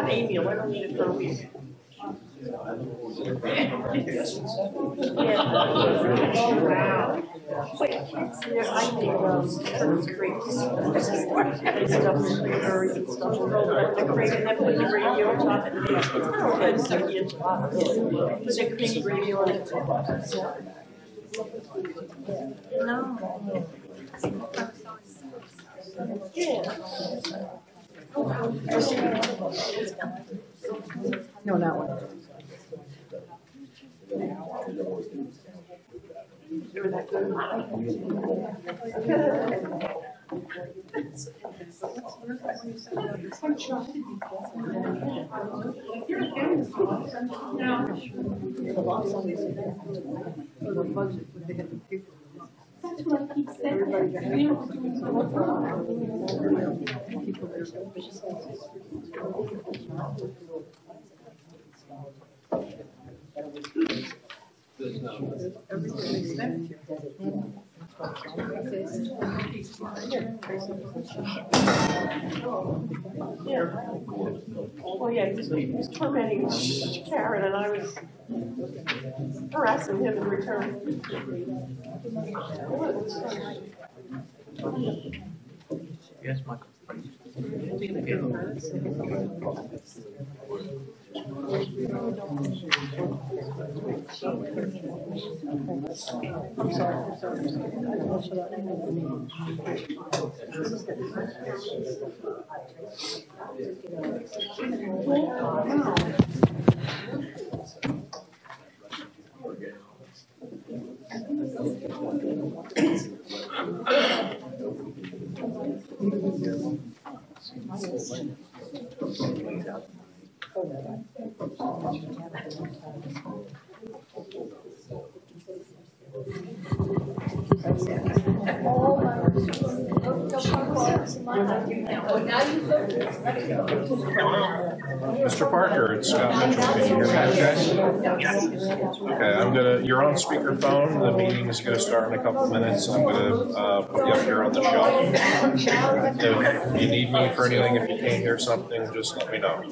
have Amy. I don't need it for a week. Yeah. Wow. Wait, yeah, I think turkey crates and stuff, curry and stuff. The crate and then put the gravy on top and it's good. Turkey and put the cream gravy on it. No. Yeah. No, not one. You were that good. That's what I keep saying. Yeah. Well, yeah, he was tormenting Karen, and I was harassing him in return. Yes, Michael. I'm sorry. Mr. Parker, it's Scott Mitchell. Can you hear me okay? You're on speakerphone. The meeting is going to start in a couple of minutes. I'm going to put you up here on the shelf. If you need me for anything, if you can't hear something, just let me know.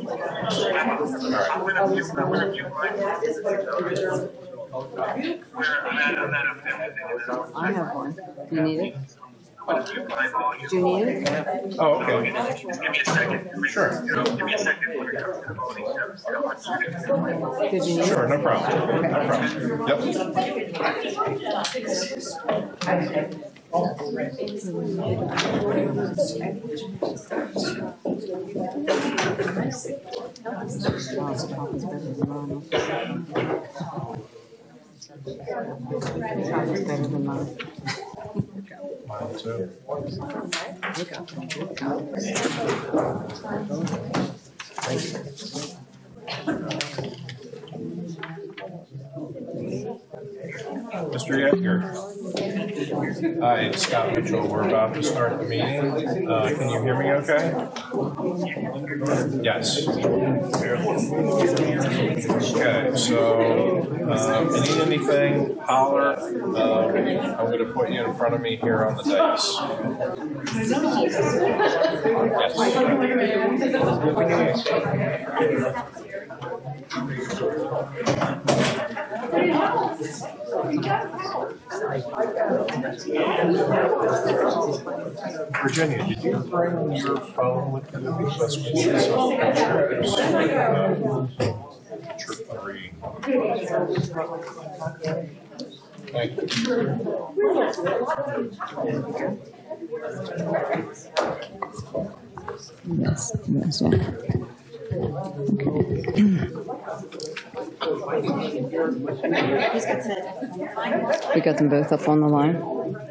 All right. I have one. Do you need it? Do you need it? Oh, okay. Give me a second. Sure. Give me a second. Did you need Sure, it? no problem. No problem. Better than mine. Mine too. Mr. Edgar. Hi, it's Scott Mitchell. We're about to start the meeting. Can you hear me okay? Yes. Okay, so if you need anything, holler. I'm going to put you in front of me here on the dais. Virginia, did you bring your phone with you? Because we see some pictures. Picture 3. Thank you. Yes, yes, yeah. We got them both up on the line?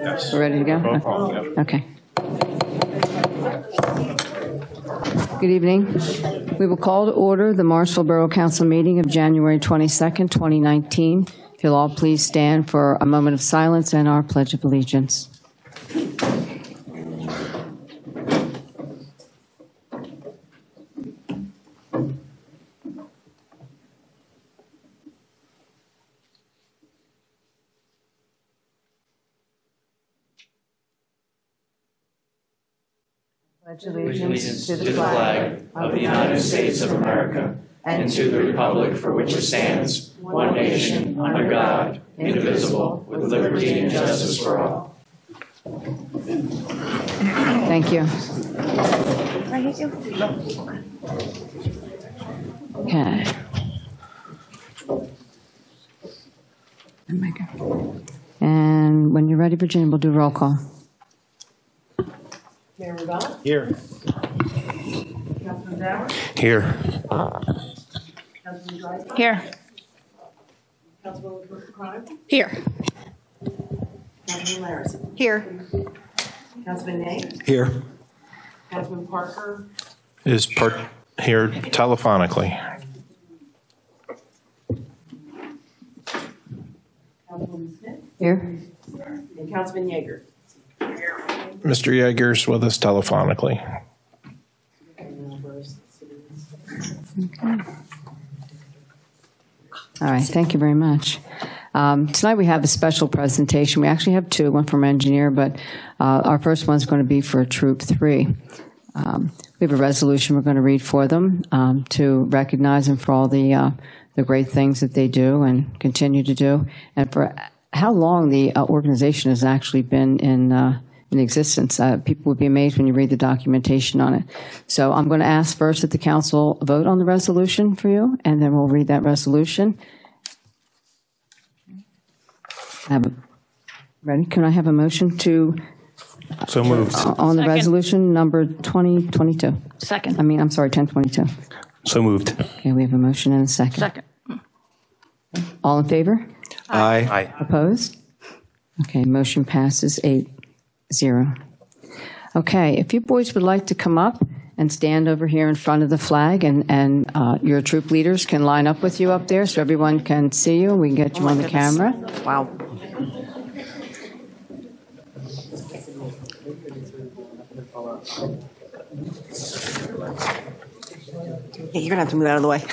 Yes. We're ready to go? Both on, yeah. Okay. Good evening. We will call to order the Morrisville Borough Council meeting of January 22nd, 2019. If you'll all please stand for a moment of silence and our Pledge of Allegiance. Pledge allegiance to the flag of the United States of America and to the republic for which it stands, one nation, under God, indivisible, with liberty and justice for all. Thank you. Okay. And when you're ready, Virginia, we'll do roll call. Mayor Rivera? Here. Councilman Bauer? Here. Councilman Drysdale? Here. Councilwoman Chronicle? Here. Councilman Larison? Here. Councilman Nay? Here. Councilman Parker? Is part here telephonically. Councilwoman Smith? Here. And Councilman Yeager? Mr. Yeager's with us telephonically. All right, thank you very much. Tonight we have a special presentation. We actually have two, one from engineer, but our first one's going to be for Troop 3. We have a resolution we're going to read for them to recognize them for all the great things that they do and continue to do, and for how long the organization has actually been in existence. People would be amazed when you read the documentation on it. So I'm going to ask first that the council vote on the resolution for you, and then we'll read that resolution. Ready? Can I have a motion to So moved. on the Second. resolution number 2022? Second. I'm sorry, 1022. So moved. Okay, we have a motion and a second. Second. All in favor? Aye. Opposed? Okay, motion passes 8-0. Okay, if you boys would like to come up and stand over here in front of the flag, and your troop leaders can line up with you up there so everyone can see you. We can get you on the camera. Wow. Yeah, you're gonna have to move out of the way.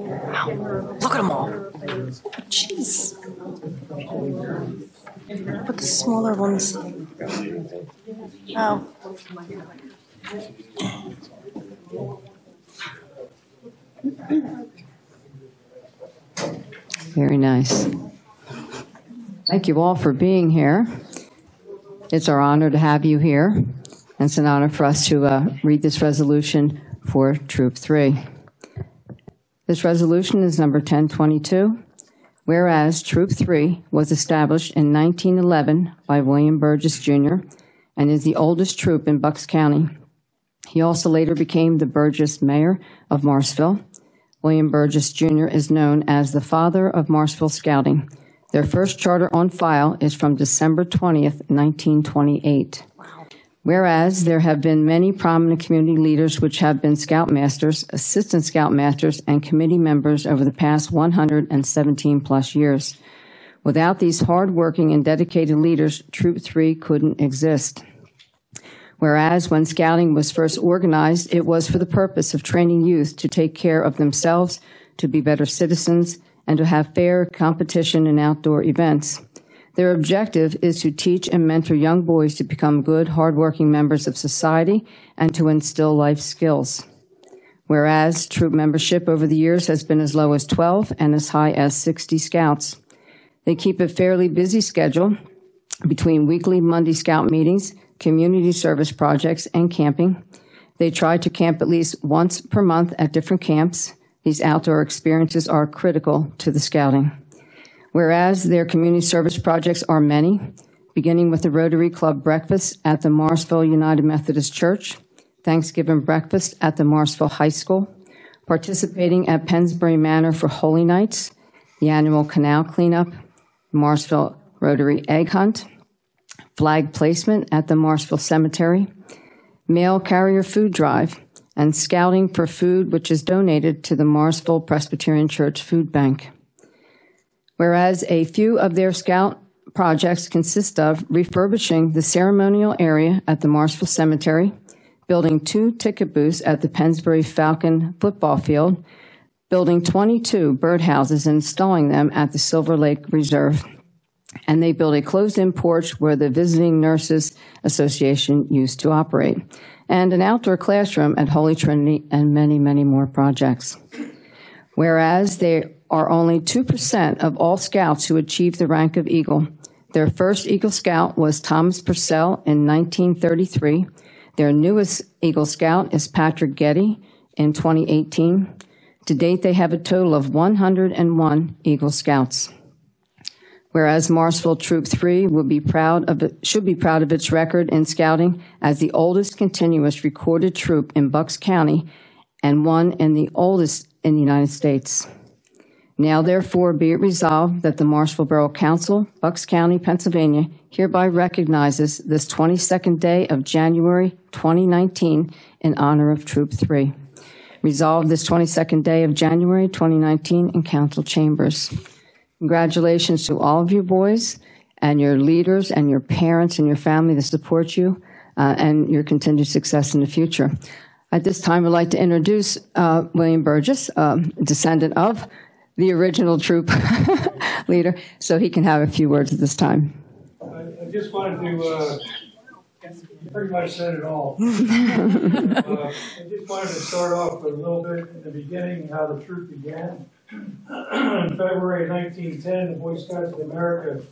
Wow. Look at them all. Jeez. Put the smaller ones. Oh. Very nice. Thank you all for being here. It's our honor to have you here, and it's an honor for us to read this resolution for Troop 3. This resolution is number 1022. Whereas Troop 3 was established in 1911 by William Burgess Jr. and is the oldest troop in Bucks County. He also later became the Burgess Mayor of Morrisville. William Burgess Jr. is known as the father of Morrisville Scouting. Their first charter on file is from December 20th, 1928. Whereas there have been many prominent community leaders which have been scoutmasters, assistant scoutmasters, and committee members over the past 117 plus years. Without these hardworking and dedicated leaders, Troop 3 couldn't exist. Whereas when scouting was first organized, it was for the purpose of training youth to take care of themselves, to be better citizens, and to have fair competition in outdoor events. Their objective is to teach and mentor young boys to become good, hardworking members of society and to instill life skills. Whereas troop membership over the years has been as low as 12 and as high as 60 scouts. They keep a fairly busy schedule between weekly Monday Scout meetings, community service projects, and camping. They try to camp at least once per month at different camps. These outdoor experiences are critical to the scouting. Whereas their community service projects are many, beginning with the Rotary Club breakfast at the Morrisville United Methodist Church, Thanksgiving breakfast at the Morrisville High School, participating at Pennsbury Manor for Holy Nights, the annual canal cleanup, Morrisville Rotary Egg Hunt, flag placement at the Morrisville Cemetery, mail carrier food drive, and scouting for food which is donated to the Morrisville Presbyterian Church Food Bank. Whereas a few of their scout projects consist of refurbishing the ceremonial area at the Morrisville Cemetery, building 2 ticket booths at the Pennsbury Falcon football field, building 22 birdhouses and installing them at the Silver Lake Reserve, And they built a closed-in porch where the Visiting Nurses Association used to operate, and an outdoor classroom at Holy Trinity, and many, many more projects. Whereas there are only 2% of all Scouts who achieved the rank of Eagle. Their first Eagle Scout was Thomas Purcell in 1933. Their newest Eagle Scout is Patrick Getty in 2018. To date, they have a total of 101 Eagle Scouts. Whereas Morrisville Troop 3 should be proud of its record in scouting as the oldest continuous recorded troop in Bucks County and one in the oldest in the United States. Now, therefore, be it resolved that the Morrisville Borough Council, Bucks County, Pennsylvania, hereby recognizes this 22nd day of January 2019 in honor of Troop 3. Resolved this 22nd day of January 2019 in council chambers. Congratulations to all of you boys and your leaders and your parents and your family that support you and your continued success in the future. At this time, I'd like to introduce William Burgess, descendant of the original troop leader, so he can have a few words at this time. I just wanted to, you pretty much said it all. I just wanted to start off with a little bit in the beginning, how the troop began. In February 1910, the Boy Scouts of America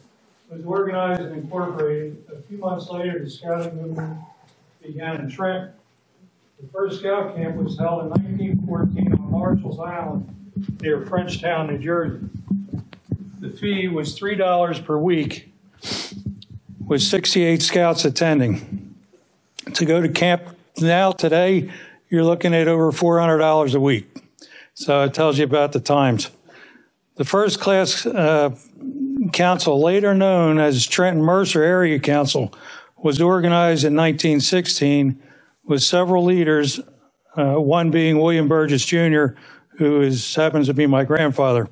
was organized and incorporated. A few months later, the scouting movement began in Trenton. The first scout camp was held in 1914 on Marshall's Island near Frenchtown, New Jersey. The fee was $3 per week, with 68 scouts attending. To go to camp now, today, you're looking at over $400 a week. So it tells you about the times. The first class council, later known as Trenton Mercer Area Council, was organized in 1916 with several leaders, one being William Burgess Jr., who happens to be my grandfather.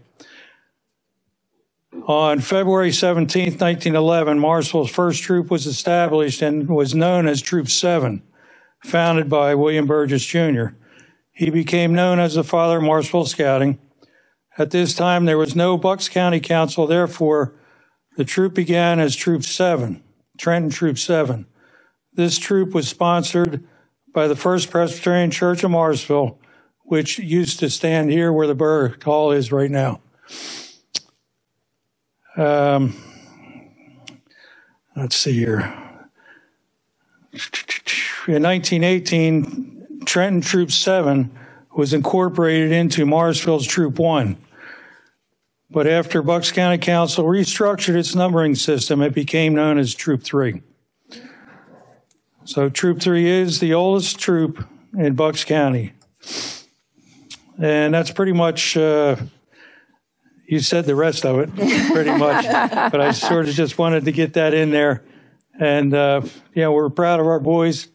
On February 17, 1911, Morrisville's first troop was established and was known as Troop 7, founded by William Burgess Jr. He became known as the father of Morrisville Scouting. At this time, there was no Bucks County Council, therefore, the troop began as Troop 7, Trenton Troop 7. This troop was sponsored by the First Presbyterian Church of Morrisville, which used to stand here where the Borough Hall is right now. Let's see here. In 1918, Trenton Troop 7 was incorporated into Morrisville's Troop 1. But after Bucks County Council restructured its numbering system, it became known as Troop 3. So Troop 3 is the oldest troop in Bucks County. And that's pretty much, you said the rest of it, pretty much. But I sort of just wanted to get that in there. And, we're proud of our boys.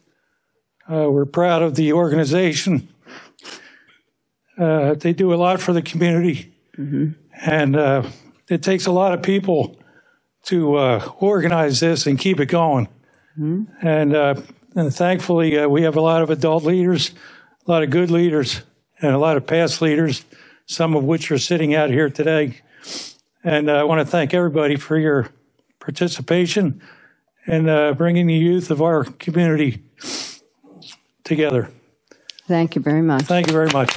We're proud of the organization. They do a lot for the community. Mm-hmm. And it takes a lot of people to organize this and keep it going. Mm-hmm. And thankfully, we have a lot of adult leaders, a lot of good leaders, and a lot of past leaders, some of which are sitting out here today. And I want to thank everybody for your participation in bringing the youth of our community together. Thank you very much. Thank you very much.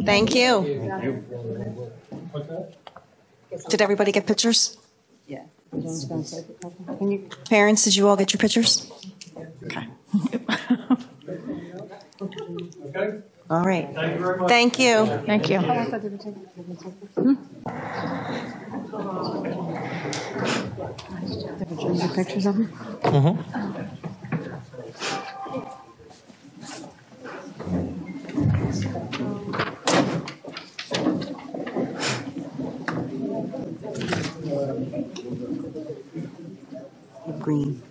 Thank you. Did everybody get pictures? Yeah. Parents, did you all get your pictures? Okay. Okay? All right. Thank you very much. Thank you. Thank you. Pictures of them? Mm-hmm. Green.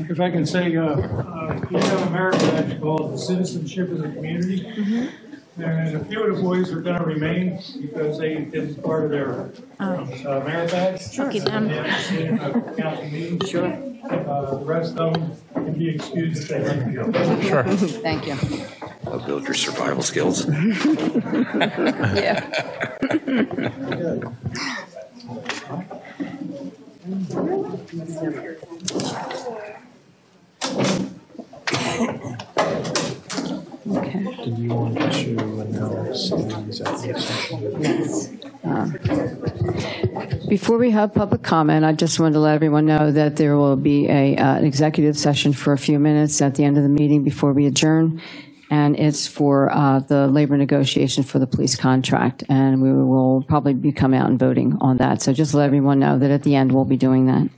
If I can say, we have American that's called the Citizenship of the Community. Mm-hmm. And a few of the boys are gonna remain because it is part of their merit badge. Lucky them. They haven't seen a council meeting. Sure. The rest of them can be excused if they'd like to go. Sure. Thank you. That'll build your survival skills. Yeah. Do you want to announce these at the session? Yes. Before we have public comment, I just wanted to let everyone know that there will be an executive session for a few minutes at the end of the meeting before we adjourn, and it's for the labor negotiation for the police contract, and we will probably be coming out and voting on that. So just let everyone know that at the end we'll be doing that.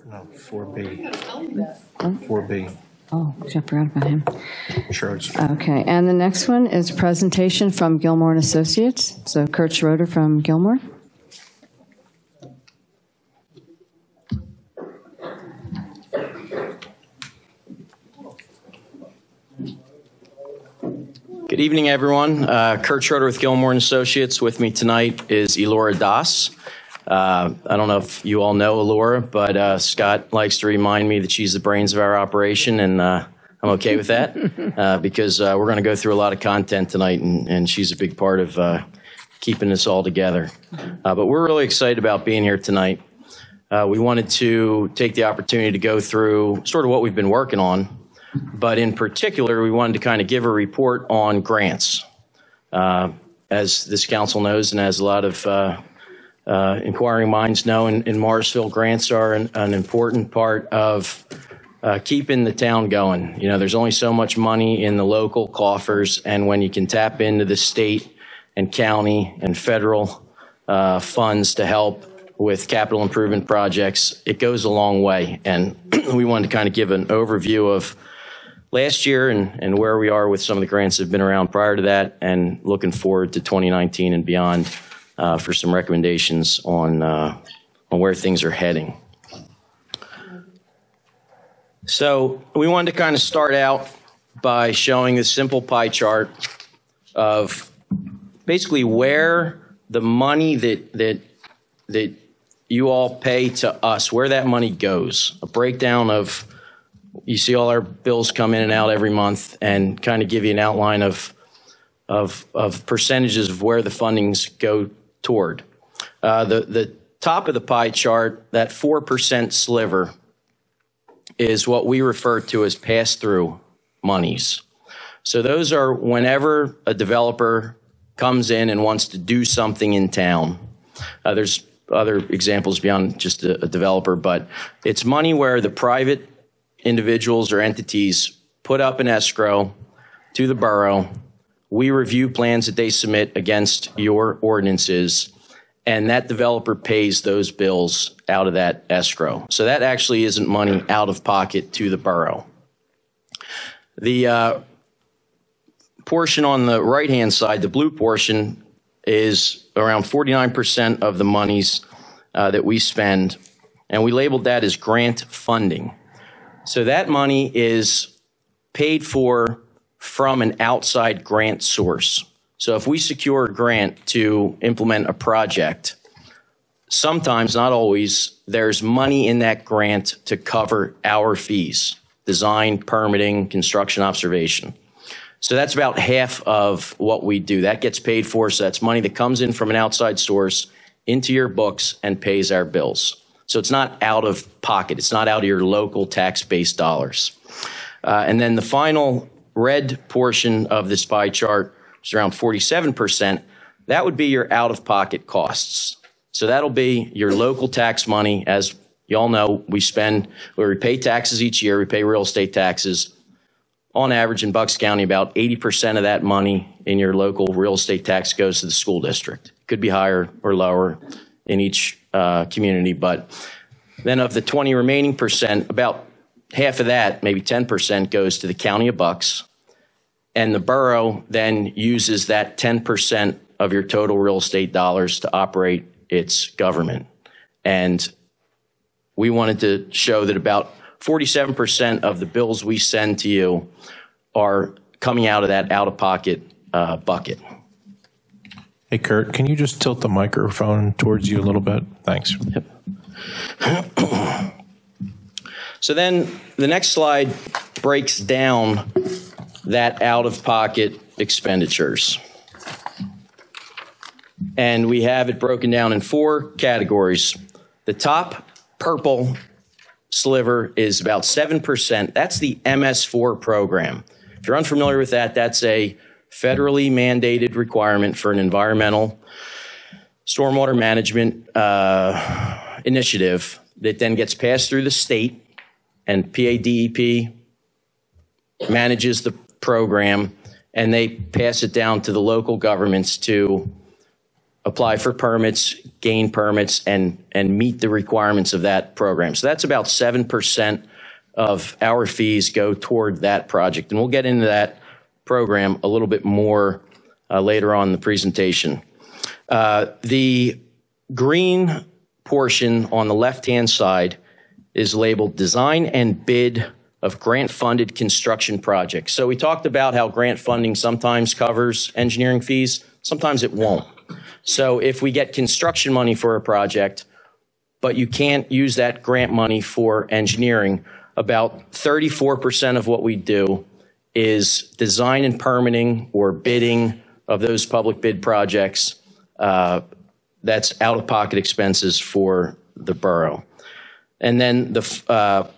No, 4B. 4B. Oh, I forgot about him. Sure. It's Okay, and the next one is a presentation from Gilmore & Associates. So Kurt Schroeder from Gilmore. Good evening, everyone. Kurt Schroeder with Gilmore & Associates. With me tonight is Elora Das. I don't know if you all know Elora, but Scott likes to remind me that she's the brains of our operation, and I'm okay with that because we're going to go through a lot of content tonight, and she's a big part of keeping this all together. But we're really excited about being here tonight. We wanted to take the opportunity to go through sort of what we've been working on, but in particular, we wanted to kind of give a report on grants. As this council knows, and as a lot of inquiring minds know, in Morrisville, grants are an important part of keeping the town going. You know, there's only so much money in the local coffers, and when you can tap into the state and county and federal funds to help with capital improvement projects, it goes a long way. And we wanted to kind of give an overview of last year and where we are with some of the grants that have been around prior to that, and looking forward to 2019 and beyond for some recommendations on where things are heading. So we wanted to kind of start out by showing a simple pie chart of basically where the money that you all pay to us, where that money goes. A breakdown of, you see all our bills come in and out every month, and kind of give you an outline of percentages of where the fundings go toward. The top of the pie chart, that 4% sliver, is what we refer to as pass-through monies. So those are whenever a developer comes in and wants to do something in town. There's other examples beyond just a developer, but it's money where the private individuals or entities put up an escrow to the borough. We review plans that they submit against your ordinances, and that developer pays those bills out of that escrow. So that actually isn't money out of pocket to the borough. The portion on the right-hand side, the blue portion, is around 49% of the monies that we spend, and we labeled that as grant funding. So that money is paid for from an outside grant source. So if we secure a grant to implement a project, sometimes, not always, there's money in that grant to cover our fees: design, permitting, construction, observation. So that's about half of what we do. That gets paid for, so that's money that comes in from an outside source into your books and pays our bills. So it's not out of pocket. It's not out of your local tax-based dollars. And then the final red portion of this pie chart, which is around 47%, that would be your out-of-pocket costs. So that'll be your local tax money. As you all know, we pay taxes each year. We pay real estate taxes. On average, in Bucks County, about 80% of that money in your local real estate tax goes to the school district. It could be higher or lower in each community, but then of the 20 remaining percent, about half of that, maybe 10%, goes to the county of Bucks, and the borough then uses that 10% of your total real estate dollars to operate its government. And we wanted to show that about 47% of the bills we send to you are coming out of that out-of-pocket bucket. Hey, Kurt, can you just tilt the microphone towards you a little bit? Thanks. Yep. So then the next slide breaks down that out-of-pocket expenditures. And we have it broken down in 4 categories. The top purple sliver is about 7%. That's the MS4 program. If you're unfamiliar with that, that's a federally mandated requirement for an environmental stormwater management initiative that then gets passed through the state, and PADEP manages the program, and they pass it down to the local governments to apply for permits, gain permits, and meet the requirements of that program. So that's about 7% of our fees go toward that project. And we'll get into that program a little bit more later on in the presentation. The green portion on the left-hand side is labeled Design and Bid of Grant-Funded Construction Projects. So we talked about how grant funding sometimes covers engineering fees, sometimes it won't. So if we get construction money for a project, but you can't use that grant money for engineering, about 34% of what we do is design and permitting or bidding of those public bid projects. That's out-of-pocket expenses for the borough. And then the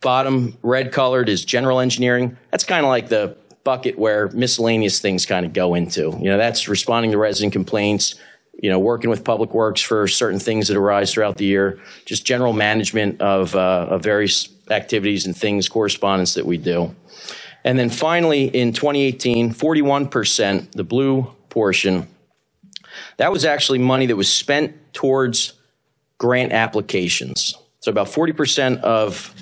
bottom red colored is general engineering. That's kind of like the bucket where miscellaneous things kind of go into. You know, that's responding to resident complaints, you know, working with Public Works for certain things that arise throughout the year, just general management of various activities and things, correspondence that we do. And then finally, in 2018, 41%, the blue portion, that was actually money that was spent towards grant applications. So about 40% of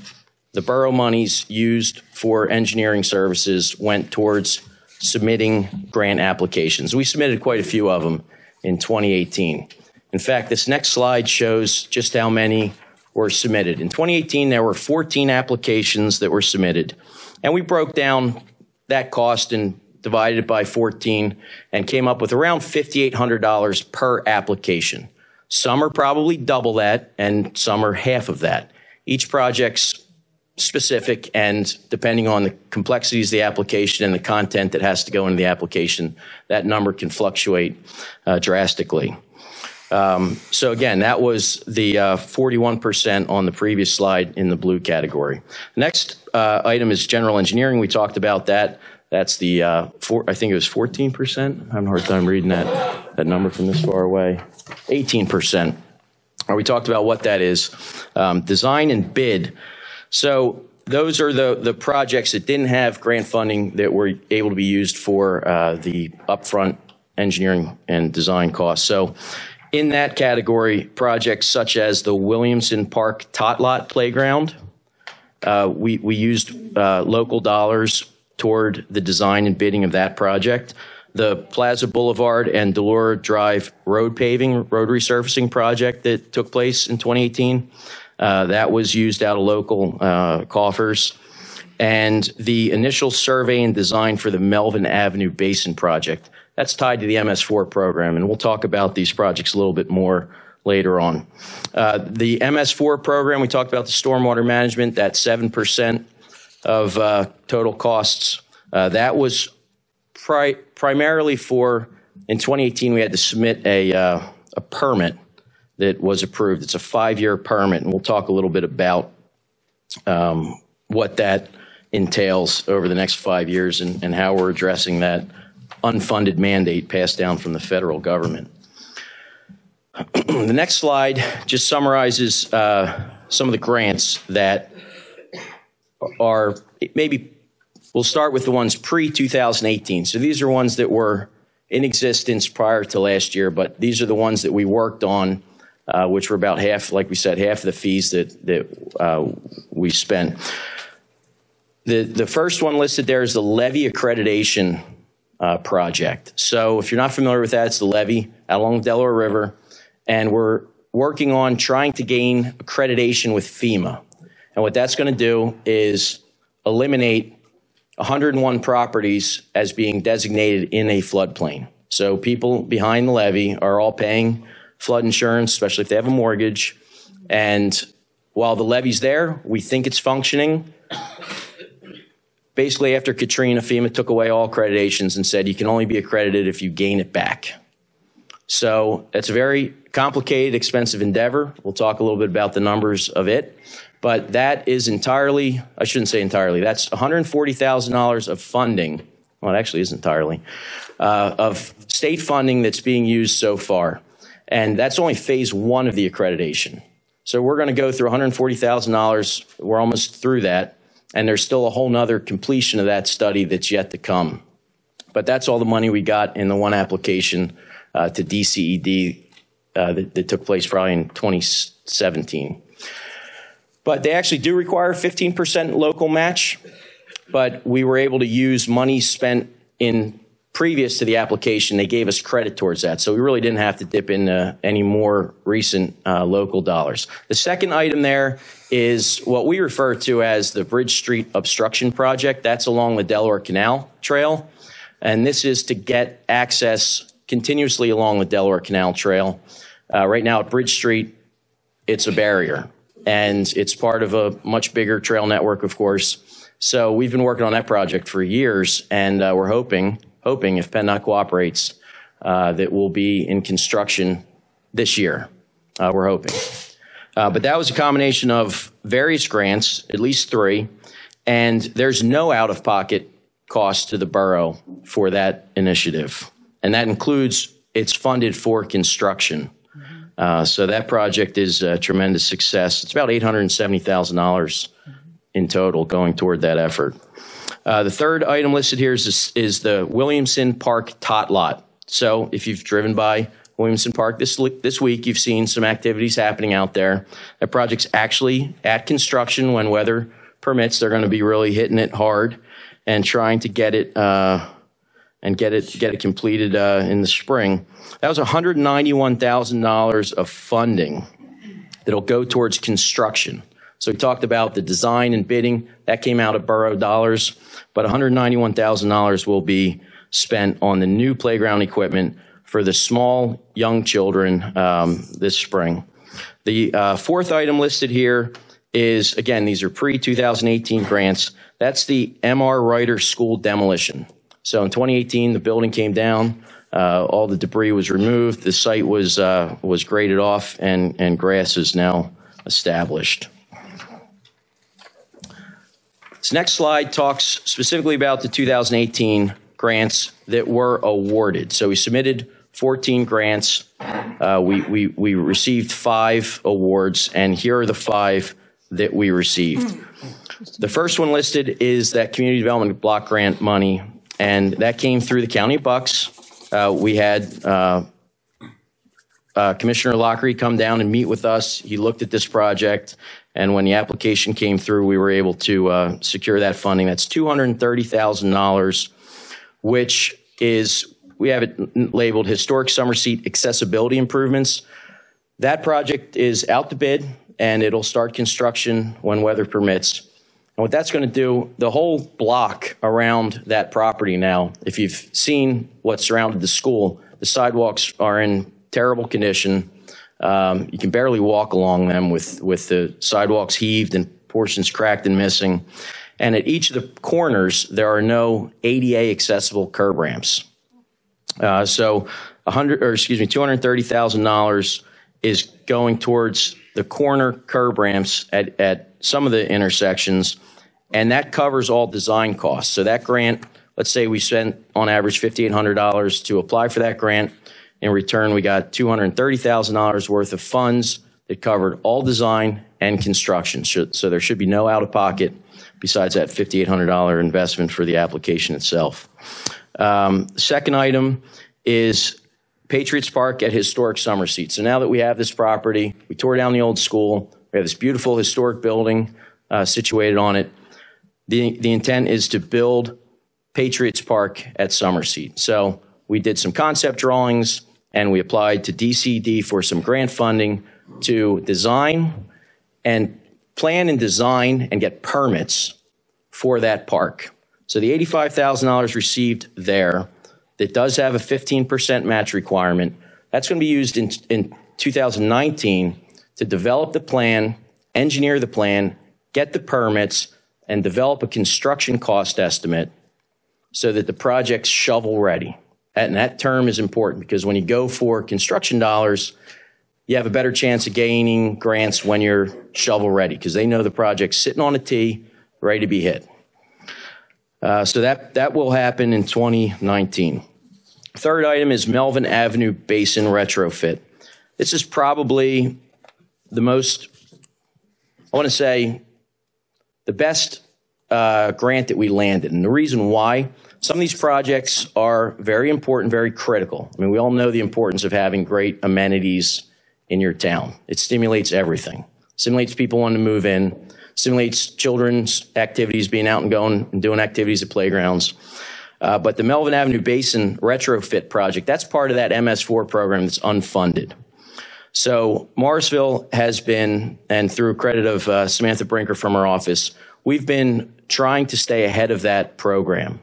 the borough monies used for engineering services went towards submitting grant applications. We submitted quite a few of them in 2018. In fact, this next slide shows just how many were submitted. In 2018, there were 14 applications that were submitted. And we broke down that cost and divided it by 14 and came up with around $5,800 per application. Some are probably double that and some are half of that. Each project's specific, and depending on the complexities of the application and the content that has to go into the application, that number can fluctuate drastically. So again, that was the 41% on the previous slide in the blue category. Next item is general engineering. We talked about that. That's the, I think it was 14%. I'm having a hard time reading that number from this far away. 18%. We talked about what that is. Design and bid. So those are the projects that didn't have grant funding that were able to be used for the upfront engineering and design costs. So in that category, projects such as the Williamson Park Tot Lot Playground, we used local dollars toward the design and bidding of that project. The Plaza Boulevard and Delora Drive road paving, road resurfacing project that took place in 2018, that was used out of local coffers. And the initial survey and design for the Melvin Avenue Basin project, that's tied to the MS4 program, and we'll talk about these projects a little bit more later on. The MS4 program, we talked about the stormwater management, that's 7% of total costs. That was primarily for, in 2018, we had to submit a permit that was approved. It's a 5-year permit, and we'll talk a little bit about what that entails over the next 5 years and how we're addressing that unfunded mandate passed down from the federal government. The next slide just summarizes some of the grants that are, maybe we'll start with the ones pre-2018. So these are ones that were in existence prior to last year, but these are the ones that we worked on, which were about half, like we said, half of the fees that we spent. The first one listed there is the levee accreditation project. So if you're not familiar with that, it's the levee out along the Delaware River, and we're working on trying to gain accreditation with FEMA. And what that's going to do is eliminate 101 properties as being designated in a floodplain. So people behind the levee are all paying flood insurance, especially if they have a mortgage. And while the levee's there, we think it's functioning. Basically, after Katrina, FEMA took away all accreditations and said you can only be accredited if you gain it back. So it's a very complicated, expensive endeavor. We'll talk a little bit about the numbers of it. But that is entirely, I shouldn't say entirely, that's $140,000 of funding. Well, it actually is entirely, of state funding that's being used so far. And that's only phase one of the accreditation. So we're going to go through $140,000. We're almost through that. And there's still a whole nother completion of that study that's yet to come. But that's all the money we got in the one application to DCED that took place probably in 2017. But they actually do require 15% local match. But we were able to use money spent in previous to the application. They gave us credit towards that. So we really didn't have to dip into any more recent local dollars. The second item there is what we refer to as the Bridge Street Obstruction Project. That's along the Delaware Canal Trail. And this is to get access continuously along the Delaware Canal Trail. Right now at Bridge Street, it's a barrier. And it's part of a much bigger trail network, of course. So we've been working on that project for years, and we're hoping if PennDOT cooperates, that we'll be in construction this year. We're hoping. But that was a combination of various grants, at least 3, and there's no out-of-pocket cost to the borough for that initiative. And that includes, it's funded for construction. So that project is a tremendous success. It's about $870,000 in total going toward that effort. The third item listed here is the Williamson Park Tot Lot. So if you've driven by Williamson Park this week, you've seen some activities happening out there. That project's actually at construction when weather permits. They're going to be really hitting it hard and trying to get it get it completed in the spring. That was $191,000 of funding that'll go towards construction. So we talked about the design and bidding. That came out of borough dollars, but $191,000 will be spent on the new playground equipment for the small young children this spring. The fourth item listed here is, again, these are pre-2018 grants. That's the M.R. Reiter School demolition. So in 2018, the building came down. All the debris was removed. The site was graded off, and grass is now established. This next slide talks specifically about the 2018 grants that were awarded. So we submitted 14 grants. We received 5 awards, and here are the 5 that we received. The first one listed is that community development block grant money, and that came through the County of Bucks. We had Commissioner Lockery come down and meet with us. He looked at this project, and when the application came through, we were able to secure that funding. That's $230,000, which is, we have it labeled Historic Summer Seat Accessibility Improvements. That project is out to bid, and it'll start construction when weather permits. And what that's going to do, the whole block around that property now, if you've seen what surrounded the school, the sidewalks are in terrible condition. You can barely walk along them with the sidewalks heaved and portions cracked and missing. And at each of the corners, there are no ADA accessible curb ramps. So $230,000 is going towards the corner curb ramps at some of the intersections, and that covers all design costs. So that grant, let's say we spent on average $5,800 to apply for that grant. In return, we got $230,000 worth of funds that covered all design and construction. So there should be no out-of-pocket besides that $5,800 investment for the application itself. Second item is Patriots Park at Historic Summer Seat. So now that we have this property, we tore down the old school, we have this beautiful historic building situated on it. The intent is to build Patriots Park at Summer Seat. So we did some concept drawings, and we applied to DCD for some grant funding to design and plan and design and get permits for that park. So the $85,000 received there, that does have a 15% match requirement, that's going to be used in 2019 to develop the plan, engineer the plan, get the permits, and develop a construction cost estimate so that the project's shovel ready. And that term is important because when you go for construction dollars, you have a better chance of gaining grants when you're shovel ready because they know the project's sitting on a tee, ready to be hit. So that will happen in 2019. Third item is Melvin Avenue Basin retrofit. This is probably the most, I want to say, the best grant that we landed. And the reason why, some of these projects are very important, very critical. I mean, we all know the importance of having great amenities in your town. It stimulates everything. Stimulates people wanting to move in, stimulates children's activities, being out and going and doing activities at playgrounds. But the Melvin Avenue Basin retrofit project, that's part of that MS4 program that's unfunded. So Morrisville has been, and through credit of Samantha Brinker from our office, we've been trying to stay ahead of that program.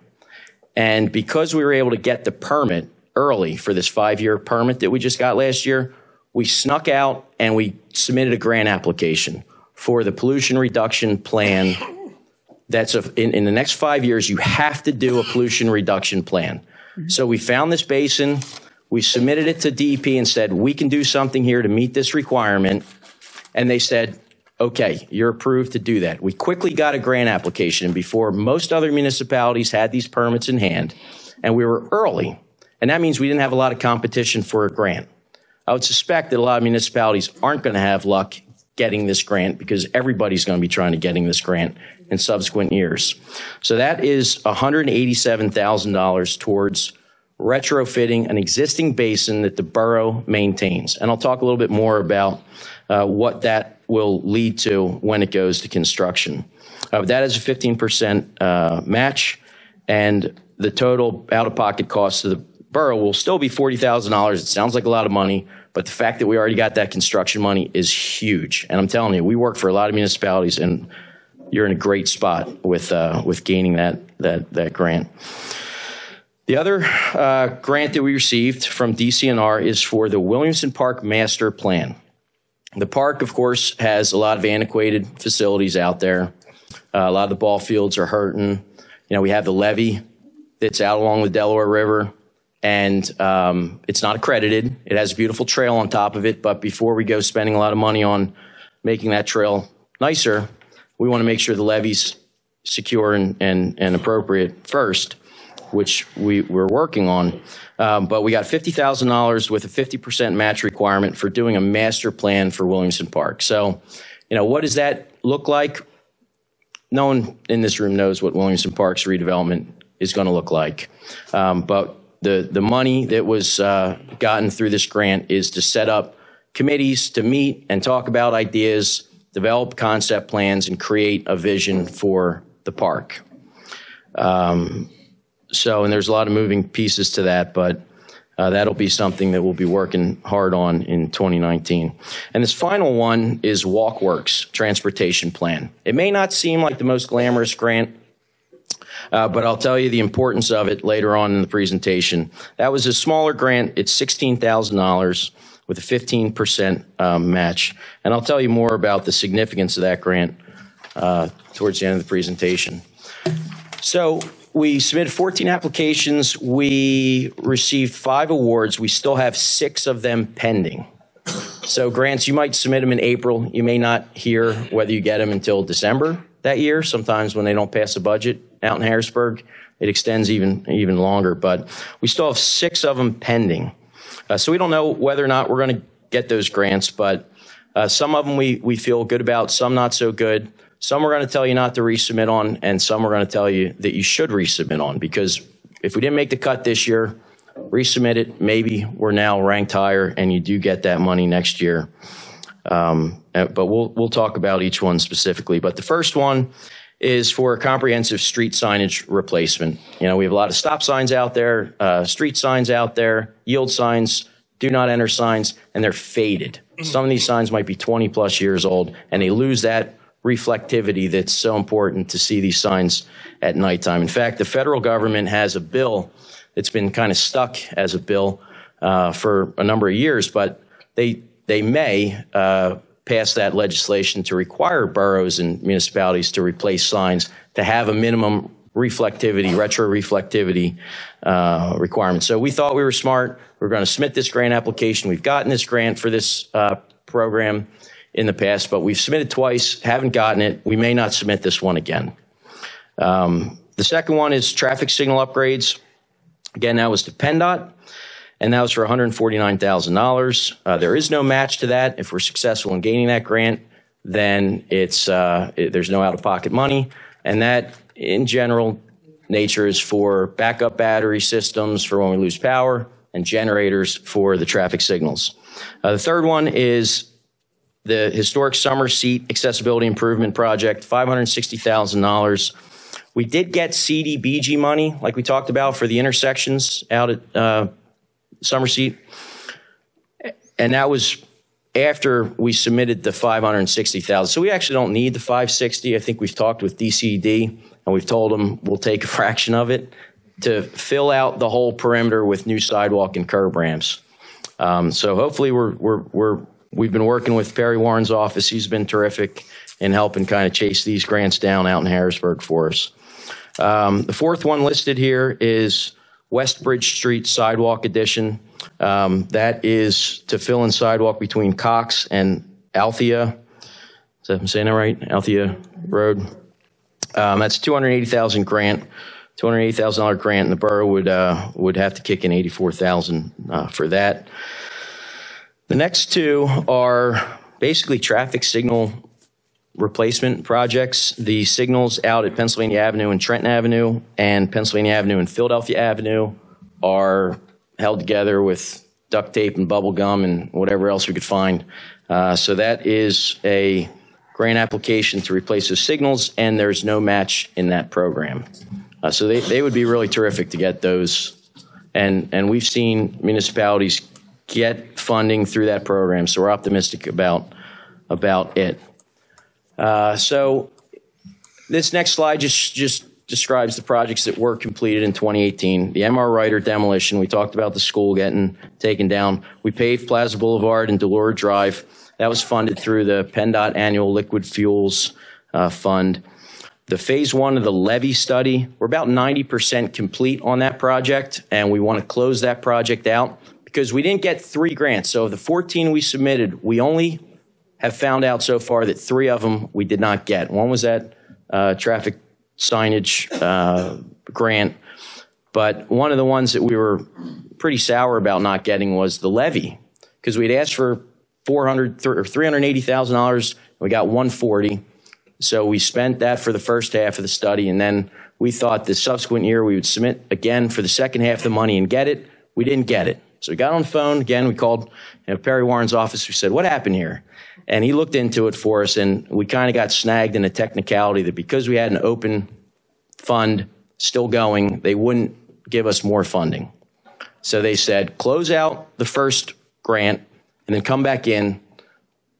And because we were able to get the permit early for this 5-year permit that we just got last year, we snuck out and we submitted a grant application for the pollution reduction plan. That's in the next 5 years, you have to do a pollution reduction plan. So we found this basin, we submitted it to DEP and said, we can do something here to meet this requirement. And they said, okay, you're approved to do that. We quickly got a grant application before most other municipalities had these permits in hand, and we were early. And that means we didn't have a lot of competition for a grant. I would suspect that a lot of municipalities aren't going to have luck getting this grant because everybody's going to be trying to getting this grant in subsequent years. So that is $187,000 towards retrofitting an existing basin that the borough maintains. And I'll talk a little bit more about what that will lead to when it goes to construction. That is a 15% match, and the total out-of-pocket cost to the borough will still be $40,000. It sounds like a lot of money, but the fact that we already got that construction money is huge. And I'm telling you, we work for a lot of municipalities, and you're in a great spot with gaining that grant. The other grant that we received from DCNR is for the Williamson Park Master Plan. The park, of course, has a lot of antiquated facilities out there. A lot of the ball fields are hurting. You know, we have the levee that's out along the Delaware River, and it's not accredited. It has a beautiful trail on top of it, but before we go spending a lot of money on making that trail nicer, we want to make sure the levee's secure and appropriate first, which we're working on. But we got $50,000 with a 50% match requirement for doing a master plan for Williamson Park. So, you know, what does that look like? No one in this room knows what Williamson Park's redevelopment is going to look like. But the money that was gotten through this grant is to set up committees to meet and talk about ideas, develop concept plans, and create a vision for the park. And there's a lot of moving pieces to that, but that'll be something that we'll be working hard on in 2019. And this final one is WalkWorks Transportation Plan. It may not seem like the most glamorous grant, but I'll tell you the importance of it later on in the presentation. That was a smaller grant. It's $16,000 with a 15% match. And I'll tell you more about the significance of that grant towards the end of the presentation. So we submitted 14 applications. We received 5 awards. We still have 6 of them pending. So grants, you might submit them in April. You may not hear whether you get them until December that year. Sometimes when they don't pass a budget out in Harrisburg, it extends even longer. But we still have 6 of them pending. So we don't know whether or not we're going to get those grants, but some of them we feel good about, some not so good. Some we're going to tell you not to resubmit on, and some we're going to tell you that you should resubmit on, because if we didn't make the cut this year, resubmit it. Maybe we're now ranked higher and you do get that money next year. But we'll talk about each one specifically. But the first one is for a comprehensive street signage replacement. You know, we have a lot of stop signs out there, street signs out there, yield signs, do not enter signs, and they're faded. Some of these signs might be 20 plus years old, and they lose that reflectivity that's so important to see these signs at nighttime. In fact, the federal government has a bill that's been kind of stuck as a bill for a number of years, but they may pass that legislation to require boroughs and municipalities to replace signs to have a minimum reflectivity, retroreflectivity requirement. So we thought we were smart. We're going to submit this grant application. We've gotten this grant for this program in the past, but we've submitted twice, haven't gotten it. We may not submit this one again. The second one is traffic signal upgrades. Again, that was to PennDOT, and that was for $149,000. There is no match to that. If we're successful in gaining that grant, then there's no out-of-pocket money, and that, in general nature, is for backup battery systems for when we lose power and generators for the traffic signals. The third one is the historic summer seat accessibility improvement project, $560,000. We did get CDBG money, like we talked about, for the intersections out at summer seat. And that was after we submitted the $560,000. So we actually don't need the $560. I think we've talked with DCD, and we've told them we'll take a fraction of it to fill out the whole perimeter with new sidewalk and curb ramps. So hopefully we've been working with Perry Warren's office. He's been terrific in helping kind of chase these grants down out in Harrisburg for us. The fourth one listed here is West Bridge Street Sidewalk Addition. That is to fill in sidewalk between Cox and Althea. Is that, I'm saying that right? Althea Road. That's $280,000 grant. $280,000 grant, and the borough would have to kick in $84,000 for that. The next two are basically traffic signal replacement projects. The signals out at Pennsylvania Avenue and Trenton Avenue and Pennsylvania Avenue and Philadelphia Avenue are held together with duct tape and bubble gum and whatever else we could find. So that is a grant application to replace those signals, and there's no match in that program. So they would be really terrific to get those. And we've seen municipalities get funding through that program, so we're optimistic about it. So this next slide just describes the projects that were completed in 2018. The MR Ryder demolition, we talked about the school getting taken down. We paved Plaza Boulevard and Delora Drive. That was funded through the PennDOT Annual Liquid Fuels Fund. The phase one of the levee study, we're about 90% complete on that project, and we want to close that project out because we didn't get 3 grants. So of the 14 we submitted, we only have found out so far that 3 of them we did not get. One was that traffic signage grant, but one of the ones that we were pretty sour about not getting was the levee, because we'd asked for $380,000, we got $140,000. So we spent that for the first half of the study, and then we thought the subsequent year we would submit again for the second half of the money and get it. We didn't get it. So we got on the phone again. We called Perry Warren's office. We said, "What happened here?" And he looked into it for us, and we kind of got snagged in a technicality that because we had an open fund still going, they wouldn't give us more funding. So they said, close out the first grant and then come back in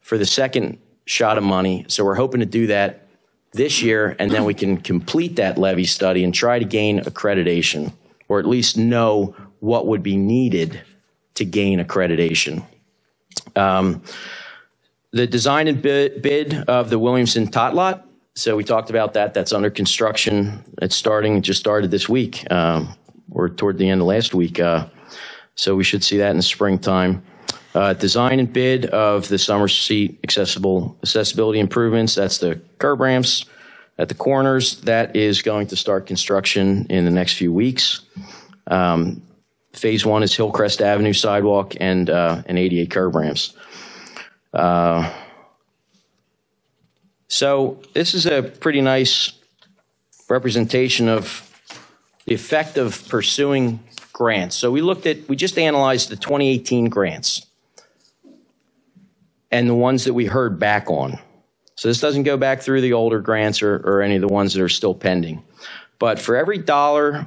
for the second shot of money. So we're hoping to do that this year, and then we can complete that levee study and try to gain accreditation, or at least know what would be needed to gain accreditation. The design and bid of the Williamson Tot Lot, so we talked about that. That's under construction. It's just started this week, or toward the end of last week. So we should see that in the springtime. Design and bid of the summer seat accessibility improvements. That's the curb ramps at the corners. That is going to start construction in the next few weeks. Phase 1 is Hillcrest Avenue sidewalk and 88 curb ramps. So this is a pretty nice representation of the effect of pursuing grants. So we just analyzed the 2018 grants and the ones that we heard back on. So this doesn't go back through the older grants or any of the ones that are still pending. But for every dollar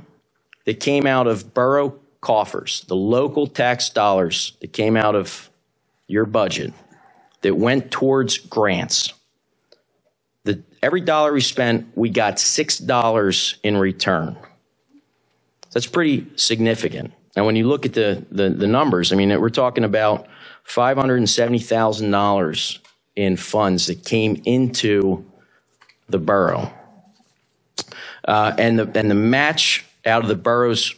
that came out of borough coffers, the local tax dollars that came out of your budget that went towards grants, the every dollar we spent, we got $6 in return. That's pretty significant. And when you look at the numbers, I mean, we're talking about $570,000 in funds that came into the borough. And the match out of the borough's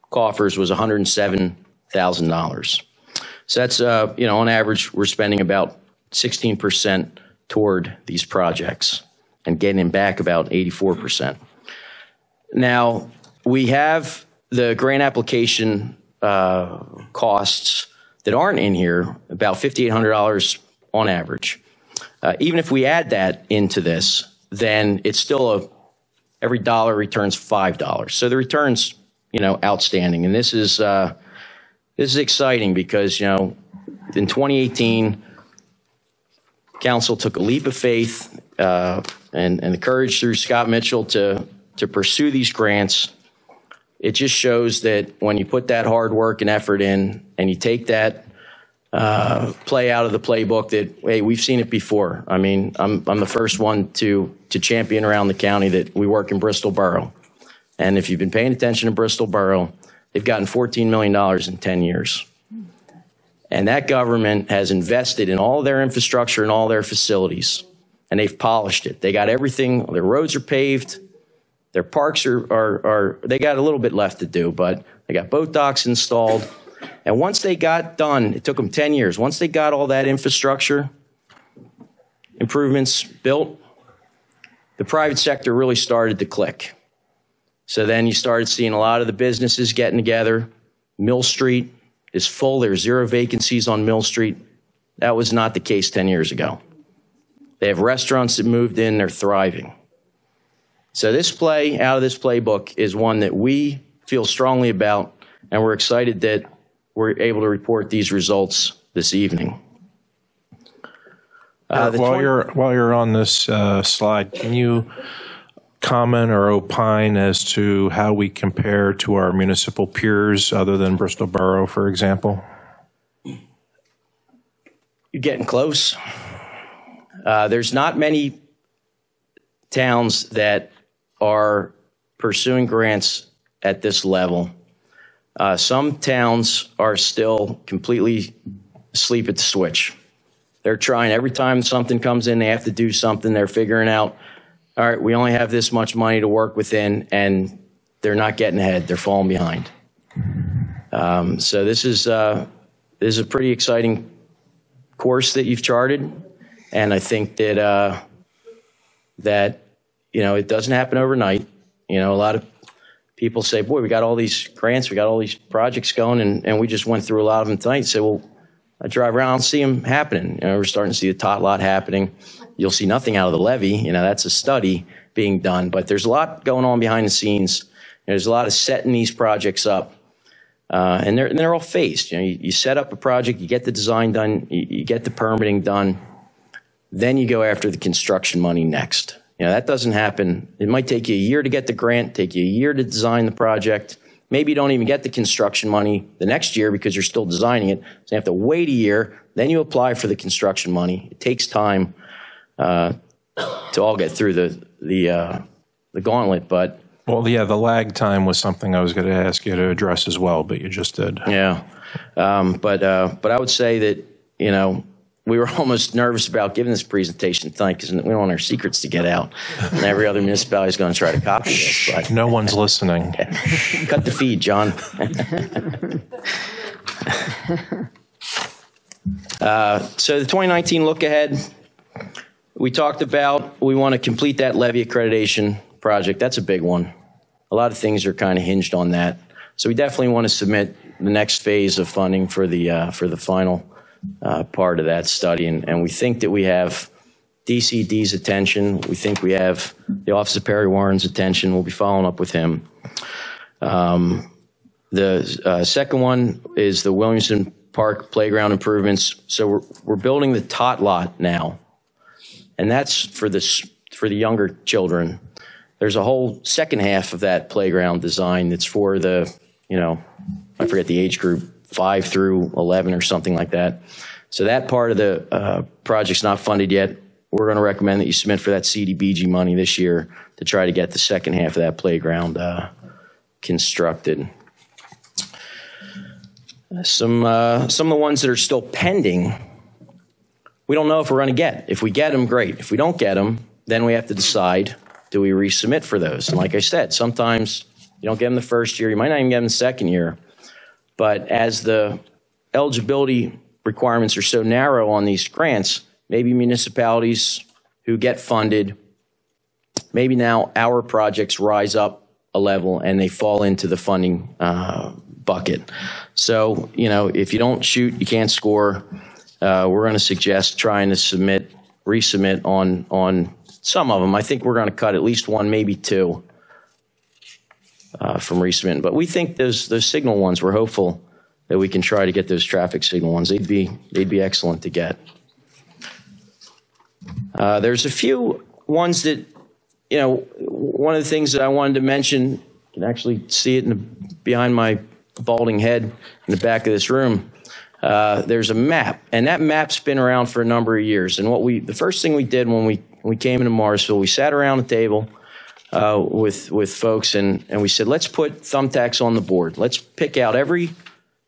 coffers was $107,000. So that's, on average, we're spending about 16% toward these projects and getting back about 84%. Now, we have the grant application costs that aren't in here, about $5,800 on average. Even if we add that into this, then it's still every dollar returns $5. So the return's, outstanding. And this is exciting because, in 2018, council took a leap of faith and the courage through Scott Mitchell to pursue these grants. It just shows that when you put that hard work and effort in and you take that play out of the playbook that, hey, we've seen it before. I mean, I'm the first one to champion around the county that we work in Bristol Borough. And if you've been paying attention to Bristol Borough, they've gotten $14 million in 10 years. And that government has invested in all their infrastructure and all their facilities, and they've polished it. They got everything. Their roads are paved. Their parks are they got a little bit left to do, but they got boat docks installed. And once they got done, it took them 10 years. Once they got all that infrastructure improvements built, the private sector really started to click. So then you started seeing a lot of the businesses getting together. Mill Street is full. There's 0 vacancies on Mill Street. That was not the case 10 years ago. They have restaurants that moved in. They're thriving. So this play out of this playbook is one that we feel strongly about, and we're excited that we're able to report these results this evening. While you're on this slide, can you comment or opine as to how we compare to our municipal peers other than Bristol Borough, for example? You're getting close. There's not many towns that are pursuing grants at this level. Some towns are still completely asleep at the switch. They're trying every time something comes in, they have to do something. They're figuring out, all right, we only have this much money to work within, and they're not getting ahead. They're falling behind. So this is a pretty exciting course that you've charted, and I think that it doesn't happen overnight. A lot of people say, boy, we got all these grants, we got all these projects going, and we just went through a lot of them tonight. Say, well, I drive around and see them happening. We're starting to see the tot lot happening. You'll see nothing out of the levy. That's a study being done, but there's a lot going on behind the scenes. There's a lot of setting these projects up, and they're all phased. You set up a project, you get the design done, you get the permitting done, then you go after the construction money next. That doesn't happen. It might take you a year to get the grant, take you a year to design the project. Maybe you don't even get the construction money the next year because you're still designing it. So you have to wait a year, then you apply for the construction money. It takes time to all get through the gauntlet, but well, yeah, the lag time was something I was going to ask you to address as well, but you just did. Yeah, but I would say that we were almost nervous about giving this presentation tonight because we don't want our secrets to get out, and every other municipality is going to try to copy this. But no one's listening. Cut the feed, John. So the 2019 look ahead. We talked about we want to complete that levy accreditation project. That's a big one. A lot of things are kind of hinged on that. So we definitely want to submit the next phase of funding for the final part of that study. And we think that we have DCD's attention. We think we have the Office of Perry Warren's attention. We'll be following up with him. The second one is the Williamson Park playground improvements. So we're building the tot lot now. And that's for the younger children. There's a whole second half of that playground design that's for the, I forget the age group, 5 through 11 or something like that. So that part of the project's not funded yet. we're going to recommend that you submit for that CDBG money this year to try to get the second half of that playground constructed. Some of the ones that are still pending, we don't know if we're going to get. If we get them, great. If we don't get them, then we have to decide, do we resubmit for those? And like I said, sometimes you don't get them the first year. You might not even get them the second year. But as the eligibility requirements are so narrow on these grants, maybe municipalities who get funded, maybe now our projects rise up a level and they fall into the funding bucket. So, you know, if you don't shoot, you can't score. We're going to suggest trying to resubmit on some of them. I think we're going to cut at least one, maybe two from resubmitting. But we think those signal ones, we're hopeful that we can try to get those traffic signal ones. They'd be excellent to get. There's a few ones that, you know, one of the things that I wanted to mention, you can actually see it behind my balding head in the back of this room. There's a map, and that map's been around for a number of years. And the first thing we did when we came into Morrisville, we sat around a table with folks, and we said, let's put thumbtacks on the board. Let's pick out every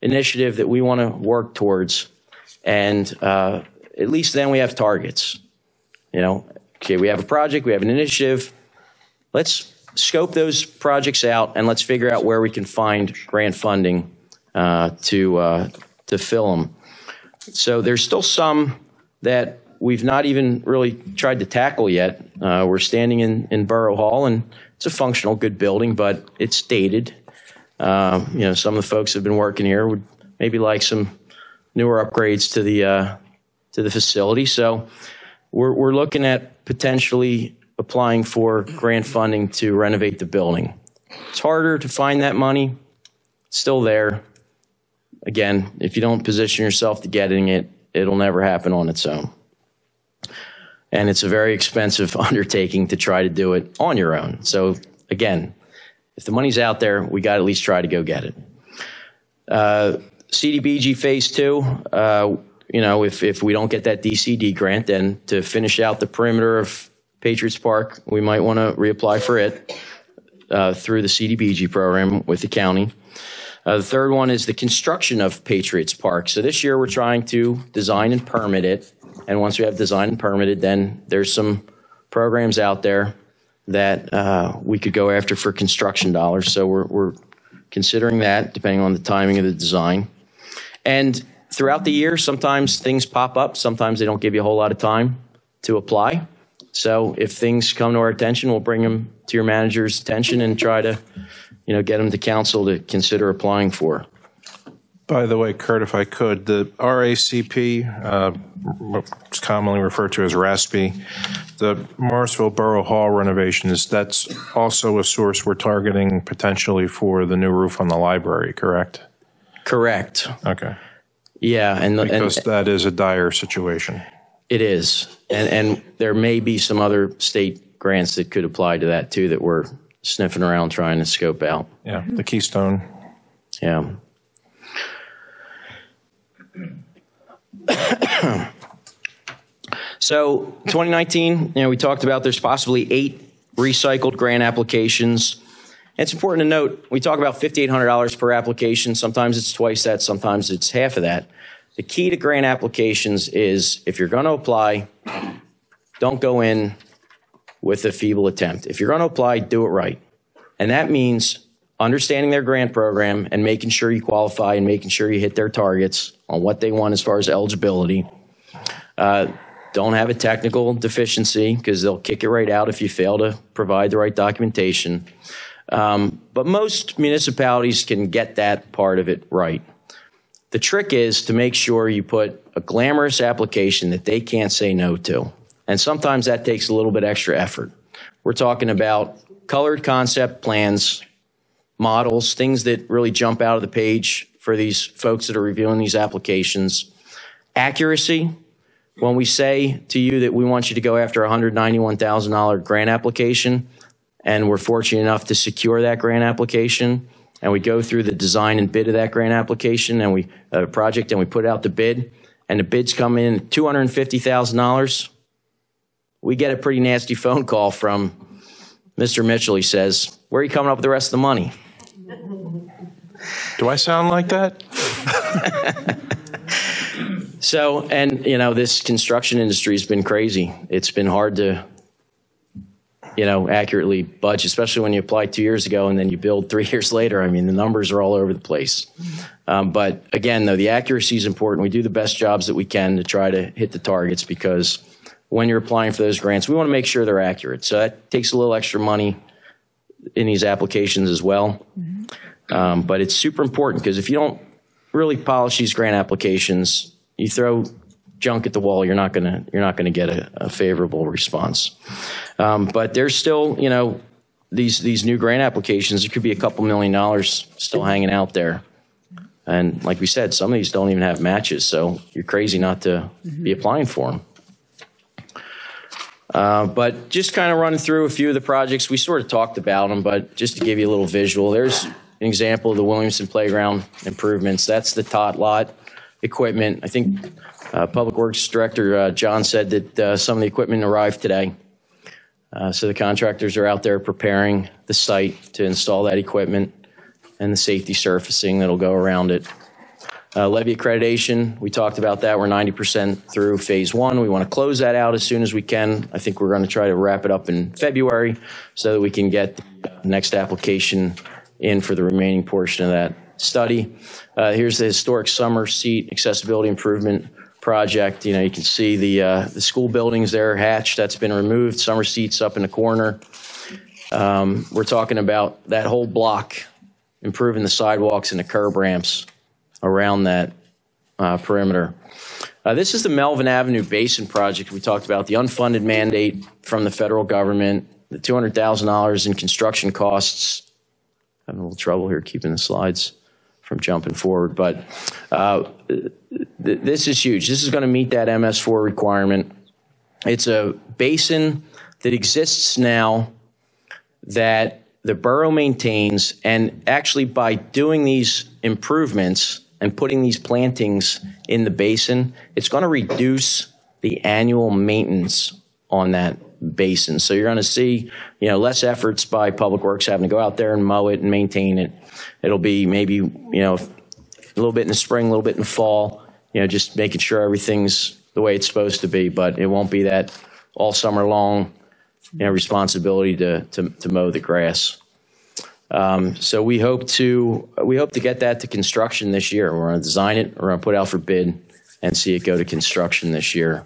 initiative that we want to work towards, and at least then we have targets. You know, okay, we have a project, we have an initiative. Let's scope those projects out, and let's figure out where we can find grant funding to fill them. So there's still some that we've not even really tried to tackle yet. We're standing in Borough Hall, and it's a functional, good building, but it's dated. You know, some of the folks that have been working here would maybe like some newer upgrades to the facility. So we're looking at potentially applying for grant funding to renovate the building. It's harder to find that money. It's still there. Again, if you don't position yourself to getting it, it'll never happen on its own. And it's a very expensive undertaking to try to do it on your own. So again, if the money's out there, we got to at least try to go get it. CDBG Phase 2, you know, if we don't get that DCD grant, then to finish out the perimeter of Patriots Park, we might want to reapply for it through the CDBG program with the county. The third one is the construction of Patriots Park. So this year we're trying to design and permit it. And once we have designed and permitted, then there's some programs out there that we could go after for construction dollars. So we're considering that depending on the timing of the design. And throughout the year, sometimes things pop up. Sometimes they don't give you a whole lot of time to apply. So if things come to our attention, we'll bring them to your manager's attention and try to, you know, get them to council to consider applying for. By the way, Kurt, if I could, the RACP, what's commonly referred to as RASP, the Morrisville Borough Hall renovations, that's also a source we're targeting potentially for the new roof on the library, correct? Correct. Okay. Yeah. Because that is a dire situation. It is. And there may be some other state grants that could apply to that too that we're sniffing around trying to scope out. Yeah, the Keystone. Yeah. So 2019, you know, we talked about there's possibly 8 recycled grant applications. And it's important to note, we talk about $5,800 per application. Sometimes it's twice that, sometimes it's half of that. The key to grant applications is if you're going to apply, don't go in with a feeble attempt. If you're going to apply, do it right. And that means understanding their grant program and making sure you qualify and making sure you hit their targets on what they want as far as eligibility. Don't have a technical deficiency because they'll kick it right out if you fail to provide the right documentation. But most municipalities can get that part of it right. The trick is to make sure you put a glamorous application that they can't say no to. And sometimes that takes a little bit extra effort. We're talking about colored concept plans, models, things that really jump out of the page for these folks that are reviewing these applications. Accuracy. When we say to you that we want you to go after a $191,000 grant application, and we're fortunate enough to secure that grant application, and we go through the design and bid of that grant application and we project and we put out the bid, and the bids come in $250,000, we get a pretty nasty phone call from Mr. Mitchell. He says, "Where are you coming up with the rest of the money?" Do I sound like that? So, and this construction industry has been crazy. It's been hard to, accurately budget, especially when you applied 2 years ago and then you build 3 years later. I mean, the numbers are all over the place. But again, though, the accuracy is important. We do the best jobs that we can to try to hit the targets, because when you're applying for those grants, we want to make sure they're accurate. So that takes a little extra money in these applications as well. But it's super important, because if you don't really polish these grant applications, you throw junk at the wall, you're not gonna get a favorable response. But there's still, these new grant applications. It could be a couple $1 million still hanging out there. And like we said, some of these don't even have matches, so you're crazy not to be applying for them. But just kind of running through a few of the projects, we sort of talked about them, but just to give you a little visual, there's an example of the Williamson Playground improvements. That's the tot lot equipment. I think Public Works Director John said that some of the equipment arrived today. So the contractors are out there preparing the site to install that equipment and the safety surfacing that'll go around it. Levy accreditation, we talked about that. We're 90% through phase 1. We want to close that out as soon as we can. I think we're going to try to wrap it up in February so that we can get the next application in for the remaining portion of that study. Here's the historic summer seat accessibility improvement project. You can see the school buildings there hatched. That's been removed. Summer seats up in the corner. We're talking about that whole block, improving the sidewalks and the curb ramps around that perimeter. This is the Melvin Avenue Basin project we talked about, the unfunded mandate from the federal government, the $200,000 in construction costs. Having a little trouble here keeping the slides from jumping forward, but this is huge. This is going to meet that MS4 requirement. It's a basin that exists now that the borough maintains, and actually by doing these improvements and putting these plantings in the basin, it's going to reduce the annual maintenance on that basin. So you're going to see, less efforts by Public Works having to go out there and mow it and maintain it. It'll be maybe, a little bit in the spring, a little bit in the fall, just making sure everything's the way it's supposed to be, but it won't be that all summer long, responsibility to mow the grass. So we hope to get that to construction this year. We're going to design it, we're going to put it out for bid and see it go to construction this year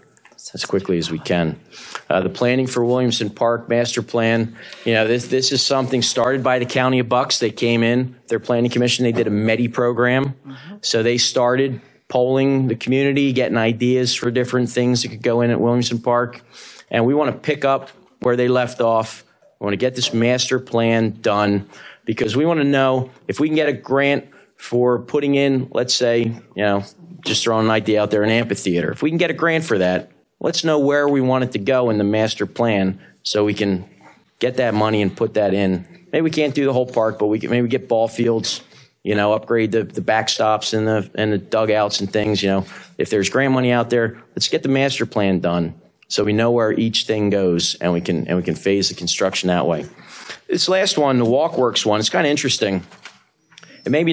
as quickly as we can. The planning for Williamson Park master plan, this is something started by the County of Bucks. They came in, their planning commission, they did a MEDI program. So they started polling the community, getting ideas for different things that could go in at Williamson Park. And we want to pick up where they left off. We want to get this master plan done, because we want to know if we can get a grant for putting in, let's say, just throwing an idea out there, an amphitheater. If we can get a grant for that, let's know where we want it to go in the master plan so we can get that money and put that in. Maybe we can't do the whole park, but we can maybe get ball fields, upgrade the backstops and the dugouts and things. If there's grant money out there, let's get the master plan done so we know where each thing goes, and we can phase the construction that way. This last one, the Walkworks one, it's kind of interesting. It may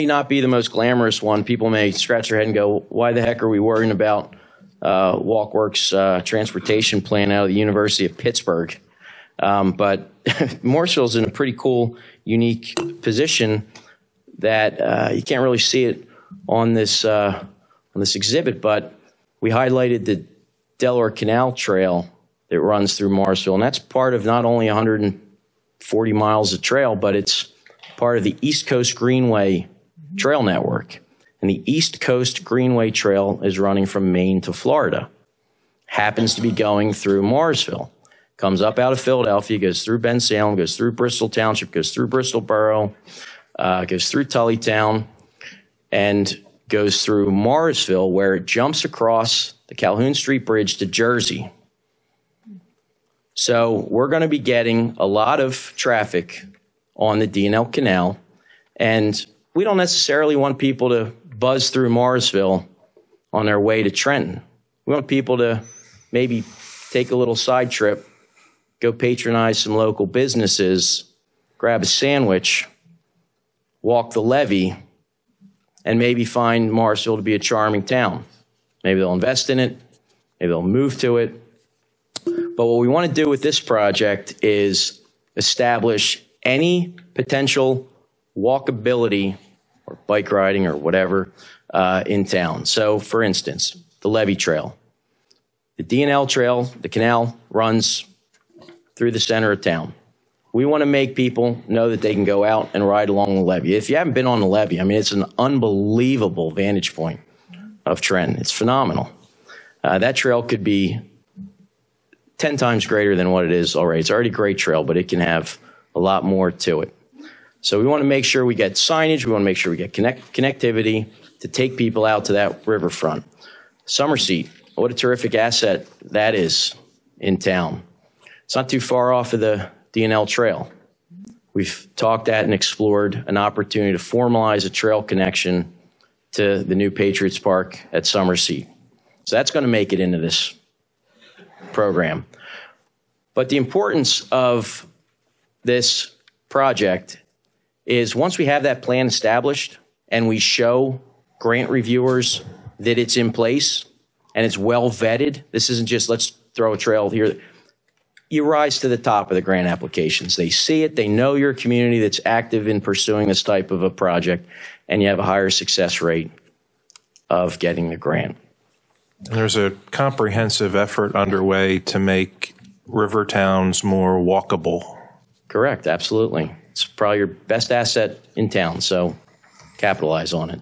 not be the most glamorous one. People may scratch their head and go, why the heck are we worrying about Walkworks transportation plan out of the University of Pittsburgh? But Morrisville's in a pretty cool, unique position that you can't really see it on this exhibit, but we highlighted the Delaware Canal Trail that runs through Morrisville, and that's part of not only 140 miles of trail, but it's part of the East Coast Greenway Trail Network. And the East Coast Greenway Trail is running from Maine to Florida. Happens to be going through Morrisville. Comes up out of Philadelphia, goes through Bensalem, goes through Bristol Township, goes through Bristol Borough, goes through Tullytown, and goes through Morrisville, where it jumps across the Calhoun Street Bridge to Jersey. So we're going to be getting a lot of traffic on the D&L Canal, and we don't necessarily want people to buzz through Morrisville on their way to Trenton. We want people to maybe take a little side trip, go patronize some local businesses, grab a sandwich, walk the levee, and maybe find Morrisville to be a charming town. Maybe they'll invest in it, maybe they'll move to it. But what we want to do with this project is establish any potential walkability or bike riding or whatever in town. So, for instance, the levee trail. The D&L trail, the canal, runs through the center of town. We want to make people know that they can go out and ride along the levee. If you haven't been on the levee, I mean, it's an unbelievable vantage point of Trenton. It's phenomenal. That trail could be 10 times greater than what it is already. It's already a great trail, but it can have a lot more to it. So we want to make sure we get signage. We want to make sure we get connectivity to take people out to that riverfront. Summer seat, what a terrific asset that is in town. It's not too far off of the D&L trail. We've talked at and explored an opportunity to formalize a trail connection to the new Patriots Park at Summer Seat. So that's going to make it into this program. But the importance of this project is once we have that plan established and we show grant reviewers that it's in place and it's well vetted, this isn't just let's throw a trail here. You rise to the top of the grant applications. They see it, they know you're a community that's active in pursuing this type of a project, and you have a higher success rate of getting the grant. And there's a comprehensive effort underway to make river towns more walkable. Correct, absolutely. It's probably your best asset in town, so capitalize on it.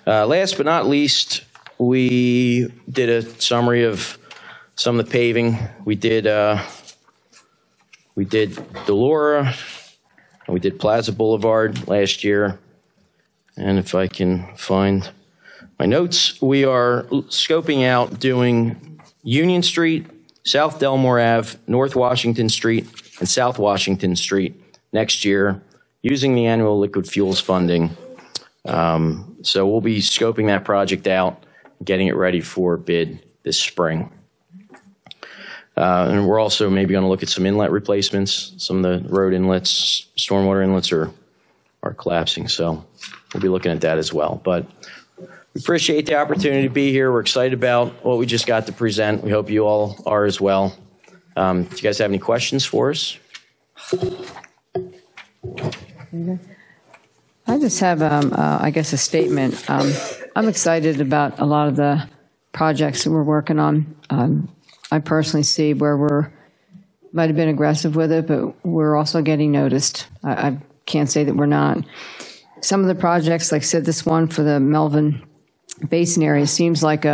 Last but not least, we did a summary of some of the paving. We did Delora, and we did Plaza Boulevard last year. And if I can find my notes, we are scoping out doing Union Street, South Delmore Ave, North Washington Street, and South Washington Street next year using the annual liquid fuels funding. So we'll be scoping that project out, getting it ready for bid this spring. And we're also maybe going to look at some inlet replacements. Some of the road inlets, stormwater inlets are collapsing. So we'll be looking at that as well. But we appreciate the opportunity to be here. We're excited about what we just got to present. We hope you all are as well. Do you guys have any questions for us? I just have, I guess, a statement. I'm excited about a lot of the projects that we're working on. I personally see where we're might have been aggressive with it, but we're also getting noticed. I can't say that we're not. Some of the projects, like I said, this one for the Melvin Basin area seems like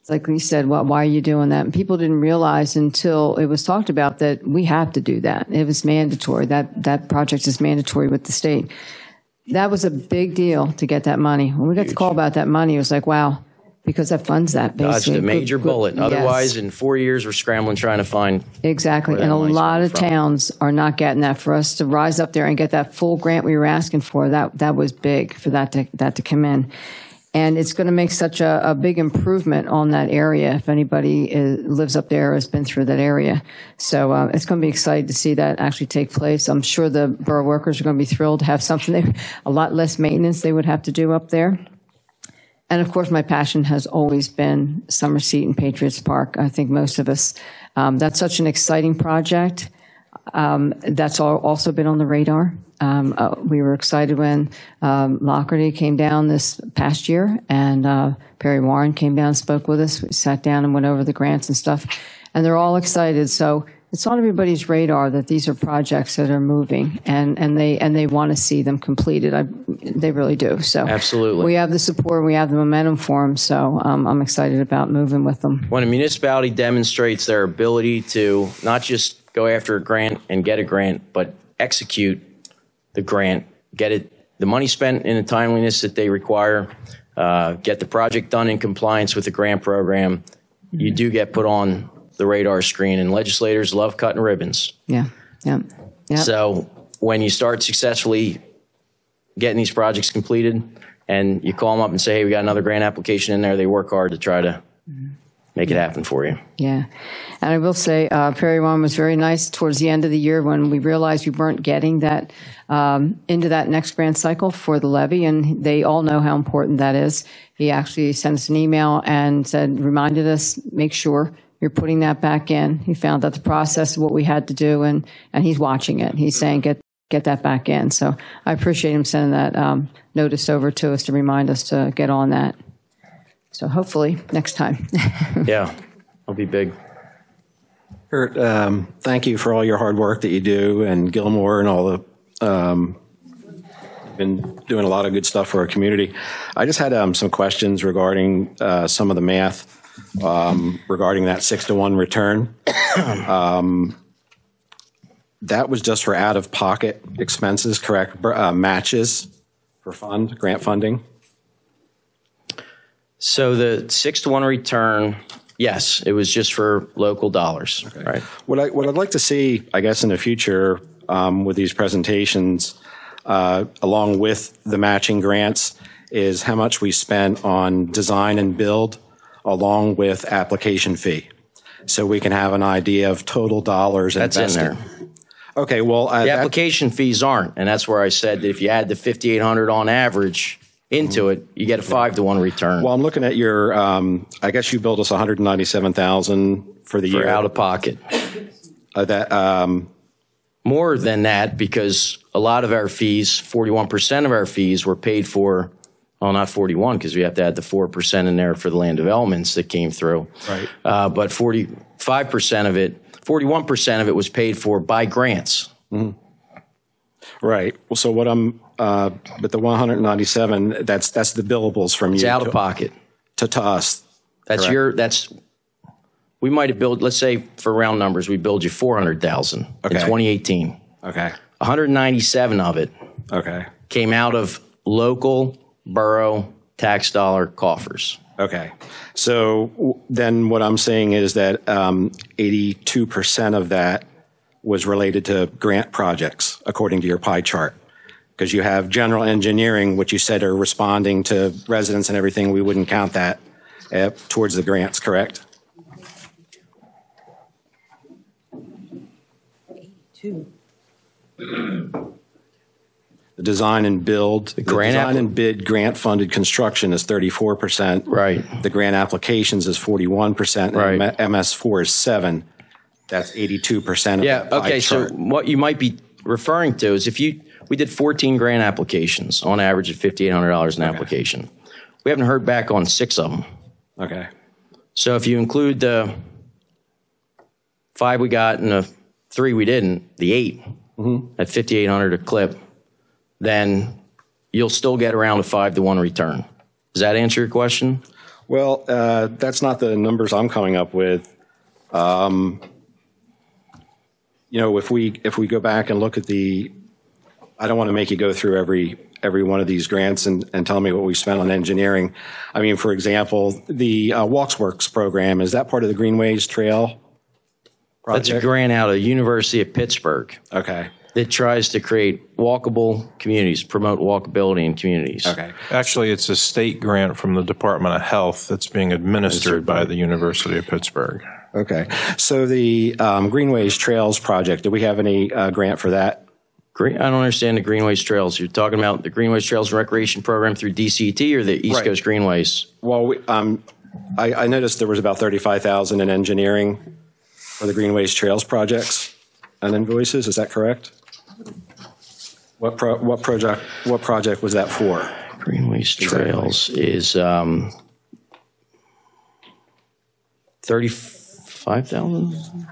like we said, well, why are you doing that? And people didn't realize until it was talked about that we have to do that. It was mandatory. That project is mandatory with the state. That was a big deal to get that money. When we got the call about that money, it was like, wow, because that funds that basically. Dodged a major bullet. Yes. Otherwise, in 4 years, we're scrambling trying to find. Exactly. And a lot of towns are not getting that. For us to rise up there and get that full grant we were asking for, that was big for that to come in. And it's going to make such a big improvement on that area if anybody lives up there or has been through that area. So it's going to be exciting to see that actually take place. I'm sure the borough workers are going to be thrilled to have something, a lot less maintenance they would have to do up there. And of course, my passion has always been Summer Seat and Patriots Park. I think most of us, that's such an exciting project. That's also been on the radar. We were excited when Lockerty came down this past year, and Perry Warren came down and spoke with us. We sat down and went over the grants and stuff, and they're all excited. So it's on everybody's radar that these are projects that are moving, and they want to see them completed. They really do. So absolutely, we have the support, we have the momentum for them. So I'm excited about moving with them. When a municipality demonstrates their ability to not just go after a grant and get a grant, but execute the grant, get the money spent in the timeliness that they require, get the project done in compliance with the grant program, you do get put on the radar screen, and legislators love cutting ribbons. Yeah. So when you start successfully getting these projects completed and you call them up and say, hey, we got another grant application in there, they work hard to try to make it happen for you. Yeah. And I will say, Perry One was very nice towards the end of the year when we realized we weren't getting that into that next grant cycle for the levy, and they all know how important that is. He actually sent us an email and reminded us, make sure you're putting that back in. He found out the process of what we had to do, and he's watching it. He's saying, get that back in. So I appreciate him sending that notice over to us to remind us to get on that. So hopefully next time. Yeah, it'll be big. Kurt, thank you for all your hard work that you do, and Gilmore and all the, been doing a lot of good stuff for our community. I just had some questions regarding some of the math regarding that 6-to-1 return. That was just for out-of-pocket expenses, correct? Matches for grant funding? So the 6-to-1 return, yes, it was just for local dollars, Okay. right? What I'd like to see, I guess, in the future with these presentations, along with the matching grants, is how much we spent on design and build along with application fee. So we can have an idea of total dollars That's invested. in there. Okay, well, The application fees aren't, and that's where I said that if you add the 5,800 on average into it, you get a 5-to-1 return. well, I'm looking at your. I guess you billed us 197,000 for the for year. out of pocket. More than that, because a lot of our fees, 41% of our fees were paid for, well, not 41, because we have to add the 4% in there for the land developments that came through. Right. But 45% of it, 41% of it was paid for by grants. Right. Well, so what but the 197, that's the billables from It's you out of pocket. to us. That's Correct. We might have billed, let's say for round numbers, we billed you 400,000 in Okay. 2018. Okay. 197 of it Okay. came out of local borough tax dollar coffers. Okay. So then what I'm saying is that 82% of that was related to grant projects, according to your pie chart. Because you have general engineering, which you said are responding to residents and everything. We wouldn't count that towards the grants, correct? The design and build, the design and bid grant funded construction is 34%. Right. The grant applications is 41%. Right. And MS4 is 7%. That's 82% of Yeah. that pie Okay. So chart. what you might be referring to is we did 14 grant applications on average at $5,800 an application. We haven't heard back on 6 of them. Okay. So if you include the 5 we got and the 3 we didn't, the 8 at $5,800 a clip, then you'll still get around a 5-to-1 return. Does that answer your question? Well, that's not the numbers I'm coming up with. If we go back and look at I don't want to make you go through every one of these grants and tell me what we spent on engineering. I mean, for example, the WalksWorks program, is that part of the Greenways Trail project? That's a grant out of the University of Pittsburgh Okay. that tries to create walkable communities, promote walkability in communities. Okay. Actually, it's a state grant from the Department of Health that's being administered by the University of Pittsburgh. Okay. So the Greenways Trails project, do we have any grant for that? I don't understand the Greenways Trails. You're talking about the Greenways Trails Recreation Program through DCT or the East Right. Coast Greenways? Well, I noticed there was about $35,000 in engineering for the Greenways Trails projects and invoices. Is that correct? What project was that for? Greenways Trails is 35,000.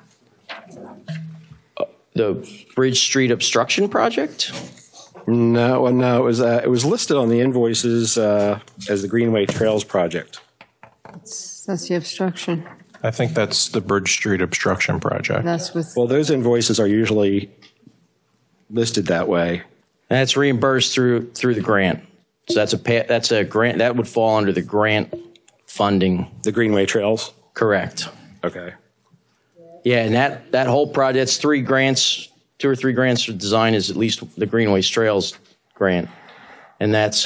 The Bridge Street obstruction project? No, it was listed on the invoices as the Greenway Trails project. That's the obstruction. I think that's the Bridge Street obstruction project. That's with, Well, those invoices are usually listed that way. That's reimbursed through the grant. So that's a grant that would fall under the grant funding. The Greenway Trails? Correct. Okay. Yeah, and that whole project, that's 3 grants, 2 or 3 grants for design is at least the Greenways Trails grant. And that's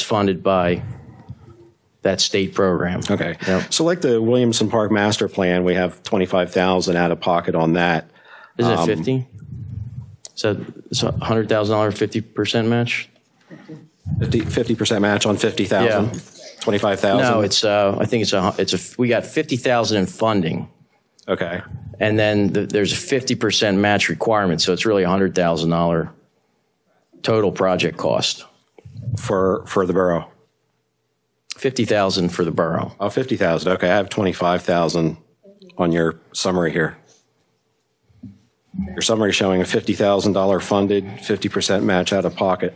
funded by that state program. Okay. Yep. So like the Williamson Park Master Plan, we have 25,000 out of pocket on that. Isn't it 50? So it's a $100,000, 50% match? 50% match on 50,000? Yeah. 25,000? No, it's I think we got 50,000 in funding. Okay. And then there's a 50% match requirement, so it's really $100,000 total project cost. For the borough? 50,000 for the borough. Oh, 50,000. Okay, I have 25,000 on your summary here. Your summary showing a $50,000 funded, 50% match out of pocket.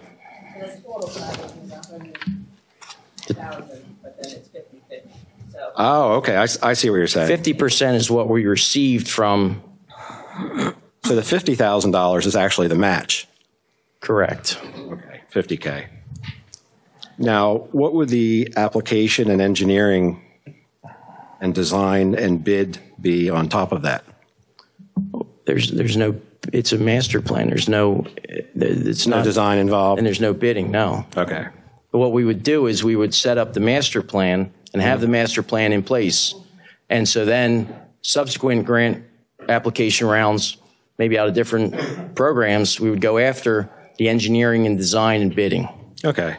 Oh, okay. I see what you're saying. 50% is what we received from. So the $50,000 is actually the match. Correct. Okay, 50K. Now, what would the application and engineering and design and bid be on top of that? There's no. It's a master plan. It's No not design involved? and there's no bidding. No. Okay. But what we would do is we would set up the master plan and have the master plan in place. And so then subsequent grant application rounds, maybe out of different programs, we would go after the engineering and design and bidding. Okay.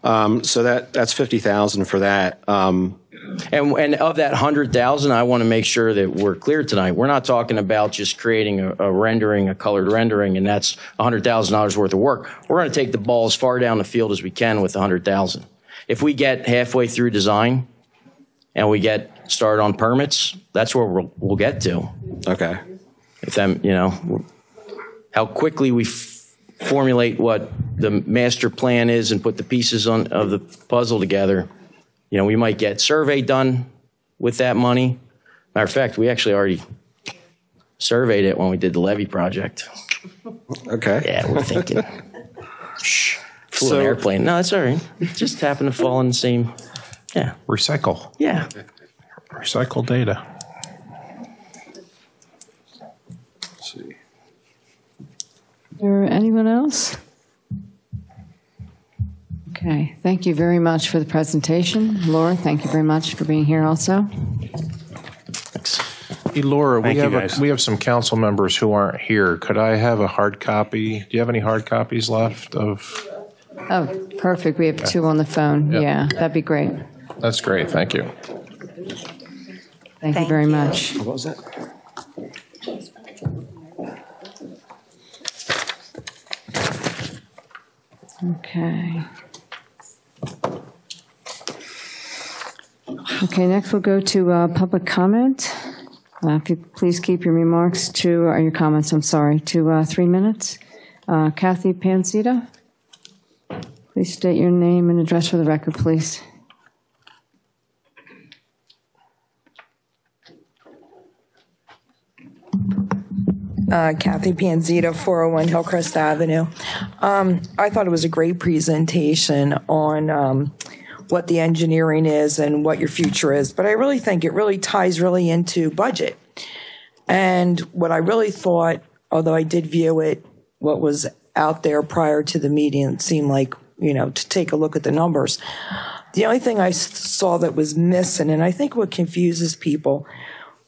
So that's 50,000 for that. And of that 100,000, I want to make sure that we're clear tonight. We're not talking about just creating a rendering, a colored rendering, and that's $100,000 worth of work. We're going to take the ball as far down the field as we can with 100,000. If we get halfway through design and we get started on permits, that's where we'll get to. Okay. If them, how quickly we formulate what the master plan is and put the pieces of the puzzle together. We might get survey done with that money. Matter of fact, we actually already surveyed it when we did the levee project. Okay. Yeah, we're thinking. Flew an airplane. No, that's all right. It just happened to fall in the same. Yeah. Recycle. Yeah. Recycle data. Let's see. Is there anyone else? Okay, thank you very much for the presentation. Laura, thank you very much for being here also. Thanks. Hey, Laura, Thank you, guys. we have some council members who aren't here. Could I have a hard copy? Do you have any hard copies left of? Oh, perfect. We have two on the phone. Yep. Yeah, that'd be great. That's great. Thank you. Thank you very much. What was that? Okay. Okay, next we'll go to public comment. If you please keep your remarks or your comments, to 3 minutes. Kathy Pancita, please state your name and address for the record, please. Kathy Panzita, 401 Hillcrest Avenue. I thought it was a great presentation on what the engineering is and what your future is, but I really think it really ties really into budget. And what I really thought, although I did view it, what was out there prior to the meeting, it seemed like, to take a look at the numbers. The only thing I saw that was missing, and I think what confuses people,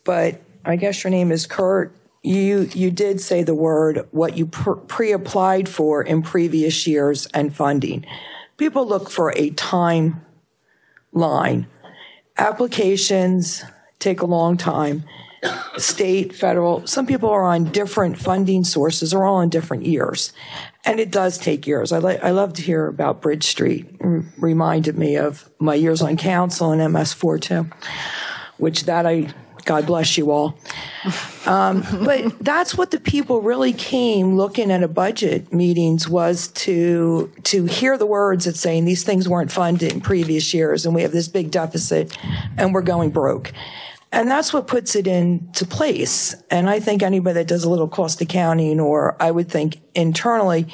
but I guess your name is Kurt, you did say the word, what you pre-applied for in previous years and funding. People look for a timeline. Applications take a long time. State, federal, some people are on different funding sources, are all in different years. And it does take years. I love to hear about Bridge Street. Reminded me of my years on council and MS4 too, which God bless you all. But that's what the people really came looking at a budget meetings was to hear the words that saying these things weren't funded in previous years and we have this big deficit and we're going broke. And that's what puts it into place. And I think anybody that does a little cost accounting, or I would think internally,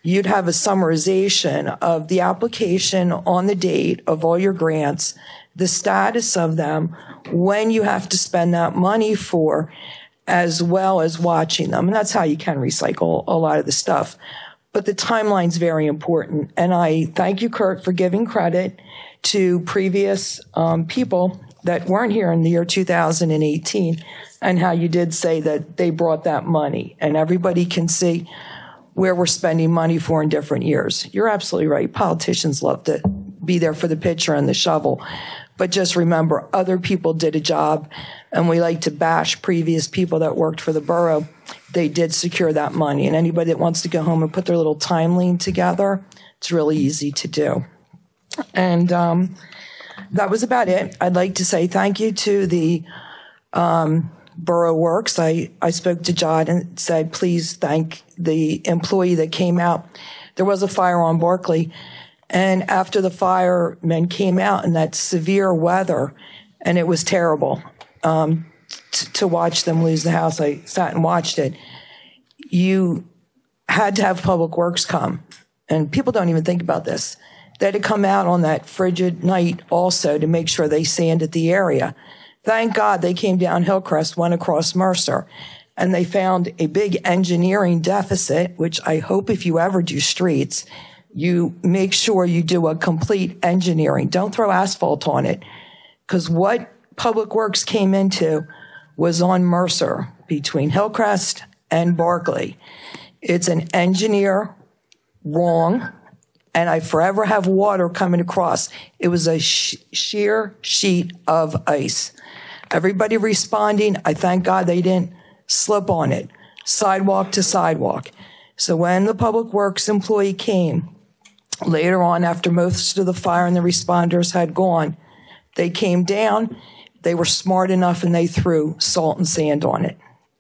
you'd have a summarization of the application on the date of all your grants, the status of them, when you have to spend that money for, as well as watching them. And that's how you can recycle a lot of the stuff. But the timeline's very important. And I thank you, Kurt, for giving credit to previous people that weren't here in the year 2018 and how you did say that they brought that money, and everybody can see where we're spending money for in different years. You're absolutely right. Politicians love to be there for the pitcher and the shovel. But just remember, other people did a job, and we like to bash previous people that worked for the borough. They did secure that money, and anybody that wants to go home and put their little time lien together, it's really easy to do. And that was about it. I'd like to say thank you to the Borough Works. I spoke to John and said, please thank the employee that came out. There was a fire on Barclay, and after the firemen came out in that severe weather, and it was terrible to watch them lose the house. I sat and watched it. You had to have Public Works come, and people don't even think about this. They had to come out on that frigid night also to make sure they sanded the area. Thank God they came down Hillcrest, went across Mercer, and they found a big engineering deficit, which I hope if you ever do streets, you make sure you do a complete engineering. Don't throw asphalt on it, because what Public Works came into was on Mercer between Hillcrest and Barclay. It's an engineer wrong, and I forever have water coming across. It was a sheer sheet of ice. Everybody responding, I thank God they didn't slip on it, sidewalk to sidewalk. So when the Public Works employee came, later on after most of the fire and the responders had gone, they came down, they were smart enough, and they threw salt and sand on it.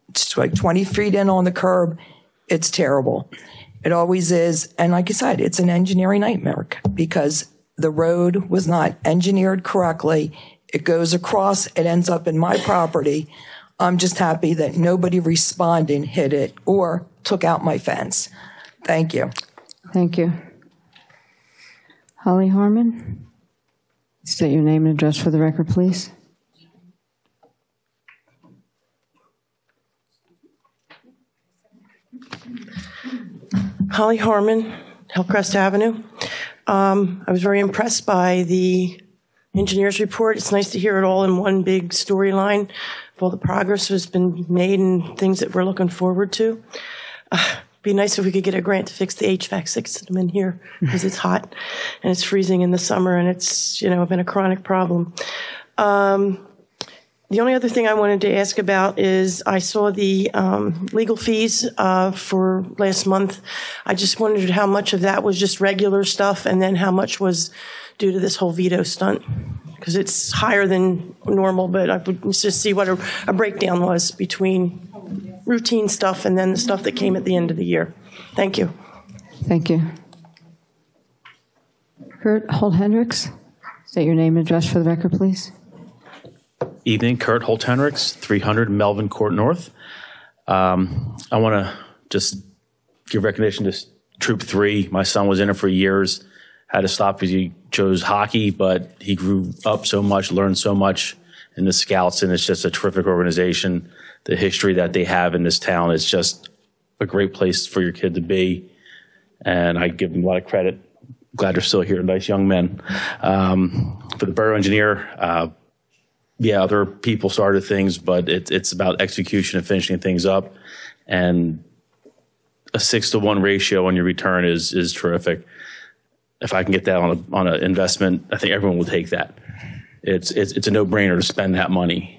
It's like 20 feet in on the curb. It's terrible. It always is. And like I said, it's an engineering nightmare because the road was not engineered correctly. It goes across, it ends up in my property. I'm just happy that nobody responding hit it or took out my fence. Thank you. Thank you. Holly Harmon, state your name and address for the record, please. Holly Harmon, Hillcrest Avenue. I was very impressed by the engineer's report. It's nice to hear it all in one big storyline of all the progress that's been made and things that we're looking forward to. Be nice if we could get a grant to fix the HVAC system in here because it's hot and it's freezing in the summer and it's, been a chronic problem. The only other thing I wanted to ask about is I saw the legal fees for last month. I just wondered how much of that was just regular stuff and then how much was due to this whole veto stunt, because it's higher than normal, but I would just see what a breakdown was between routine stuff and then the stuff that came at the end of the year. Thank you. Thank you. Kurt Holt-Hendricks, state your name and address for the record, please. Evening, Kurt Holt-Hendricks, 300 Melvin Court North. I want to just give recognition to Troop 3. My son was in it for years, had to stop because he chose hockey, but he grew up so much, learned so much in the Scouts, and it's just a terrific organization. The history that they have in this town is just a great place for your kid to be, and I give them a lot of credit. Glad they're still here, nice young men. For the borough engineer, other people started things, but it's about execution and finishing things up. And a 6-to-1 ratio on your return is terrific. If I can get that on an investment, I think everyone will take that. It's a no-brainer to spend that money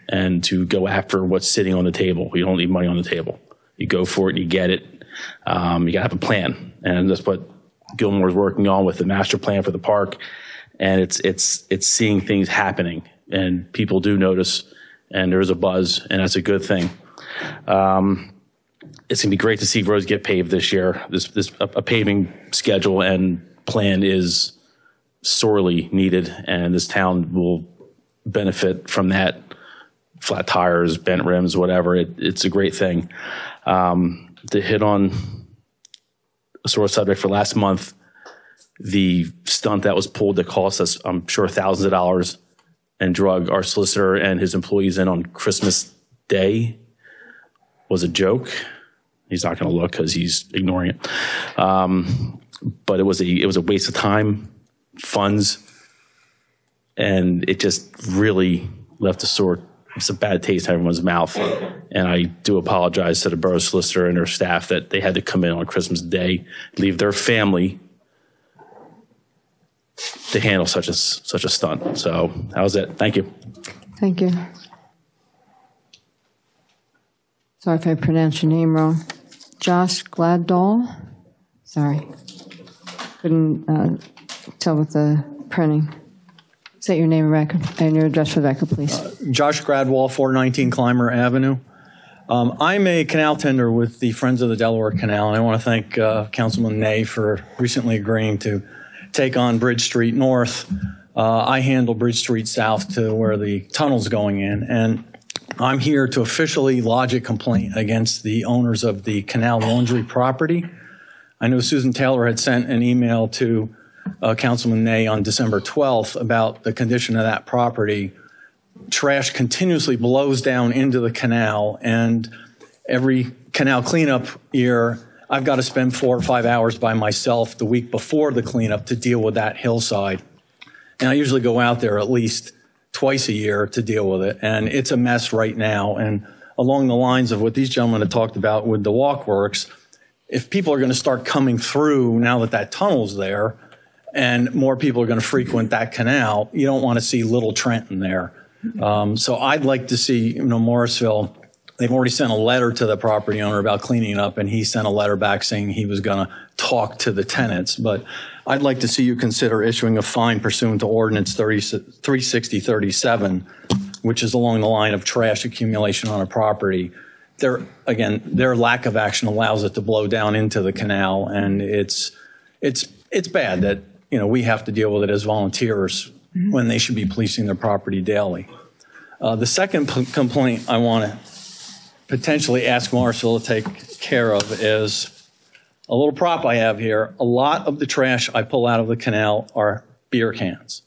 and to go after what's sitting on the table. You don't leave money on the table. You go for it, you get it. You got to have a plan, and that's what Gilmore's working on with the master plan for the park. And it's seeing things happening. And people do notice, and there's a buzz, and that's a good thing. It's going to be great to see roads get paved this year. A paving schedule and plan is sorely needed, and this town will benefit from that. Flat tires, bent rims, whatever. It's a great thing. To hit on a sore subject for last month, the stunt that was pulled that cost us, I'm sure, thousands of dollars and drug our solicitor and his employees in on Christmas Day was a joke. He's not going to look because he's ignoring it. But it was a waste of time, funds, and it just really left it's a bad taste in everyone's mouth. And I do apologize to the borough solicitor and her staff that they had to come in on Christmas Day, leave their family to handle such a stunt. So that was it. Thank you. Thank you. Sorry if I pronounced your name wrong. Josh Gladdahl? Sorry. Couldn't tell with the printing. State your name and your address for the record, please. Josh Gradwall, 419 Clymer Avenue. I'm a canal tender with the Friends of the Delaware Canal, and I want to thank Councilman Ney for recently agreeing to take on Bridge Street North. I handle Bridge Street South to where the tunnel's going in, and I'm here to officially lodge a complaint against the owners of the Canal Laundry property. I know Susan Taylor had sent an email to Councilman Ney on December 12th about the condition of that property. Trash continuously blows down into the canal, and every canal cleanup year, I've got to spend 4 or 5 hours by myself the week before the cleanup to deal with that hillside. And I usually go out there at least twice a year to deal with it, and it's a mess right now. And along the lines of what these gentlemen have talked about with the walkworks, if people are going to start coming through now that that tunnel's there, and more people are going to frequent that canal, you don't want to see Little Trenton there. So I'd like to see, Morrisville, they've already sent a letter to the property owner about cleaning it up, and he sent a letter back saying he was going to talk to the tenants. But I'd like to see you consider issuing a fine pursuant to Ordinance 36037, which is along the line of trash accumulation on a property. Their lack of action allows it to blow down into the canal, and it's bad that we have to deal with it as volunteers when they should be policing their property daily. The second complaint I want to potentially ask Morrisville to take care of is a little prop I have here. A lot of the trash I pull out of the canal are beer cans.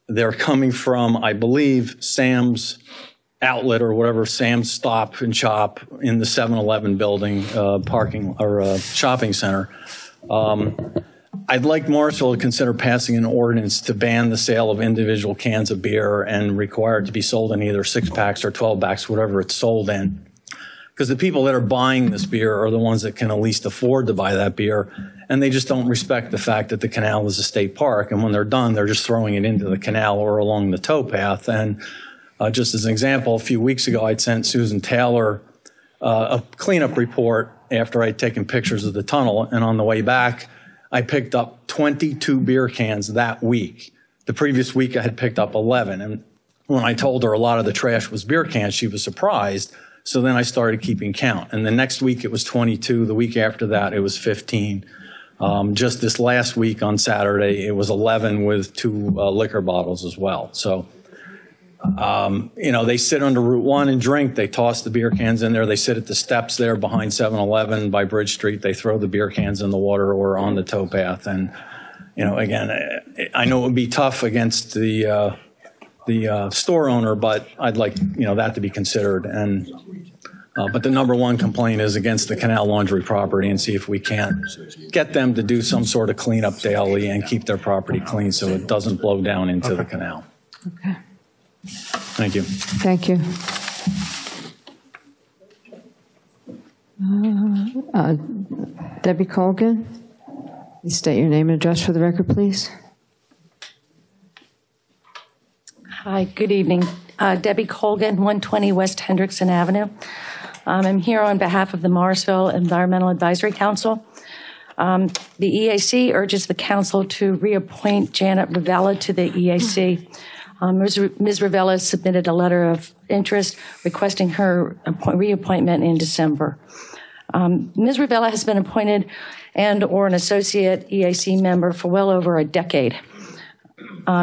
They're coming from, I believe, Sam's Outlet or whatever, Sam's Stop and Shop in the 7-Eleven building, parking or shopping center. I'd like Morrisville to consider passing an ordinance to ban the sale of individual cans of beer and require it to be sold in either 6-packs or 12-packs, whatever it's sold in. Because the people that are buying this beer are the ones that can at least afford to buy that beer, and they just don't respect the fact that the canal is a state park, and when they're done, they're just throwing it into the canal or along the towpath. And just as an example, a few weeks ago, I'd sent Susan Taylor a cleanup report after I'd taken pictures of the tunnel, and on the way back, I picked up 22 beer cans that week. The previous week, I had picked up 11, and when I told her a lot of the trash was beer cans, she was surprised. So then I started keeping count. And the next week it was 22. The week after that it was 15. Just this last week on Saturday it was 11 with 2 liquor bottles as well. So, they sit under Route 1 and drink. They toss the beer cans in there. They sit at the steps there behind 7-Eleven by Bridge Street. They throw the beer cans in the water or on the towpath. And, again, I know it would be tough against the store owner, but I'd like that to be considered. And but the number one complaint is against the Canal Laundry property, and see if we can't get them to do some sort of cleanup daily and keep their property clean so it doesn't blow down into the canal. Okay. Thank you. Thank you. Debbie Colgan, please state your name and address for the record, please. Hi, good evening. Debbie Colgan, 120 West Hendrickson Avenue. I'm here on behalf of the Morrisville Environmental Advisory Council. The EAC urges the council to reappoint Janet Ravella to the EAC. Ms. Ravella submitted a letter of interest requesting her reappointment in December. Ms. Ravella has been appointed and or an associate EAC member for well over a decade.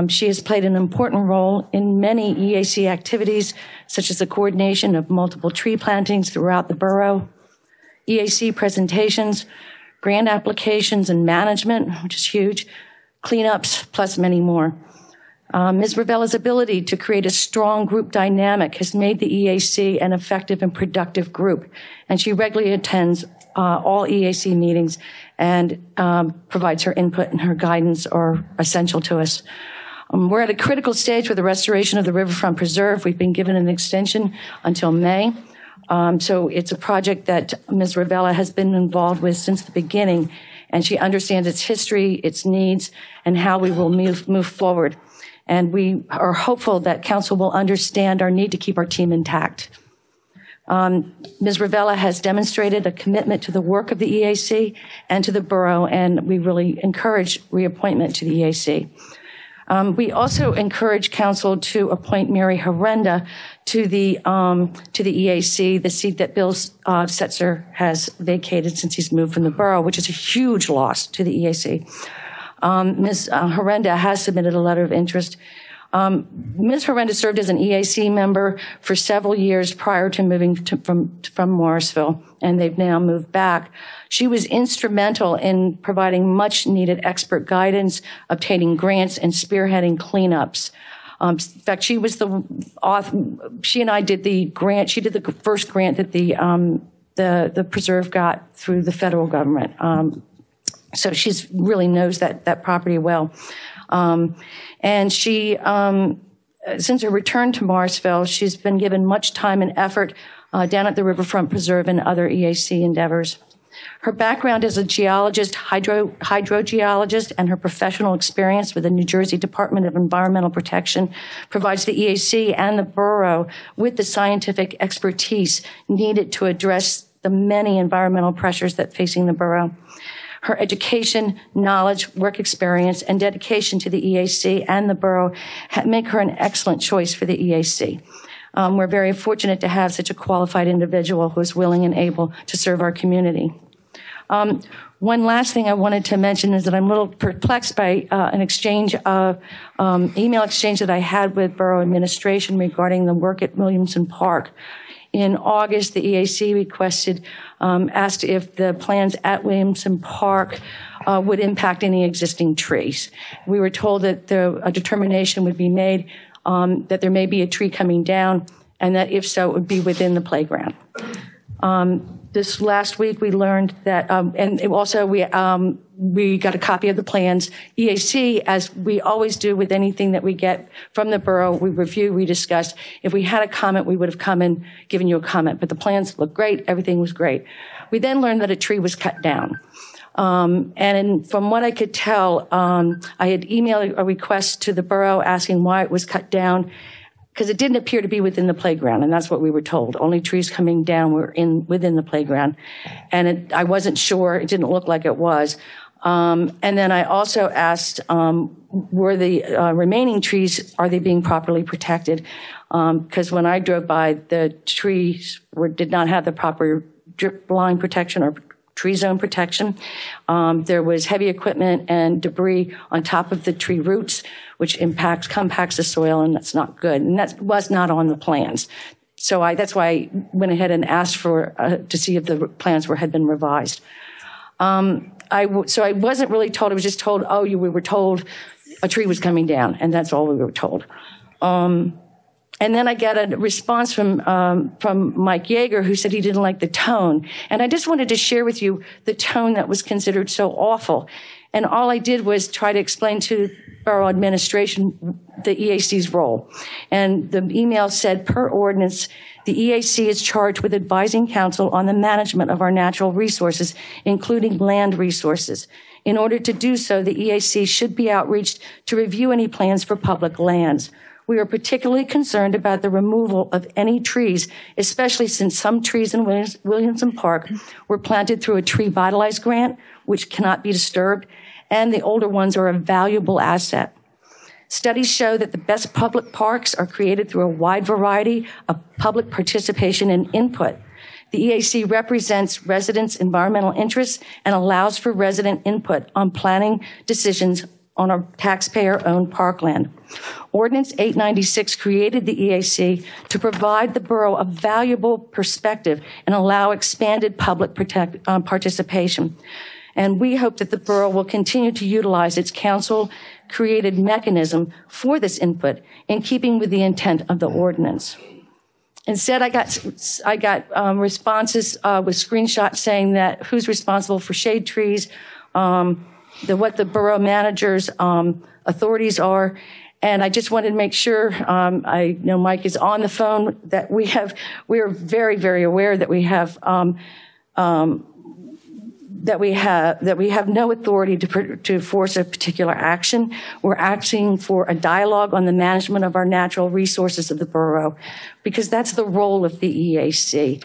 She has played an important role in many EAC activities, such as the coordination of multiple tree plantings throughout the borough, EAC presentations, grant applications and management, which is huge, cleanups, plus many more. Ms. Ravella's ability to create a strong group dynamic has made the EAC an effective and productive group, and she regularly attends all EAC meetings and provides her input and her guidance are essential to us. We're at a critical stage with the restoration of the Riverfront Preserve. We've been given an extension until May. So it's a project that Ms. Ravella has been involved with since the beginning, and she understands its history, its needs, and how we will move forward. And we are hopeful that council will understand our need to keep our team intact. Ms. Ravella has demonstrated a commitment to the work of the EAC and to the borough, and we really encourage reappointment to the EAC. We also encourage council to appoint Mary Horrenda to the EAC, the seat that Bill Setzer has vacated since he's moved from the borough, which is a huge loss to the EAC. Ms. Horrenda has submitted a letter of interest. Ms. Horrenda served as an EAC member for several years prior to moving from Morrisville, and they've now moved back. She was instrumental in providing much-needed expert guidance, obtaining grants, and spearheading cleanups. In fact, she was she and I did the grant. She did the first grant that the preserve got through the federal government. So she's really knows that property well. And she, since her return to Morrisville, she's been given much time and effort down at the Riverfront Preserve and other EAC endeavors. Her background as a geologist, hydrogeologist, and her professional experience with the New Jersey Department of Environmental Protection provides the EAC and the borough with the scientific expertise needed to address the many environmental pressures that facing the borough. Her education, knowledge, work experience, and dedication to the EAC and the borough make her an excellent choice for the EAC. We're very fortunate to have such a qualified individual who is willing and able to serve our community. One last thing I wanted to mention is that I'm a little perplexed by an exchange of email exchange that I had with borough administration regarding the work at Williamson Park. In August, the EAC asked if the plans at Williamson Park would impact any existing trees. We were told that a determination would be made that there may be a tree coming down, and that if so, it would be within the playground. This last week, we learned that, and also we got a copy of the plans. EAC, as we always do with anything that we get from the borough, we review, we discuss. If we had a comment, we would have come and given you a comment. But the plans look great. Everything was great. We then learned that a tree was cut down. And from what I could tell, I had emailed a request to the borough asking why it was cut down, because it didn't appear to be within the playground, and that's what we were told. Only trees coming down were within the playground, and I wasn't sure. It didn't look like it was. And then I also asked, were the remaining trees, are they being properly protected? Because when I drove by, the trees did not have the proper drip line protection or tree zone protection. There was heavy equipment and debris on top of the tree roots, which compacts the soil, and that's not good. And that was not on the plans. So that's why I went ahead and asked to see if the plans had been revised. So I wasn't really told. I was just told, we were told a tree was coming down, and that's all we were told. And then I got a response from Mike Yeager, who said he didn't like the tone. And I just wanted to share with you the tone that was considered so awful. And all I did was try to explain to borough administration the EAC's role. And the email said, per ordinance, the EAC is charged with advising council on the management of our natural resources, including land resources. In order to do so, the EAC should be outreached to review any plans for public lands. We are particularly concerned about the removal of any trees, especially since some trees in Williamson Park were planted through a tree vitalized grant, which cannot be disturbed, and the older ones are a valuable asset. Studies show that the best public parks are created through a wide variety of public participation and input. The EAC represents residents' environmental interests and allows for resident input on planning decisions on our taxpayer-owned parkland. Ordinance 896 created the EAC to provide the borough a valuable perspective and allow expanded public participation. And we hope that the borough will continue to utilize its council-created mechanism for this input in keeping with the intent of the ordinance. Instead, I got responses with screenshots saying that who's responsible for shade trees, what the borough manager's authorities are, And I just wanted to make sure, I know Mike is on the phone, that we are very, very aware that we have no authority to force a particular action. We're asking for a dialogue on the management of our natural resources of the borough, because that's the role of the EAC.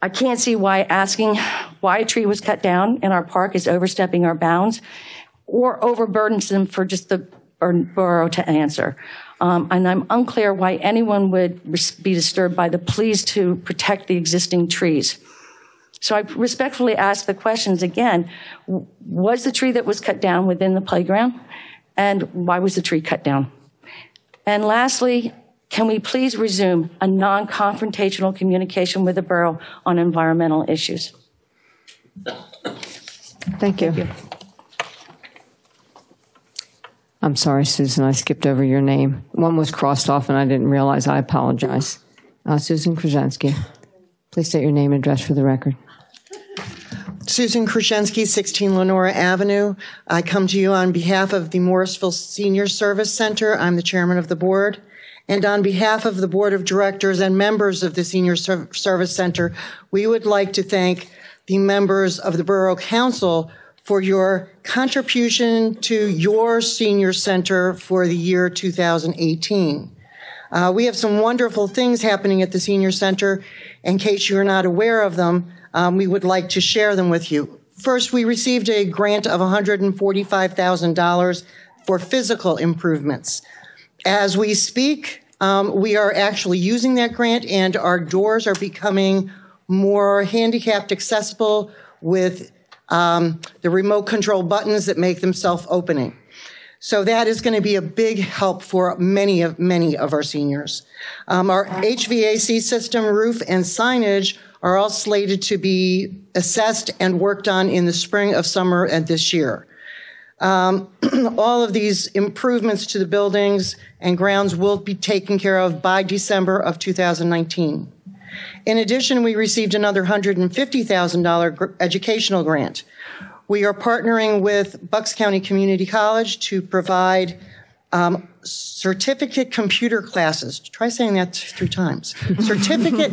I can't see why asking why a tree was cut down in our park is overstepping our bounds or overburdensome for just the borough to answer. And I'm unclear why anyone would be disturbed by the pleas to protect the existing trees. So I respectfully ask the questions again. Was the tree that was cut down within the playground? And why was the tree cut down? And lastly, can we please resume a non-confrontational communication with the borough on environmental issues? Thank you. I'm sorry, Susan, I skipped over your name. One was crossed off and I didn't realize. I apologize. Susan Krzyzewski, please state your name and address for the record. Susan Krzyzewski, 16 Lenora Avenue. I come to you on behalf of the Morrisville Senior Service Center. I'm the chairman of the board. And on behalf of the board of directors and members of the Senior Service Center, we would like to thank the members of the Borough Council for your contribution to your senior center for the year 2018. We have some wonderful things happening at the Senior Center. In case you're not aware of them, we would like to share them with you. First, we received a grant of $145,000 for physical improvements. As we speak, we are actually using that grant, and our doors are becoming more handicapped accessible with the remote control buttons that make them self-opening. So that is going to be a big help for many of our seniors. Our HVAC system, roof, and signage are all slated to be assessed and worked on in the spring of summer and this year. All of these improvements to the buildings and grounds will be taken care of by December of 2019. In addition, we received another $150,000 educational grant. We are partnering with Bucks County Community College to provide certificate computer classes. Try saying that 3 times. Certificate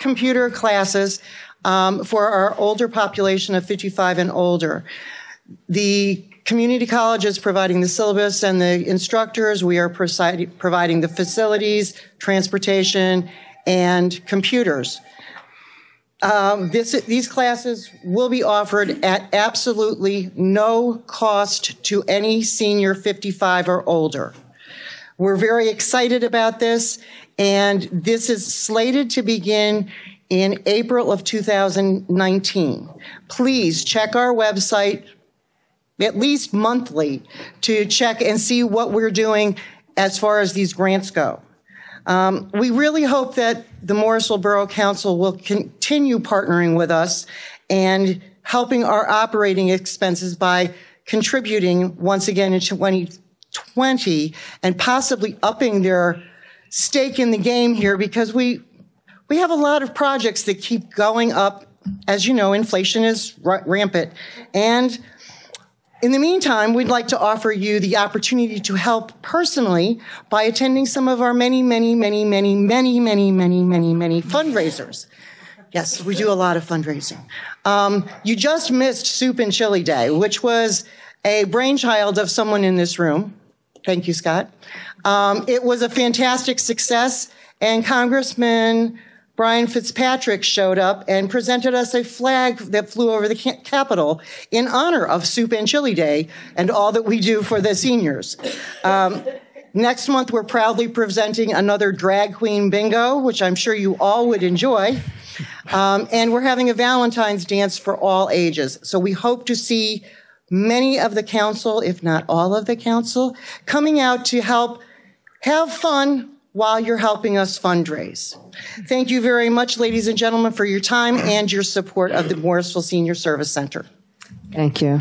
computer classes for our older population of 55 and older. The community college is providing the syllabus and the instructors. We are providing the facilities, transportation, and computers. These classes will be offered at absolutely no cost to any senior 55 or older. We're very excited about this, and this is slated to begin in April of 2019. Please check our website at least monthly to check and see what we're doing as far as these grants go. We really hope that the Morrisville Borough Council will continue partnering with us and helping our operating expenses by contributing once again in 2020 and possibly upping their stake in the game here, because we have a lot of projects that keep going up. As you know, inflation is rampant. And in the meantime, we'd like to offer you the opportunity to help personally by attending some of our many fundraisers. Yes, we do a lot of fundraising. You just missed Soup and Chili Day, which was a brainchild of someone in this room. Thank you, Scott. It was a fantastic success, and Congressman Brian Fitzpatrick showed up and presented us a flag that flew over the Capitol in honor of Soup and Chili Day and all that we do for the seniors. Next month, we're proudly presenting another drag queen bingo, which I'm sure you all would enjoy. And we're having a Valentine's dance for all ages. So we hope to see many of the council, if not all of the council, coming out to help have fun while you're helping us fundraise. Thank you very much, ladies and gentlemen, for your time and your support of the Morrisville Senior Service Center. Thank you.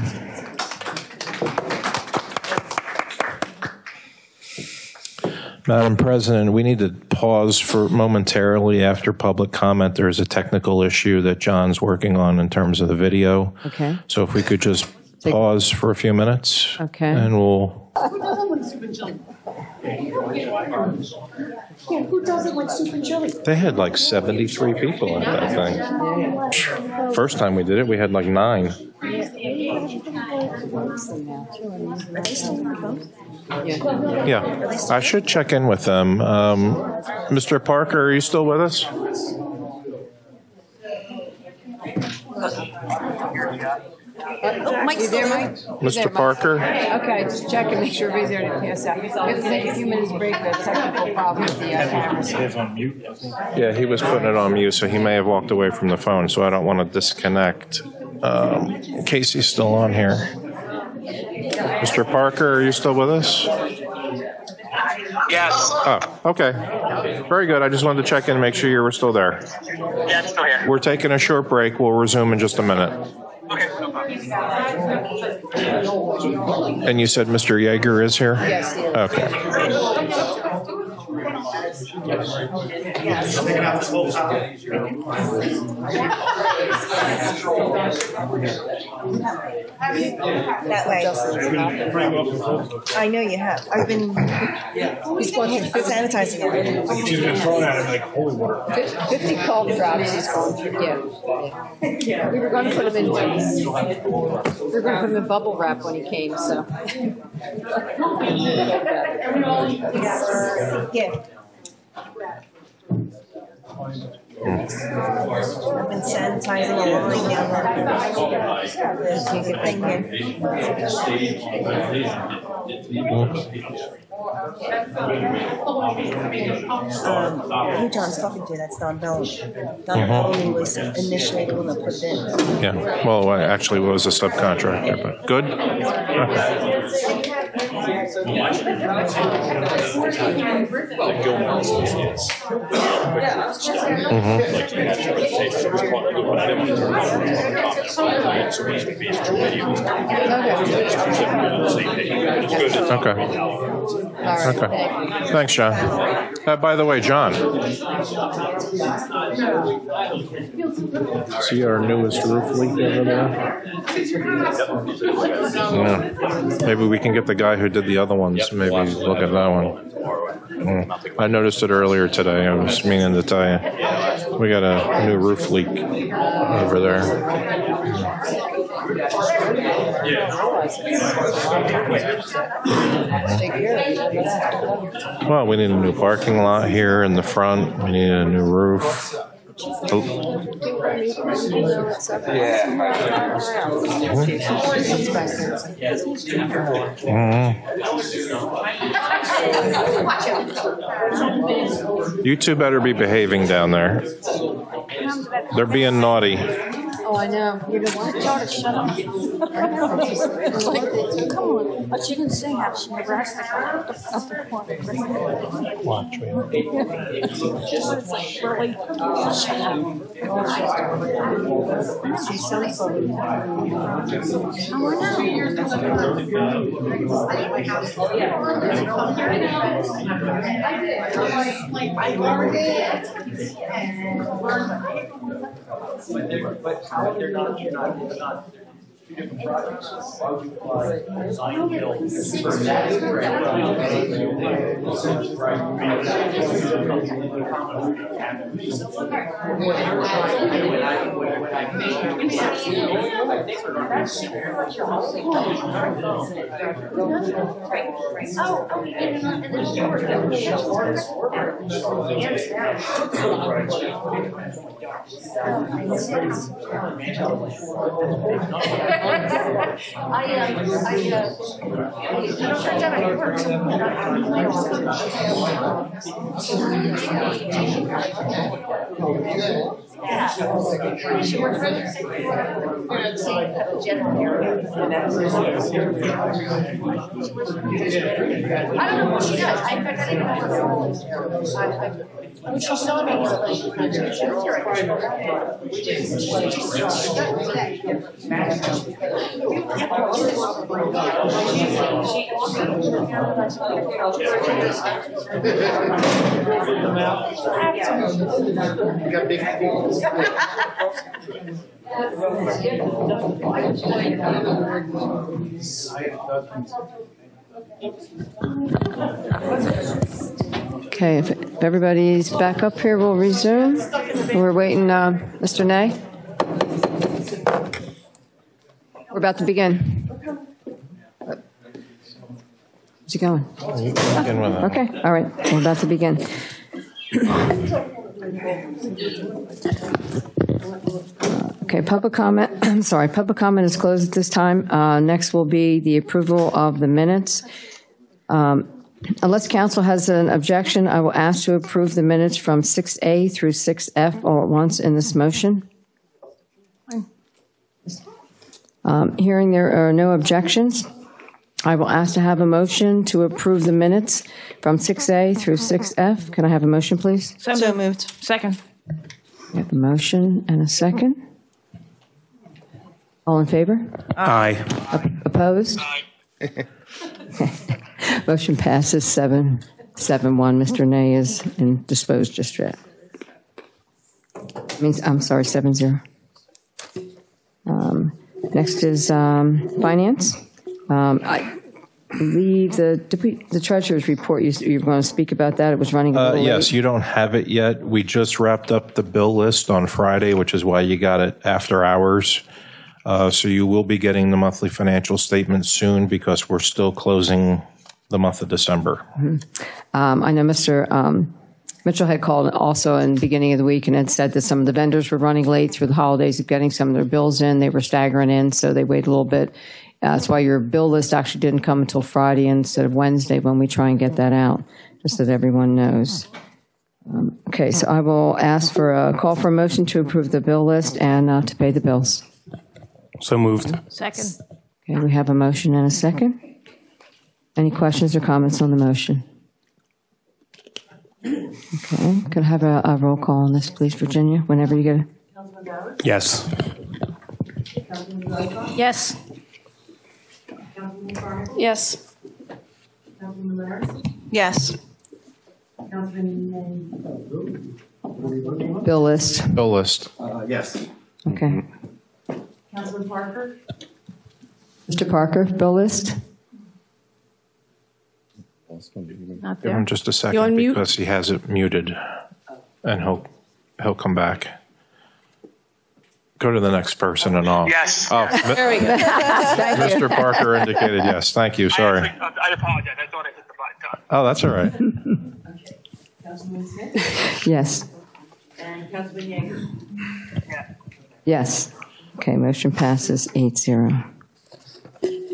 Madam President, we need to pause for momentarily after public comment. There's a technical issue that John's working on in terms of the video. Okay. So if we could just pause for a few minutes. Okay. And we'll... Yeah, who doesn't like soup and chili? They had like 73 people at that thing. First time we did it, we had like 9. Yeah, I should check in with them. Mr. Parker, are you still with us? Mike's there, Mike? Mr. Parker? Okay, just check and make sure everybody's there to pass out. We have to take a few minutes break, the technical problem with the cameras. Yeah, he was putting it on mute, so he may have walked away from the phone, so I don't want to disconnect in case he's still on here. Mr. Parker, are you still with us? Yes. Oh, okay. Very good. I just wanted to check in and make sure you were still there. Yeah, I'm still here. We're taking a short break. We'll resume in just a minute. Okay, no problem. And you said Mr. Yeager is here? Yes, he is. Okay. That way. I know you have. I've been sanitizing it. He's been thrown at him like holy water. 50 cold drops he's going through, yeah. We were going to put him in bubble wrap when he came, so. Yeah. I've been sanitizing a line down the thing who John's talking to, that's Don Bellamy. Don Bellamy was initially the one that put it in. Yeah. Well, I actually was a subcontractor, but good. Okay. Okay. Thanks, John. By the way, John. See our newest roof leak over there? Yeah. Maybe we can get the guy who did the other ones. Maybe look at that one. I noticed it earlier today. I was meaning to tell you. We got a new roof leak over there. Well, we need a new parking lot here in the front. We need a new roof. You two better be behaving down there. They're being naughty. Oh, I know. You know what? Tell her to shut up. Come on. But she didn't say how she never asked the Watch me. Shut up. She's so funny. They're not two different projects. Why would you apply design build for that? She saw me. Okay, if everybody's back up here, we'll resume. We're waiting, Mr. Nay. We're about to begin. Where's he going? Okay, all right, we're about to begin. Okay, public comment, I'm sorry, public comment is closed at this time. Next will be the approval of the minutes. Unless council has an objection, I will ask to approve the minutes from 6A through 6F all at once in this motion. Hearing there are no objections, I will ask to have a motion to approve the minutes from 6A through 6F. Can I have a motion, please? So moved. Second. We have a motion and a second. All in favor? Aye. Opposed? Motion passes 7-1. Mr. Nay is indisposed just yet. I'm sorry, 7-0. Next is finance. I believe the treasurer's report, you're going to speak about that. It was running a little Yes, late. you don't have it yet. We just wrapped up the bill list on Friday, which is why you got it after hours. So you will be getting the monthly financial statement soon because we're still closing the month of December. I know Mr. Mitchell had called also in the beginning of the week and had said that some of the vendors were running late through the holidays of getting some of their bills in. They were staggering in, so they waited a little bit. That's why your bill list actually didn't come until Friday instead of Wednesday when we try and get that out, just so that everyone knows. Okay, so I will ask for a call for a motion to approve the bill list and to pay the bills. So moved. Second. Okay, we have a motion and a second. Any questions or comments on the motion? Okay, could I have a roll call on this, please, Virginia, whenever you get it? Yes. Yes. Yes. Yes. Bill list. Bill list. Yes. Okay. Councilman Parker? Mr. Parker, bill list. Not Give there. him just a You second on mute? because he has it muted, and he'll come back. Go to the next person and all. Yes. Oh, There we go. Thank you. Mr. Parker indicated yes. Thank you. Sorry. I apologize. I thought I hit the button. Oh, that's all right. Councilman Smith? Yes. And Councilman Yeager? Yes. Okay, motion passes 8-0.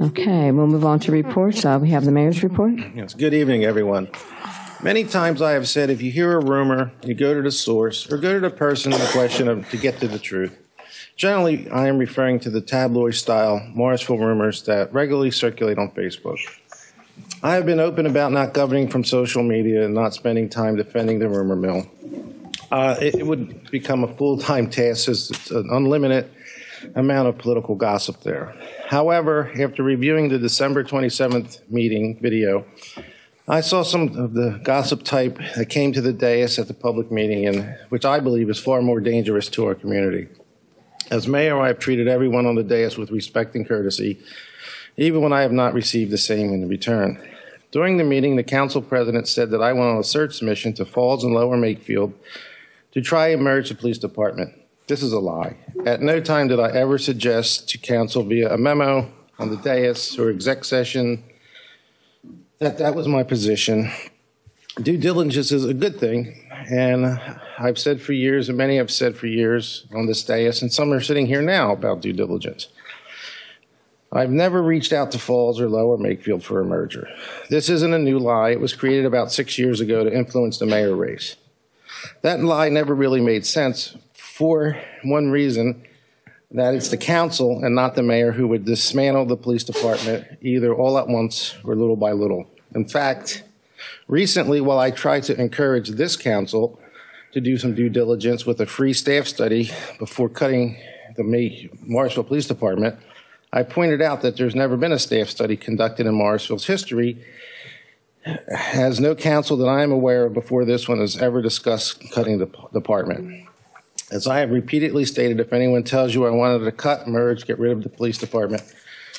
Okay, we'll move on to reports. We have the mayor's report. Yes, good evening, everyone. Many times I have said if you hear a rumor, you go to the source or go to the person in question to get to the truth. Generally, I am referring to the tabloid-style Morrisville rumors that regularly circulate on Facebook. I have been open about not governing from social media and not spending time defending the rumor mill. It would become a full-time task as it's an unlimited amount of political gossip there. However, after reviewing the December 27th meeting video, I saw some of the gossip type that came to the dais at the public meeting, and which I believe is far more dangerous to our community. As mayor, I have treated everyone on the dais with respect and courtesy, even when I have not received the same in return. During the meeting, the council president said that I went on a search mission to Falls and Lower Makefield to try and merge the police department. This is a lie. At no time did I ever suggest to council via a memo on the dais or exec session that was my position. Due diligence is a good thing, and I've said for years, and many have said for years on this dais, and some are sitting here now about due diligence. I've never reached out to Falls or Lower Makefield for a merger. This isn't a new lie. It was created about 6 years ago to influence the mayor race. That lie never really made sense for one reason, that it's the council and not the mayor who would dismantle the police department either all at once or little by little. In fact, recently, while I tried to encourage this council to do some due diligence with a free staff study before cutting the Morrisville Police Department, I pointed out that there's never been a staff study conducted in Morrisville's history, as no council that I am aware of before this one has ever discussed cutting the department. As I have repeatedly stated, if anyone tells you I wanted to cut, merge, get rid of the police department,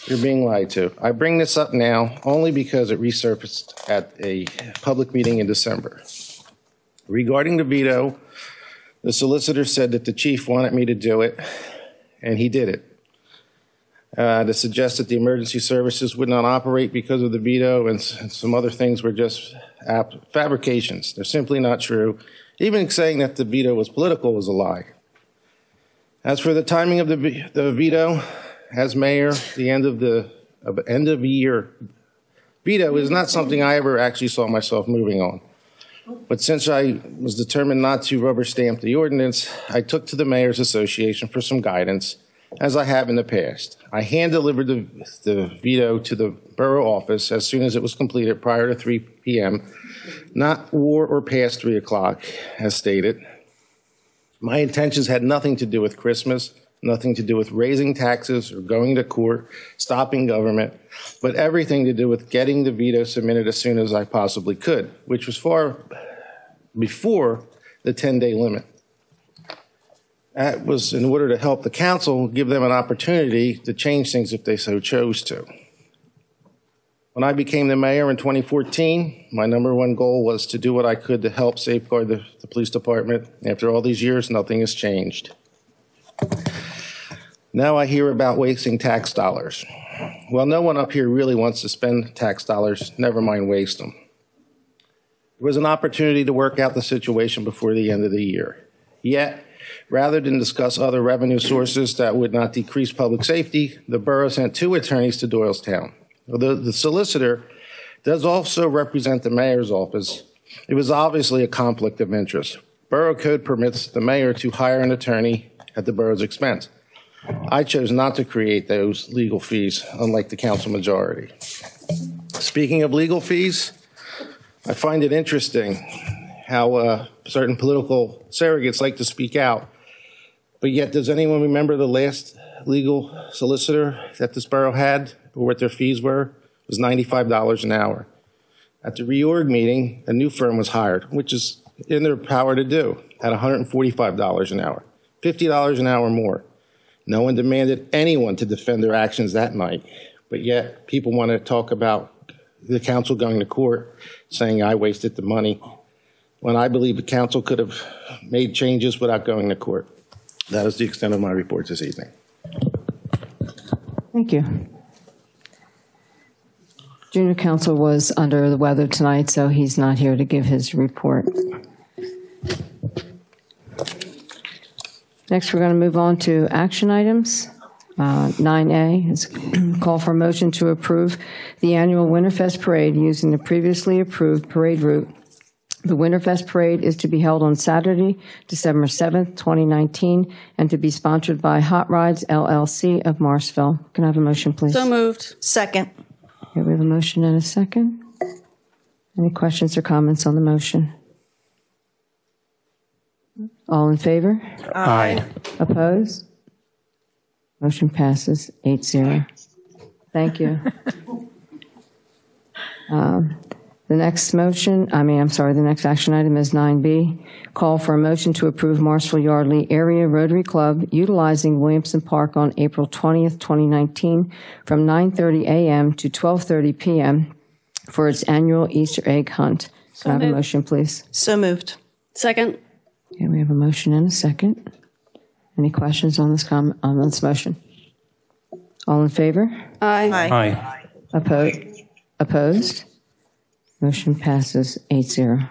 You're being lied to. I bring this up now only because it resurfaced at a public meeting in December. Regarding the veto, the solicitor said that the chief wanted me to do it, and he did it. To suggest that the emergency services would not operate because of the veto and some other things were just fabrications. They're simply not true. Even saying that the veto was political was a lie. As for the timing of the veto, as mayor, the end of year veto is not something I ever actually saw myself moving on. But since I was determined not to rubber stamp the ordinance, I took to the Mayor's Association for some guidance, as I have in the past. I hand-delivered the veto to the borough office as soon as it was completed prior to 3 p.m., not or past 3 o'clock, as stated. My intentions had nothing to do with Christmas, nothing to do with raising taxes or going to court, stopping government, but everything to do with getting the veto submitted as soon as I possibly could, which was far before the 10-day limit. That was in order to help the council, give them an opportunity to change things if they so chose to. When I became the mayor in 2014, my #1 goal was to do what I could to help safeguard the police department. After all these years, nothing has changed. Now I hear about wasting tax dollars. Well, no one up here really wants to spend tax dollars, never mind waste them. There was an opportunity to work out the situation before the end of the year. Yet, rather than discuss other revenue sources that would not decrease public safety, the borough sent 2 attorneys to Doylestown. Although the solicitor does also represent the mayor's office, it was obviously a conflict of interest. Borough code permits the mayor to hire an attorney at the borough's expense. I chose not to create those legal fees, unlike the council majority. Speaking of legal fees, I find it interesting how certain political surrogates like to speak out. But yet, does anyone remember the last legal solicitor that this borough had, or what their fees were? It was $95 an hour. At the reorg meeting, a new firm was hired, which is in their power to do, at $145 an hour, $50 an hour more. No one demanded anyone to defend their actions that night, but yet people want to talk about the council going to court, saying I wasted the money, when I believe the council could have made changes without going to court. That is the extent of my report this evening. Thank you. Junior counsel was under the weather tonight, so he's not here to give his report. Next, we're going to move on to action items. 9A is call for a motion to approve the annual Winterfest Parade using the previously approved parade route. The Winterfest Parade is to be held on Saturday, December 7th, 2019, and to be sponsored by Hot Rides LLC of Morrisville. Can I have a motion, please? So moved. Second. Okay, we have a motion and a second. Any questions or comments on the motion? All in favor? Aye. Opposed? Motion passes 8-0. Thank you. The next action item is 9B. Call for a motion to approve Morrisville Yardley Area Rotary Club utilizing Williamson Park on April 20th, 2019 from 9:30 a.m. to 12:30 p.m. for its annual Easter egg hunt. Can I have a motion, please? So moved. Second. Okay, we have a motion and a second. Any questions on this motion? All in favor? Aye. Aye. Opposed? Motion passes 8-0.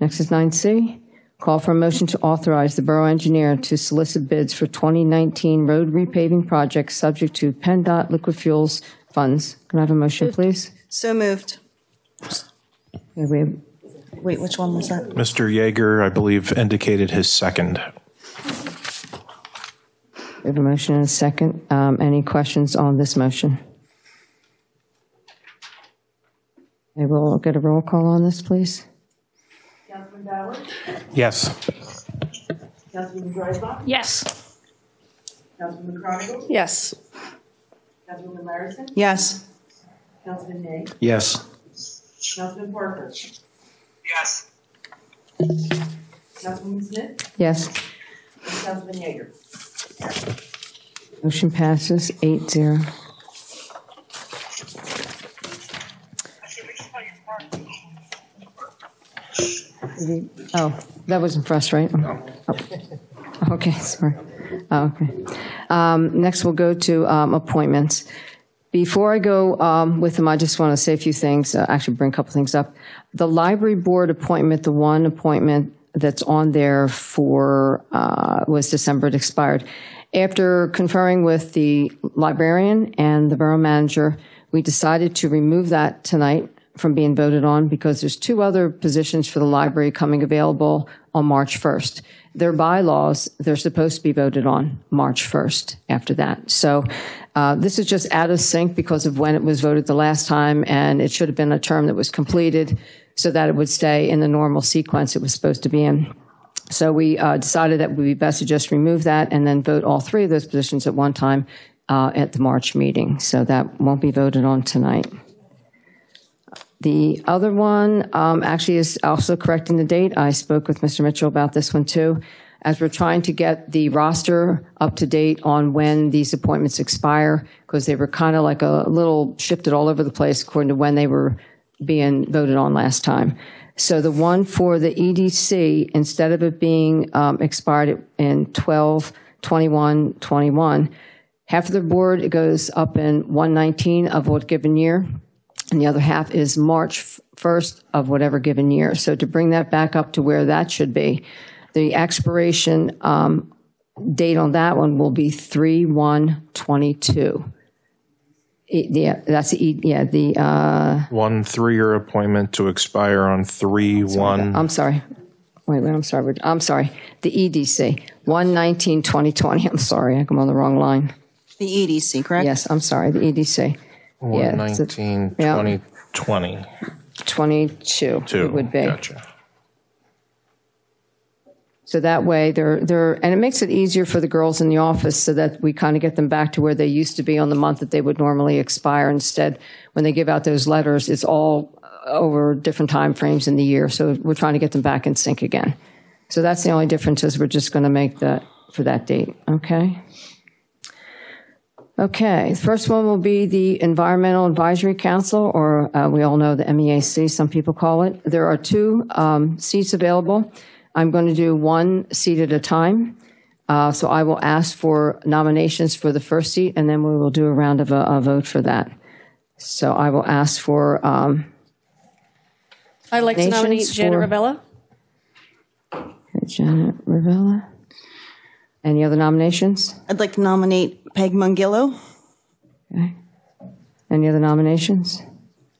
Next is 9C. Call for a motion to authorize the borough engineer to solicit bids for 2019 road repaving projects subject to PennDOT liquid fuels funds. Can I have a motion, please? So moved. Okay, Wait, which one was that? Mr. Yeager, I believe, indicated his second. we have a motion and a second. Any questions on this motion? Okay, we'll get a roll call on this, please. Councilman Bauer? Yes. Councilman Dreisbach? Yes. Councilman Chronicle? Yes. Councilman Larison? Yes. Councilman Nay? Yes. Councilman Parker? Yes. Councilman Smith? Yes. And Councilman Yeager? Motion passes 8-0. Oh, that wasn't for us, right? Oh. Okay, sorry. Oh, okay. Next, we'll go to appointments. Before I go with them, I just want to say a few things, actually bring a couple things up. The library board appointment, the one appointment that's on there for, was December, it expired. After conferring with the librarian and the borough manager, we decided to remove that tonight from being voted on because there's two other positions for the library coming available on March 1st. Their bylaws, they're supposed to be voted on March 1st after that. So this is just out of sync because of when it was voted the last time, and it should have been a term that was completed so that it would stay in the normal sequence it was supposed to be in. So we decided that it would be best to just remove that and then vote all three of those positions at one time at the March meeting. So that won't be voted on tonight. The other one actually is also correcting the date. I spoke with Mr. Mitchell about this one too. As we're trying to get the roster up to date on when these appointments expire, because they were kind of like a little shifted all over the place according to when they were being voted on last time. So the one for the EDC, instead of it being expired in 12/21/21, half of the board, it goes up in 1/19 of what given year, and the other half is March 1st of whatever given year. So to bring that back up to where that should be, the expiration date on that one will be 3/1/22. Yeah, that's the 1 3-year appointment to expire on 3/1. I'm sorry. Wait, I'm sorry. The EDC, 1/19/2020. I'm sorry, I'm on the wrong line. The EDC, correct? Yes, I'm sorry, the EDC. 1/19/2020. 22 it would be. Gotcha. So that way and it makes it easier for the girls in the office so that we kind of get them back to where they used to be on the month that they would normally expire. Instead, when they give out those letters, it's all over different time frames in the year. So we're trying to get them back in sync again. So that's the only difference is we're just going to make that for that date. Okay. Okay. The first one will be the Environmental Advisory Council, or we all know the MEAC, some people call it. There are two seats available. I'm going to do one seat at a time. So I will ask for nominations for the first seat, and then we will do a round of a vote for that. So I will ask for I'd like to nominate Janet Ravella. Janet Ravella. Any other nominations? I'd like to nominate Peg Mungillo. Okay. Any other nominations?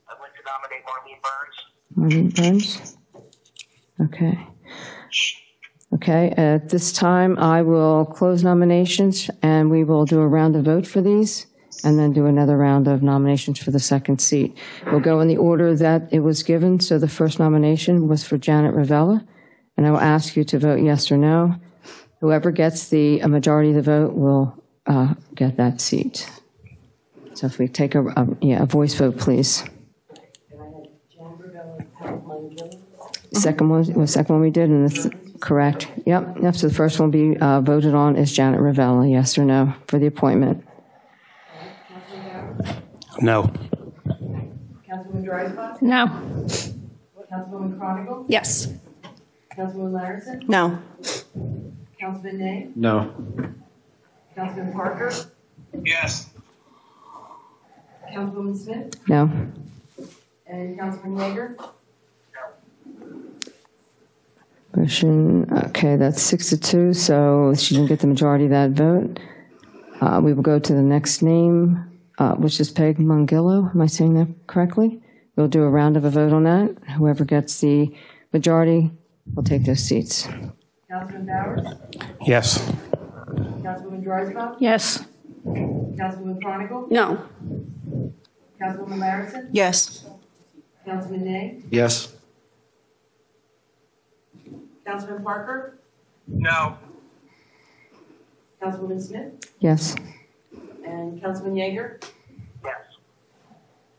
I'd like to nominate Marlene Burns. Marlene Burns? Okay. Okay, at this time, I will close nominations, and we will do a round of vote for these, and then do another round of nominations for the second seat. We'll go in the order that it was given. So the first nomination was for Janet Ravella, and I will ask you to vote yes or no. Whoever gets a majority of the vote will get that seat. So if we take a voice vote, please. Second one we did, and it's correct. Yep. So the first one will be voted on is Janet Ravella, yes or no, for the appointment. No. Councilwoman Dreisbach? No. Councilwoman Chronicle? Yes. Councilwoman Larison? No. Councilman Nay? No. Councilman Parker? Yes. Councilwoman Smith? No. And Councilman Yeager? Motion, okay, that's 6-2, so she didn't get the majority of that vote. We will go to the next name, which is Peg Mungillo. Am I saying that correctly? We'll do a round of a vote on that. Whoever gets the majority will take those seats. Councilman Bowers? Yes. Councilwoman Dreisbach? Yes. Councilwoman Chronicle? No. Councilwoman Larison? Yes. Councilman Nay? Yes. Councilman Parker? No. Councilwoman Smith? Yes. And Councilman Yeager? Yes.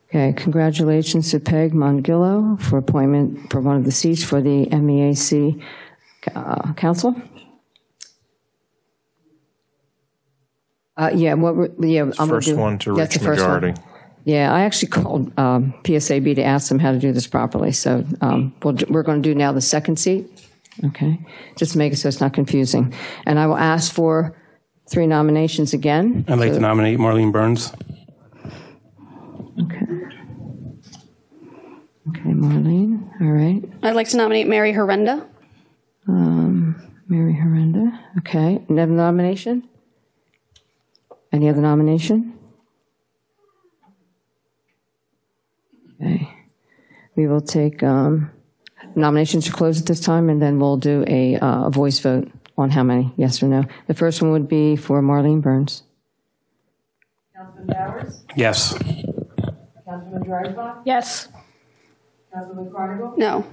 Okay, congratulations to Peg Mungillo for appointment for one of the seats for the MEAC Council. I'm First one to reach majority. Yeah, I actually called PSAB to ask them how to do this properly. So we're going to do now the second seat. Okay, just to make it so it's not confusing. And I will ask for 3 nominations again. I'd like to nominate Marlene Burns. Okay. Okay, Marlene. All right. I'd like to nominate Mary Horrenda. Mary Horrenda. Okay. Another nomination? Any other nomination? Okay. We will take nominations are closed at this time, and then we'll do a voice vote on how many, yes or no. The first one would be for Marlene Burns. Councilman Bowers? Yes. Councilman Dreisbach? Yes. Councilman Carnival? No.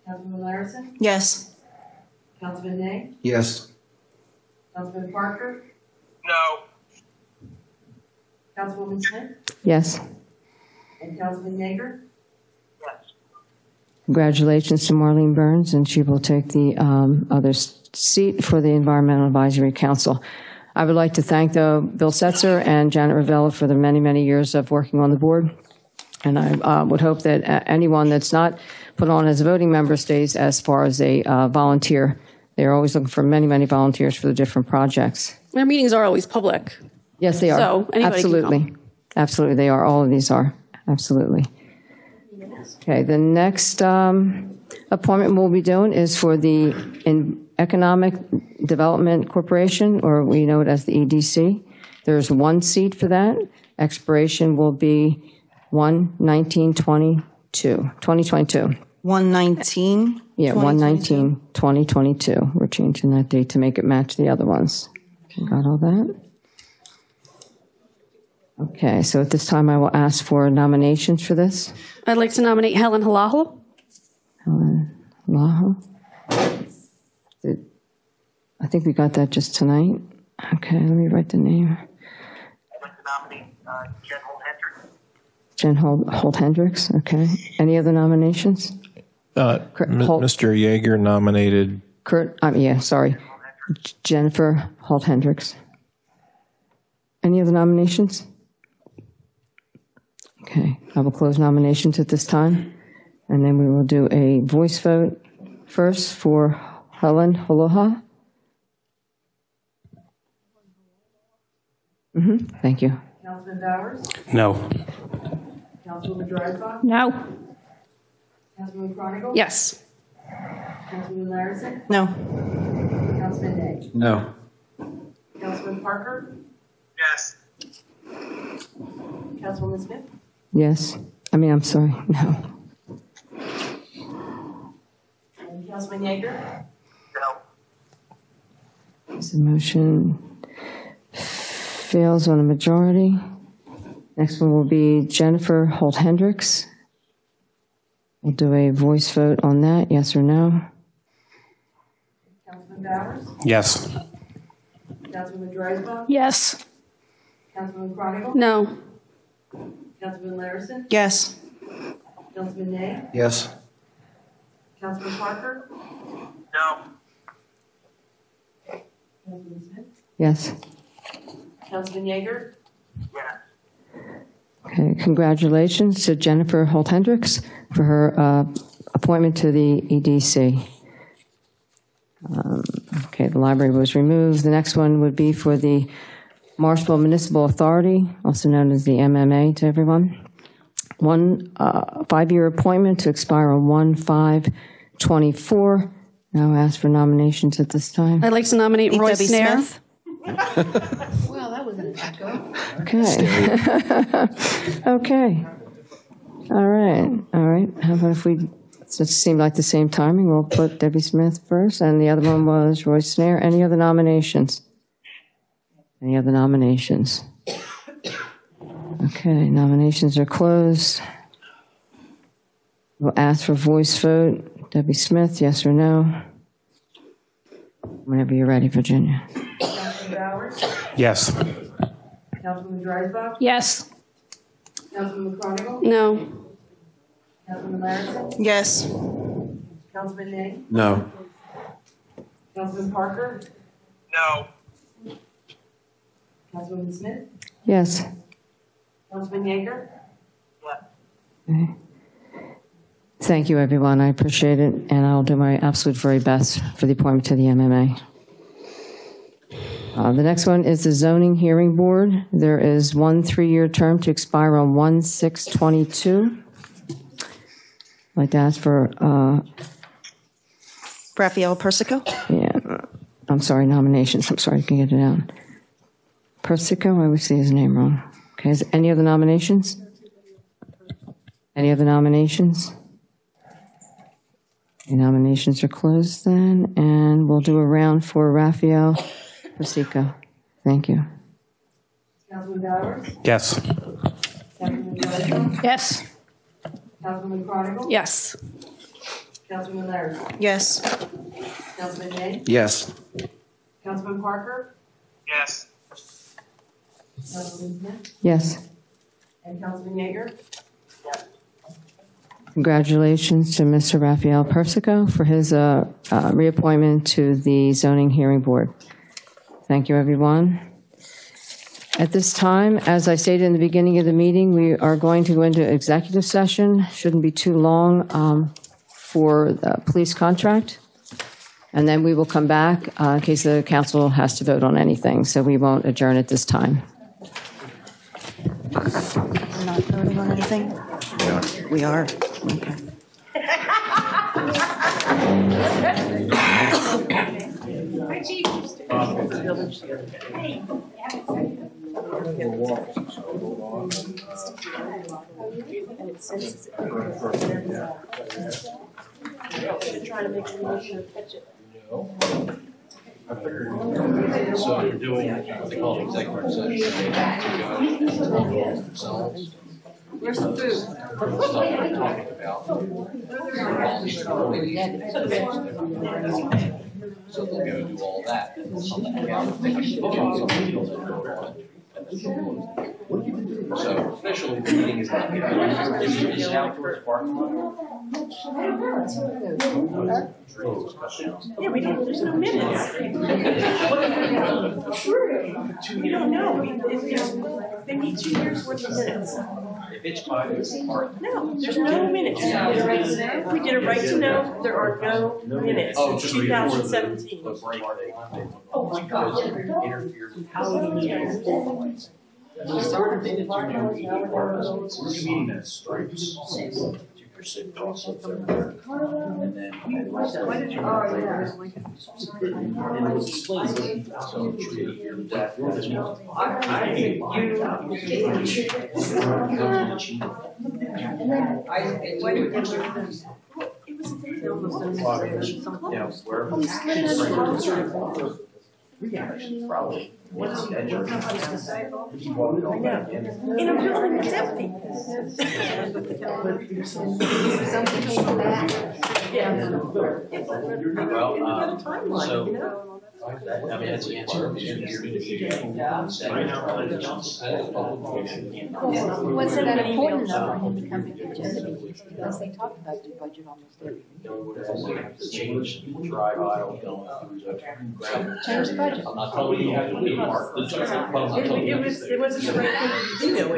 Councilman Larison? Yes. Councilman Nay? Yes. Councilman Parker? No. Councilwoman Smith? Yes. And Councilman Yeager? Yes. Congratulations to Marlene Burns, and she will take the other seat for the Environmental Advisory Council. I would like to thank Bill Setzer and Janet Ravella for the many, many years of working on the board. And I would hope that anyone that's not put on as a voting member stays as far as a volunteer. They're always looking for many, many volunteers for the different projects. Their meetings are always public. Yes, they are. So anybody Absolutely. can come. Absolutely, they are. All of these are. Absolutely. Okay, the next appointment we'll be doing is for the Economic Development Corporation, or we know it as the EDC. There's 1 seat for that. Expiration will be 1/19/2022. 119? Yeah, 1/19/2022. We're changing that date to make it match the other ones. Got all that? Okay, so at this time I will ask for nominations for this. I'd like to nominate Helen Halahal. Helen Laho. I think we got that just tonight. Okay, let me write the name. I'd like to nominate Jen Holt Hendricks. Jen Holt Hendricks, okay. Any other nominations? Mr. Yeager nominated. Jennifer Holt Hendricks. Any other nominations? Okay, I will close nominations at this time, and then we will do a voice vote first for Helen Holoha. Thank you. Councilman Bowers? No. Councilwoman Dreisbach? No. Councilman Chronicle? Yes. Councilman Larison? No. Councilman Nay? No. Councilman Parker? Yes. Councilwoman Smith? Yes. I'm sorry, no. And Councilman Yeager? No. The motion fails on a majority. Next one will be Jennifer Holt Hendricks. We'll do a voice vote on that, yes or no. Councilman Bowers? Yes. Councilwoman Dreisbach? Yes. Councilman Chronicle? No. Councilman Larison? Yes. Councilman Nay? Yes. Councilman Parker? No. Councilman Smith? Yes. Councilman Yeager? Yes. Okay, congratulations to Jennifer Holt Hendricks for her appointment to the EDC. Okay, the library was removed. The next one would be for the Morrisville Municipal Authority, also known as the MMA to everyone. 1 5-year appointment to expire on 1/5/24. Now ask for nominations at this time. I'd like to nominate Roy Debbie Snare. Smith. Well, that was an echo. Okay. Okay. All right. How about if we, so it seemed like the same timing, we'll put Debbie Smith first, and the other one was Roy Snare. Any other nominations? Any other nominations? Okay, nominations are closed. We'll ask for voice vote. Debbie Smith, yes or no? Whenever you're ready, Virginia. Councilman Bowers? Yes. Councilwoman Dreisbach? Yes. Councilman Chronicle? No. Councilman Larison? Yes. Councilman Nay? No. Councilman Parker? No. Councilwoman Smith? Yes. Councilman Yeager? Okay. Thank you, everyone. I appreciate it, and I'll do my absolute very best for the appointment to the MMA. The next one is the Zoning Hearing Board. There is one 3-year term to expire on 1/6/22. I'd like to ask for, Raphael Persico? yeah, I'm sorry, nominations. I'm sorry, I can get it out. Persico, I always say his name wrong. Okay, is any other nominations? Any other nominations? The nominations are closed then, and we'll do a round for Raphael Persico. Thank you. Councilman Bowers? Yes. Councilman Johnson? Yes. Councilman Carnival? Yes. Councilman Larry? Yes. Councilman May? Yes. Councilman Parker? Yes. Councilman Smith? Yes. And Councilman Yeager? Congratulations to Mr. Raphael Persico for his reappointment to the Zoning Hearing Board. Thank you, everyone. At this time, as I stated in the beginning of the meeting, we are going to go into executive session. Shouldn't be too long for the police contract. And then we will come back in case the council has to vote on anything. So we won't adjourn at this time. We're not voting on anything? We are. Okay. Trying to make sure you catch it. So you're doing what they call an executive session. Where's the food? Stuff we're talking about. So they'll go do all that. So officially, the meeting is not. Is out towards parking lot. Yeah, we didn't, there's no minutes. We don't know. They need 2 years worth of minutes. If it's by the park. No, there's no minutes. We did a right to know, there are no minutes since 2017. Oh my God. Interfered with how we started to do meeting minutes, right? Your sick process and then why did you and it was explained so that probably what's the edge of in a building that's empty. Well, so I mean, that's the answer. Was it important enough for him to come to the agenda meeting because they talk about the budget almost every week? Change drive aisle going through the ground. Change the budget. I'm not telling you to be part. It wasn't the right thing to do. Their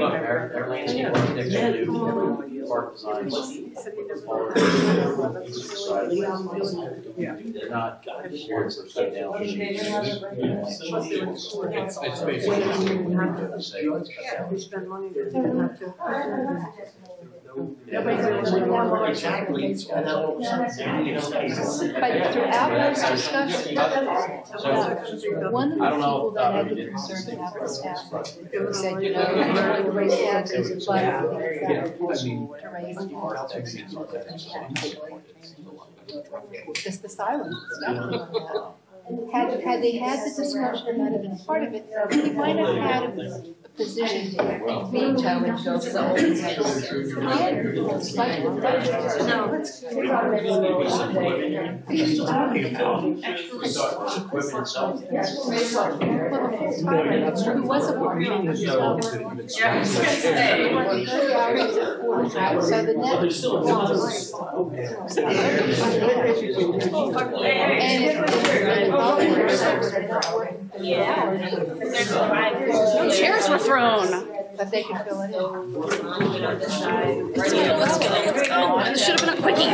landscape architecture do park designs. They're not boards that sit down. It's basically We spend money to have to. But throughout this discussion, one of the people that had the concern about the staff said, you know, we're going to raise taxes, but to raise just the silence. Had they had the discussion, it might have been part of it. We might have had a position to veto and go to the open session. Who was a part of it? So the net was. No chairs were thrown. But they can fill it in. Let's go. This should have been a quickie.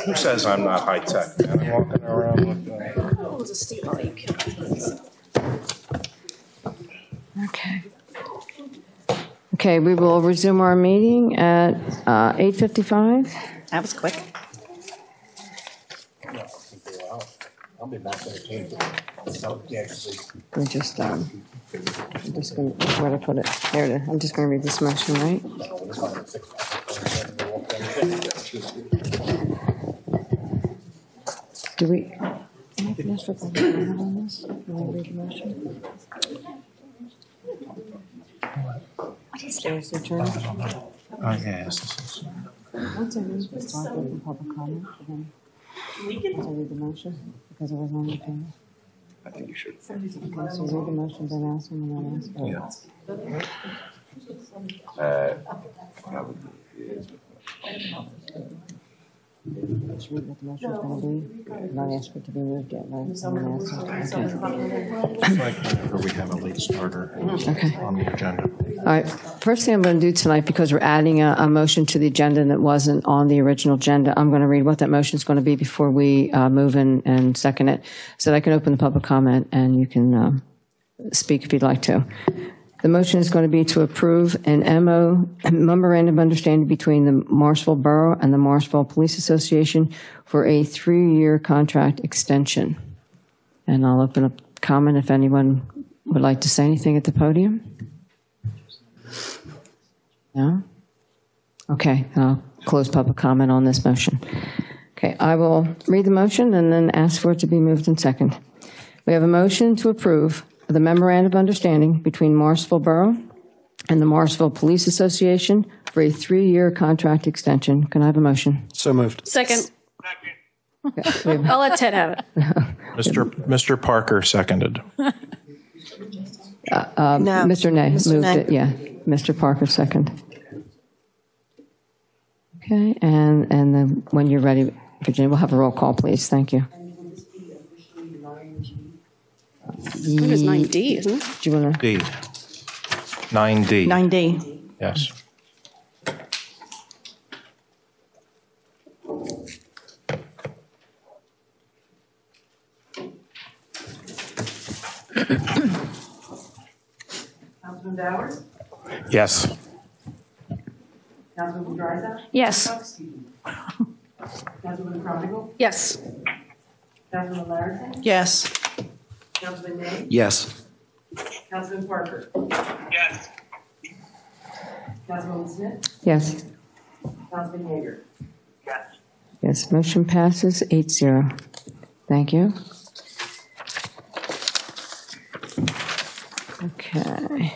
Who says I'm not high tech, man? I'm walking around with Okay. Okay, we will resume our meeting at 8:55. That was quick. I'll be back in a team. We're just, I'm just going to, where to put it? There it is. I'm just going to read this motion, right? Do we, am I finished with the comment on this? Can I read the motion? There's the turn. yes. Once I read this, I'll open public comment, then once I read the motion, because it was on the table. I think you should. Okay, so read the motion, then ask him, and then ask him. Let's read what the motion is going to be. Not ask for it to be moved yet, right? So I'm going to ask him. It's like whenever we have a late starter on the agenda. All right, first thing I'm going to do tonight, because we're adding a motion to the agenda and it wasn't on the original agenda, I'm going to read what that motion is going to be before we move in and second it, so that I can open the public comment and you can speak if you'd like to. The motion is going to be to approve an memorandum of understanding between the Morrisville Borough and the Morrisville Police Association for a 3-year contract extension. And I'll open up comment if anyone would like to say anything at the podium. No? Okay, I'll close public comment on this motion. Okay, I will read the motion and then ask for it to be moved and second. We have a motion to approve the memorandum of understanding between Morrisville Borough and the Morrisville Police Association for a 3-year contract extension. Can I have a motion? So moved. Second. Okay, I'll let Ted have it. Mr. Parker seconded. Mr. Nay moved it, yeah. Mr. Parker second. Okay, and then when you're ready, Virginia, we'll have a roll call, please. Thank you. It is 9D, isn't it? Do you want to? D. 9D. 9D. Yes. Councilman Bowers? Yes. Councilman Garza? Yes. Councilman Chronicle? Yes. Councilman Larison? Yes. Councilman Nay? Yes. Councilman Parker? Yes. Councilwoman Smith? Yes. Councilman Yeager? Yes. Yes, motion passes 8-0. Thank you. Okay.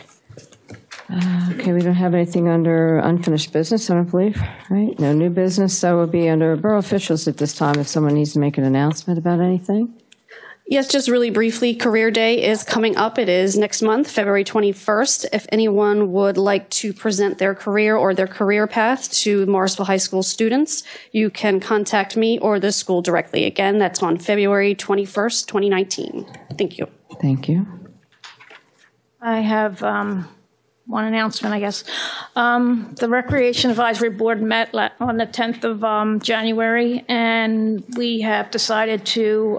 Okay, we don't have anything under unfinished business, I don't believe, right? No new business, so we'll be under borough officials at this time if someone needs to make an announcement about anything. Yes, just really briefly, Career Day is coming up. It is next month, February 21st. If anyone would like to present their career or their career path to Morrisville High School students, you can contact me or the school directly. Again, that's on February 21st, 2019. Thank you. Thank you. I have one announcement, I guess. The Recreation Advisory Board met on the 10th of January, and we have decided to,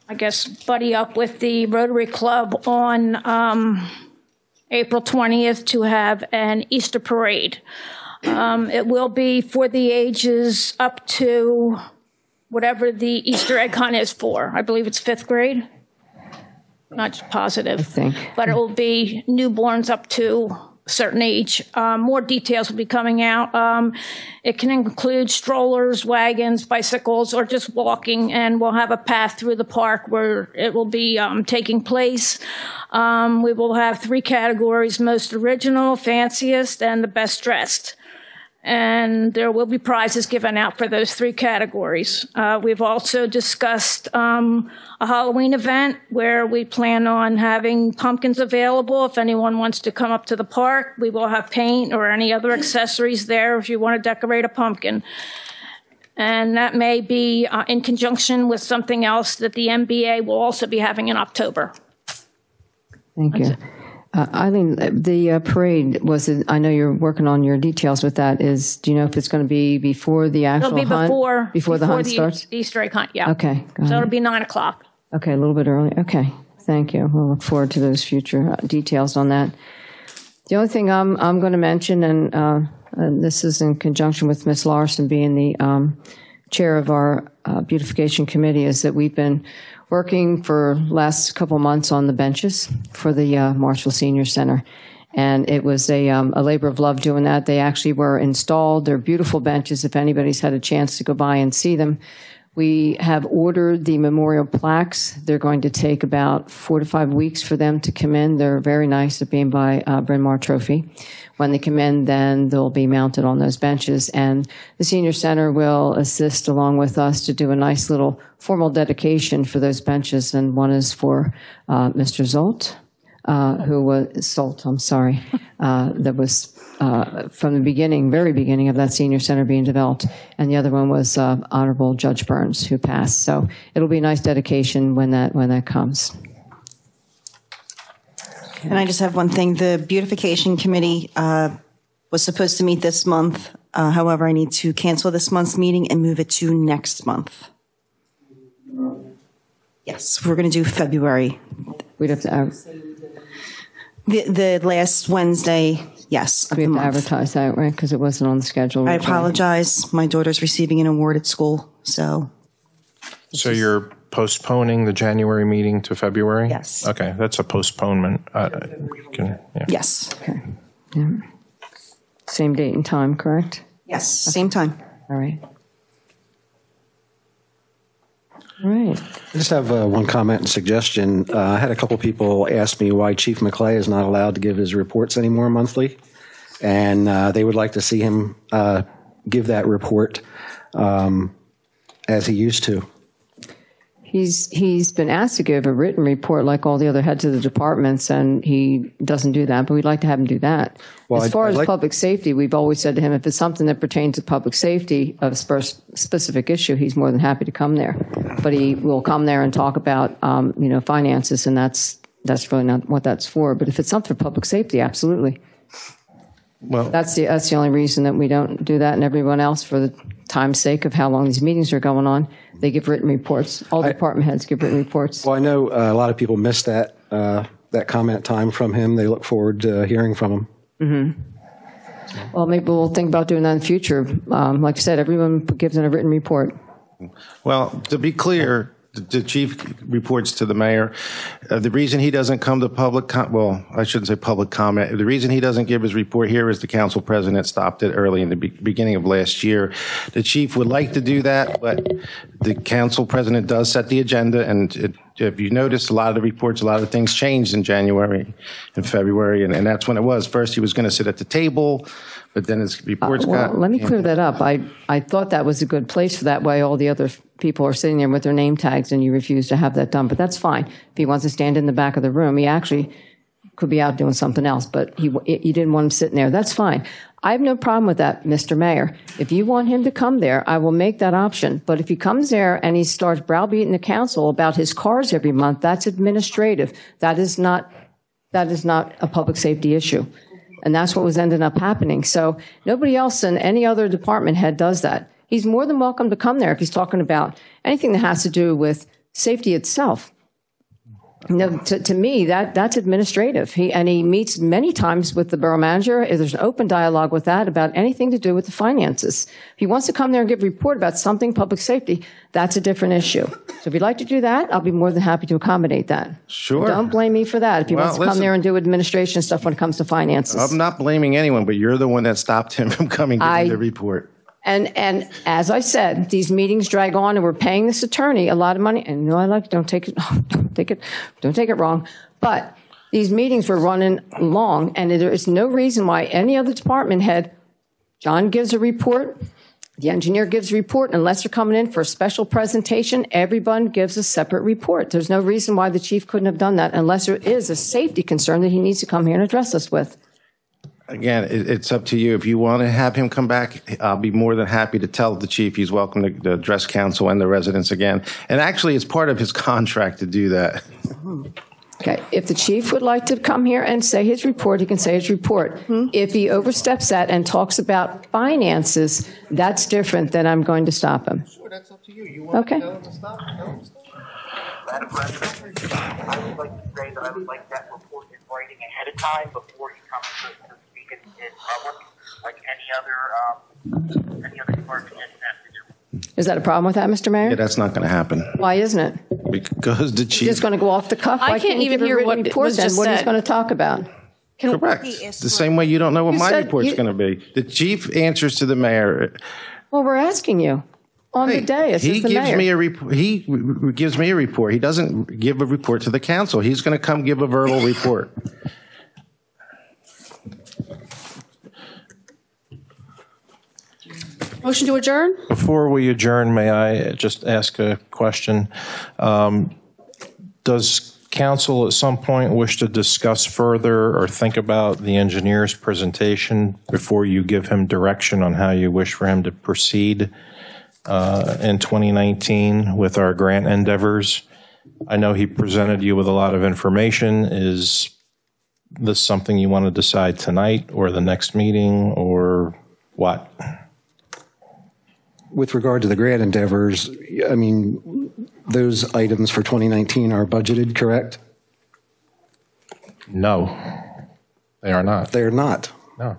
I guess, buddy up with the Rotary Club on April 20th to have an Easter parade. It will be for the ages up to whatever the Easter egg hunt is for. I believe it's 5th grade. Not positive, I think. But it will be newborns up to a certain age. More details will be coming out. It can include strollers, wagons, bicycles, or just walking, and we'll have a path through the park where it will be taking place. We will have 3 categories: most original, fanciest, and the best dressed. and there will be prizes given out for those 3 categories. We've also discussed a Halloween event where we plan on having pumpkins available. If anyone wants to come up to the park, we will have paint or any other accessories there if you want to decorate a pumpkin. And that may be in conjunction with something else that the MBA will also be having in October. Thank you. Eileen, the parade, was it, I know you're working on your details with that, do you know if it's going to be before the actual It'll be hunt? Before the hunt starts? The Easter egg hunt, yeah. Okay. So it'll be 9 o'clock. Okay, a little bit early. Okay, thank you. We'll look forward to those future details on that. The only thing I'm going to mention, and this is in conjunction with Ms. Larson being the chair of our beautification committee, is that we've been working for last couple months on the benches for the Morrisville Senior Center. And it was a labor of love doing that. They actually were installed. They're beautiful benches if anybody's had a chance to go by and see them. We have ordered the memorial plaques. They're going to take about 4 to 5 weeks for them to come in. They're very nice at being by Bryn Mawr Trophy. When they come in, then they'll be mounted on those benches. And the Senior Center will assist along with us to do a nice little formal dedication for those benches. And one is for Mr. Zolt, who was Zolt, I'm sorry, that was from the beginning, very beginning of that Senior Center being developed. And the other one was Honorable Judge Burns, who passed. So it'll be a nice dedication when that comes. And I just have one thing. The beautification committee was supposed to meet this month. However, I need to cancel this month's meeting and move it to next month. Yes, we're going to do February. We'd have to the last Wednesday, yes. We have to advertise that, right? Because it wasn't on the schedule. I apologize. My daughter's receiving an award at school, so. So you're postponing the January meeting to February? Yes. Okay, that's a postponement. Yes. Okay. Yeah. Same date and time, correct? Yes, same time. All right. All right. I just have one comment and suggestion. I had a couple people ask me why Chief McClay is not allowed to give his reports anymore monthly, and they would like to see him give that report as he used to. He's been asked to give a written report like all the other heads of the departments, and he doesn't do that, but we'd like to have him do that. Well, as far as public safety, we've always said to him, if it's something that pertains to public safety of a specific issue, he's more than happy to come there. But he will come there and talk about, finances, and that's really not what that's for. But if it's something for public safety, absolutely. Well, that's the only reason that we don't do that, and everyone else, for the time's sake of how long these meetings are going on, they give written reports. All department heads give written reports. Well, I know a lot of people missed that comment time from him. They look forward to hearing from him. Mm-hmm. Well, maybe we'll think about doing that in the future. Like I said, everyone gives in a written report. Well, to be clear, the chief reports to the mayor. The reason he doesn't come to I shouldn't say public comment. The reason he doesn't give his report here is the council president stopped it early in the beginning of last year. The chief would like to do that, but the council president does set the agenda, and if you notice, a lot of the reports, a lot of things changed in January and February, and that's when it was. First, he was going to sit at the table, but then his reports got... Let me clear that up. I thought that was a good place for that way. All the other people are sitting there with their name tags, and you refuse to have that done. But that's fine. If he wants to stand in the back of the room, he actually could be out doing something else, but you didn't want him sitting there. That's fine. I have no problem with that, Mr. Mayor. If you want him to come there, I will make that option. But if he comes there and he starts browbeating the council about his cars every month, that's administrative. That is not a public safety issue. And that's what was ended up happening. So nobody else in any other department head does that. He's more than welcome to come there if he's talking about anything that has to do with safety itself. No, to me, that's administrative. He meets many times with the borough manager. There's an open dialogue with that about anything to do with the finances. If he wants to come there and give a report about something public safety, that's a different issue. So if you'd like to do that, I'll be more than happy to accommodate that. Sure. Don't blame me for that. If he wants to come there and do administration stuff when it comes to finances. I'm not blaming anyone, but you're the one that stopped him from coming to the report. And as I said, these meetings drag on, and we're paying this attorney a lot of money. And don't take it wrong. But these meetings were running long, and there is no reason why any other department head John gives a report, the engineer gives a report. Unless you're coming in for a special presentation, everyone gives a separate report. There's no reason why the chief couldn't have done that unless there is a safety concern that he needs to come here and address us with. Again, it's up to you. If you want to have him come back, I'll be more than happy to tell the chief he's welcome to address council and the residents again. And actually, it's part of his contract to do that. Okay, if the chief would like to come here and say his report, he can say his report. If he oversteps that and talks about finances, that's different, then I'm going to stop him. Sure, that's up to you. You want Okay. to tell him to stop? Tell him to stop. Madam President, I would like to say that I would like that report in writing ahead of time before he comes to speak in public, like any other department head has to do. Is that a problem with that, Mr. Mayor? Yeah, that's not going to happen. Why isn't it? Because the chief. He's just going to go off the cuff? I Why can't he even give a hear written what report was then? just What he's said. going to talk about? Correct. The same way you don't know what You my said report's you- going to be. The chief answers to the mayor. Well, we're asking you on the dais. He as the gives mayor. me a report. He gives me a report. He doesn't give a report to the council. He's going to come give a verbal report. Motion to adjourn? Before we adjourn, may I just ask a question? Does council at some point wish to discuss further or think about the engineer's presentation before you give him direction on how you wish for him to proceed in 2019 with our grant endeavors? I know he presented you with a lot of information. Is this something you want to decide tonight or the next meeting or what? With regard to the grant endeavors, I mean, those items for 2019 are budgeted, correct? No, they are not. They're not. No.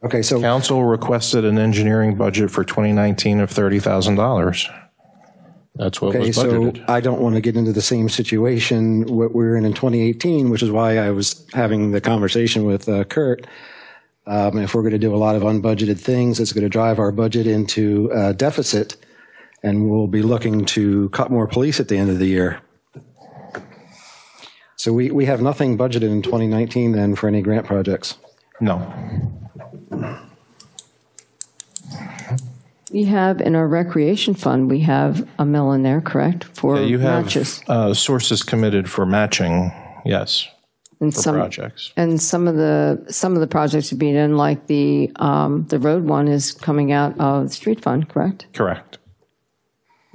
Okay, so council requested an engineering budget for 2019 of $30,000. That's what was budgeted. So I don't want to get into the same situation what we're in 2018, which is why I was having the conversation with Kurt. If we're going to do a lot of unbudgeted things, it's going to drive our budget into deficit, and we'll be looking to cut more police at the end of the year. So we have nothing budgeted in 2019 then for any grant projects? No. We have in our recreation fund, we have $1 million there, correct? For Yeah, you have matches. Sources committed for matching, yes, And for some projects. And some of the projects are being done, like the road one is coming out of the street fund, correct? Correct.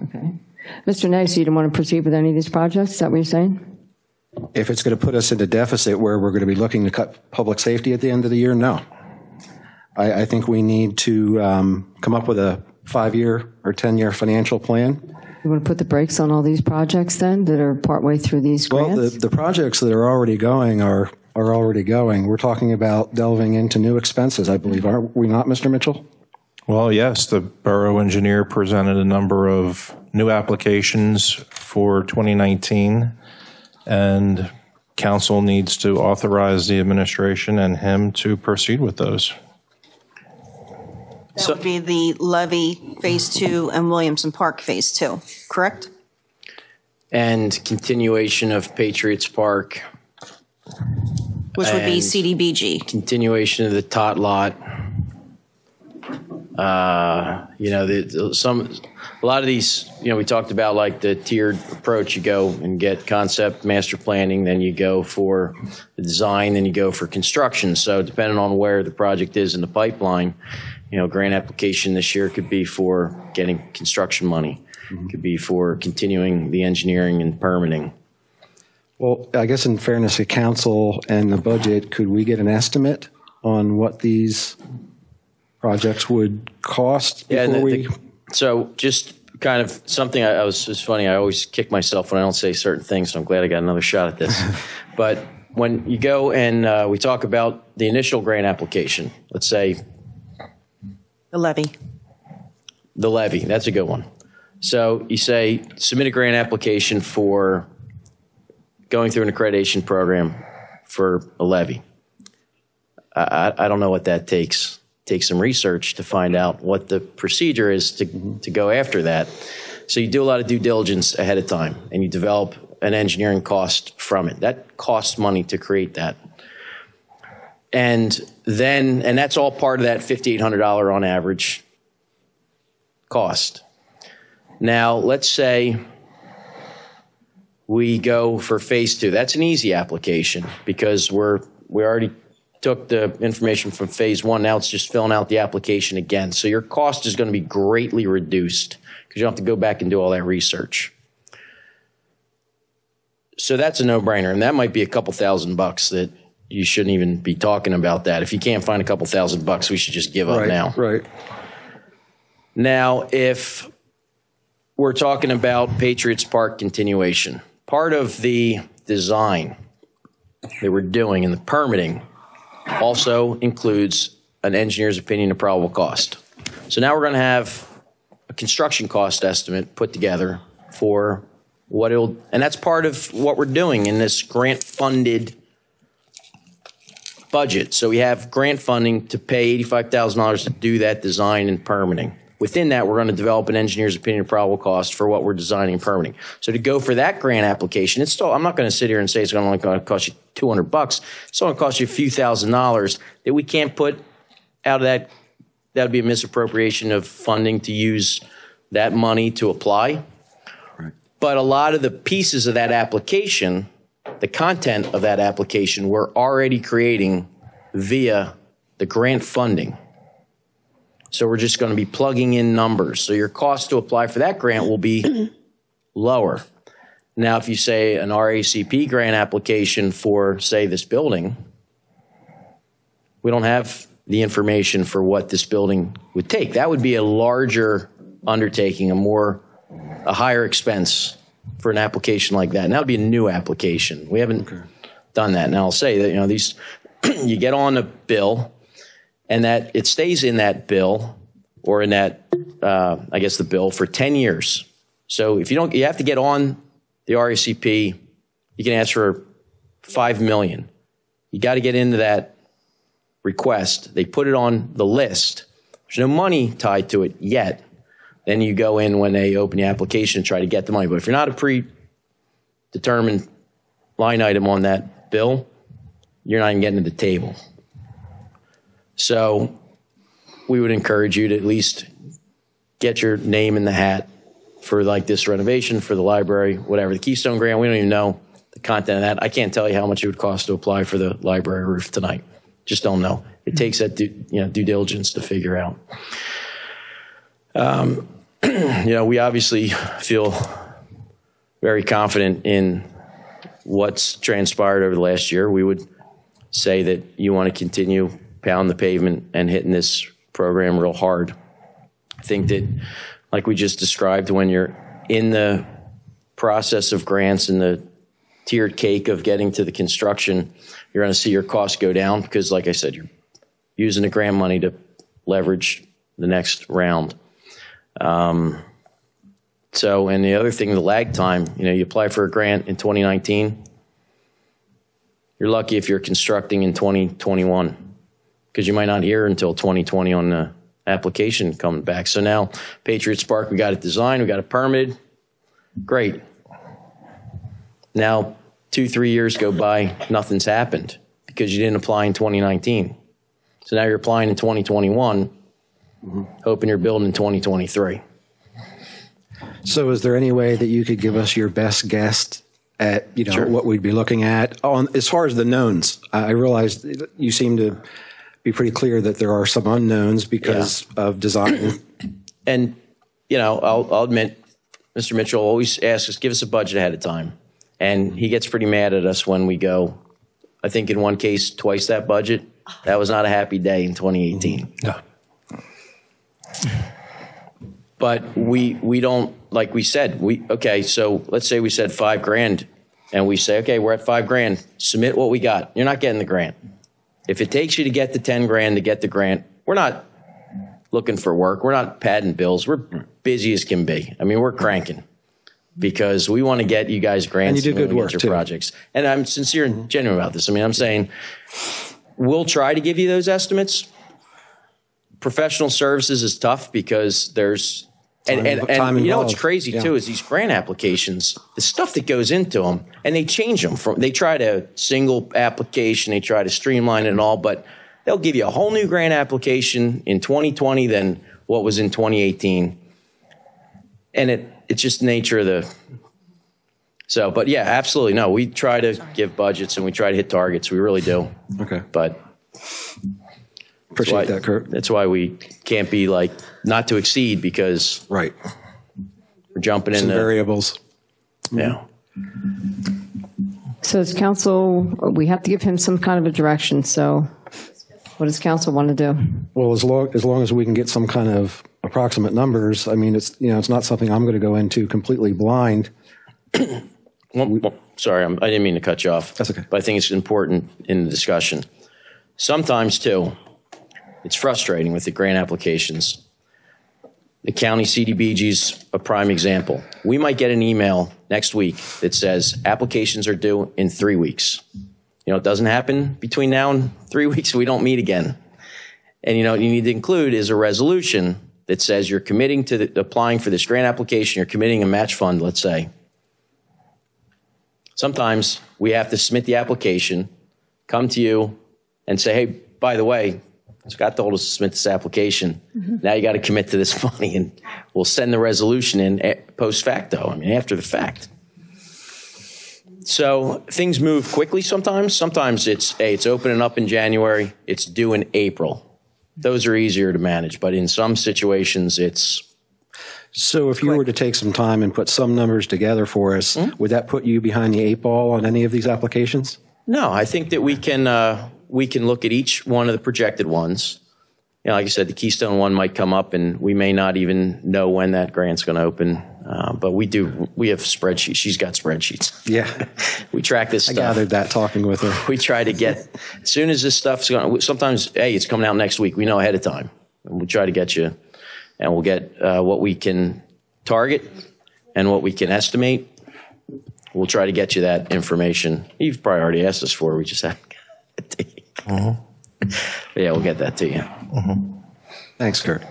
Okay. Mr. Nags, you don't want to proceed with any of these projects? Is that what you're saying? If it's going to put us into deficit where we're going to be looking to cut public safety at the end of the year, no. I think we need to come up with a 5-year or 10-year financial plan. You want to put the brakes on all these projects then that are partway through these grants? Well, the projects that are already going are already going. We're talking about delving into new expenses, I believe. Aren't we not, Mr. Mitchell? Well, yes, the borough engineer presented a number of new applications for 2019, and council needs to authorize the administration and him to proceed with those. That would be the Levy Phase 2 and Williamson Park Phase 2, correct? And continuation of Patriots Park. Which would be and CDBG. Continuation of the tot lot. You know, a lot of these, you know, we talked about like the tiered approach. You go and get concept master planning, then you go for the design, then you go for construction. So depending on where the project is in the pipeline, you know, grant application this year could be for getting construction money. It could be for continuing the engineering and permitting. Well, I guess in fairness to council and the budget, could we get an estimate on what these projects would cost before so just kind of something it's funny, I always kick myself when I don't say certain things, so I'm glad I got another shot at this. But when you go and we talk about the initial grant application, let's say The levy. the levy, that's a good one. So you say submit a grant application for going through an accreditation program for a levy. I don't know what that takes. Take some research to find out what the procedure is to go after that. So you do a lot of due diligence ahead of time, and you develop an engineering cost from it. That costs money to create that. And that's all part of that $5,800 on average cost. Now, let's say we go for phase 2. That's an easy application because we already took the information from phase 1. Now it's just filling out the application again. So your cost is going to be greatly reduced because you don't have to go back and do all that research. So that's a no-brainer, and that might be a couple $1,000 that you shouldn't even be talking about that. If you can't find a couple $1,000, we should just give up now. Right. Now, if we're talking about Patriots Park continuation, part of the design that we're doing and the permitting also includes an engineer's opinion of probable cost. So now we're going to have a construction cost estimate put together for what it'll, and that's part of what we're doing in this grant-funded budget. So we have grant funding to pay $85,000 to do that design and permitting. Within that, we're going to develop an engineer's opinion of probable cost for what we're designing and permitting. So to go for that grant application, it's still, I'm not going to sit here and say it's only going to cost you $200. It's going to cost you a few $1,000s that we can't put out of that. That would be a misappropriation of funding to use that money to apply. Right. But a lot of the pieces of that application, the content of that application, we're already creating via the grant funding. So we're just going to be plugging in numbers. So your cost to apply for that grant will be lower. Now, if you say an RACP grant application for, say, this building, we don't have the information for what this building would take. That would be a larger undertaking, a higher expense for an application like that. And that would be a new application. We haven't done that. Now, I'll say that, these, you get on a bill, and that it stays in that bill or in that, I guess, the bill for 10 years. So if you don't, you have to get on the RACP. You can ask for $5 million. You got to get into that request. They put it on the list. There's no money tied to it yet. Then you go in when they open the application and try to get the money. But if you're not a predetermined line item on that bill, you're not even getting to the table. So we would encourage you to at least get your name in the hat for like this renovation, for the library, whatever. The Keystone Grant, we don't even know the content of that. I can't tell you how much it would cost to apply for the library roof tonight. Just don't know. It takes that due diligence to figure out. We obviously feel very confident in what's transpired over the last year. We would say that you want to continue pound the pavement and hitting this program real hard. I think that, like we just described, when you're in the process of grants and the tiered cake of getting to the construction, you're going to see your costs go down because, like I said, you're using the grant money to leverage the next round. And the other thing, the lag time, you apply for a grant in 2019, you're lucky if you're constructing in 2021. Because you might not hear until 2020 on the application coming back. So now, Patriots Park, we got it designed, we got it permitted. Great. Now, 2-3 years go by, nothing's happened because you didn't apply in 2019. So now you're applying in 2021, hoping you're building in 2023. So is there any way that you could give us your best guess at, Sure. what we'd be looking at as far as the knowns? I realize you seem to be pretty clear that there are some unknowns because of design. And, I'll admit, Mr. Mitchell always asks us, give us a budget ahead of time. And he gets pretty mad at us when we go, I think in one case, twice that budget. That was not a happy day in 2018. No. But we don't, like we said, so let's say we said $5,000 and we say, okay, we're at $5,000, submit what we got. You're not getting the grant. If it takes you to get the $10,000 to get the grant, we're not looking for work. We're not padding bills. We're busy as can be. I mean, we're cranking because we want to get you guys grants. And you do good work, your too. Projects. And I'm sincere and genuine about this. I mean, I'm saying we'll try to give you those estimates. Professional services is tough because there's Time and you know what's involved. crazy Yeah. too is these grant applications, the stuff that goes into them, and they change them they try to single application, they try to streamline it and all, but they'll give you a whole new grant application in 2020 than what was in 2018. And it's just the nature of the, so, but yeah, absolutely. No, we try to give budgets and we try to hit targets. We really do. Okay. But Appreciate that, Kurt. that's why we can't be like not to exceed, because right, we're jumping in some the variables. Yeah. So as council, we have to give him some kind of a direction. So what does council want to do? Well, as long as we can get some kind of approximate numbers, I mean, it's not something I'm going to go into completely blind. Sorry, I didn't mean to cut you off. That's okay. But I think it's important in the discussion. Sometimes, too, it's frustrating with the grant applications. The county CDBG's a prime example. We might get an email next week that says applications are due in 3 weeks. It doesn't happen between now and 3 weeks. We don't meet again. And, what you need to include is a resolution that says you're committing to applying for this grant application, you're committing a match fund, let's say. Sometimes we have to submit the application, come to you, and say, hey, by the way, Scott told us to submit this application. Now you got to commit to this money, and we'll send the resolution in post facto, after the fact. So things move quickly sometimes. Sometimes it's opening up in January, it's due in April. Those are easier to manage, but in some situations it's... So if you were to take some time and put some numbers together for us, would that put you behind the 8 ball on any of these applications? No, I think that we can look at each one of the projected ones. Like I said, the Keystone one might come up, and we may not even know when that grant's going to open. But we have spreadsheets. She's got spreadsheets. Yeah. We track this stuff. I gathered that talking with her. We try to get, as soon as this stuff's going, sometimes, hey, it's coming out next week. We know ahead of time. And we try to get you, and we'll get what we can target and what we can estimate. We'll try to get you that information. You've probably already asked us for it. We just haven't got it to you. But yeah, we'll get that to you. Thanks, Kurt.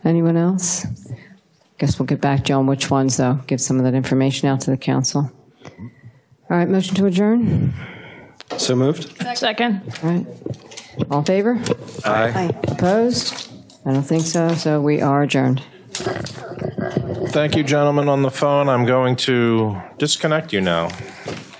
Anyone else? Guess we'll get back to you on which ones, though. Give some of that information out to the council. All right, motion to adjourn? So moved. Second. All right. All in favor? Aye. Opposed? I don't think so, so we are adjourned. Thank you, gentlemen on the phone. I'm going to disconnect you now.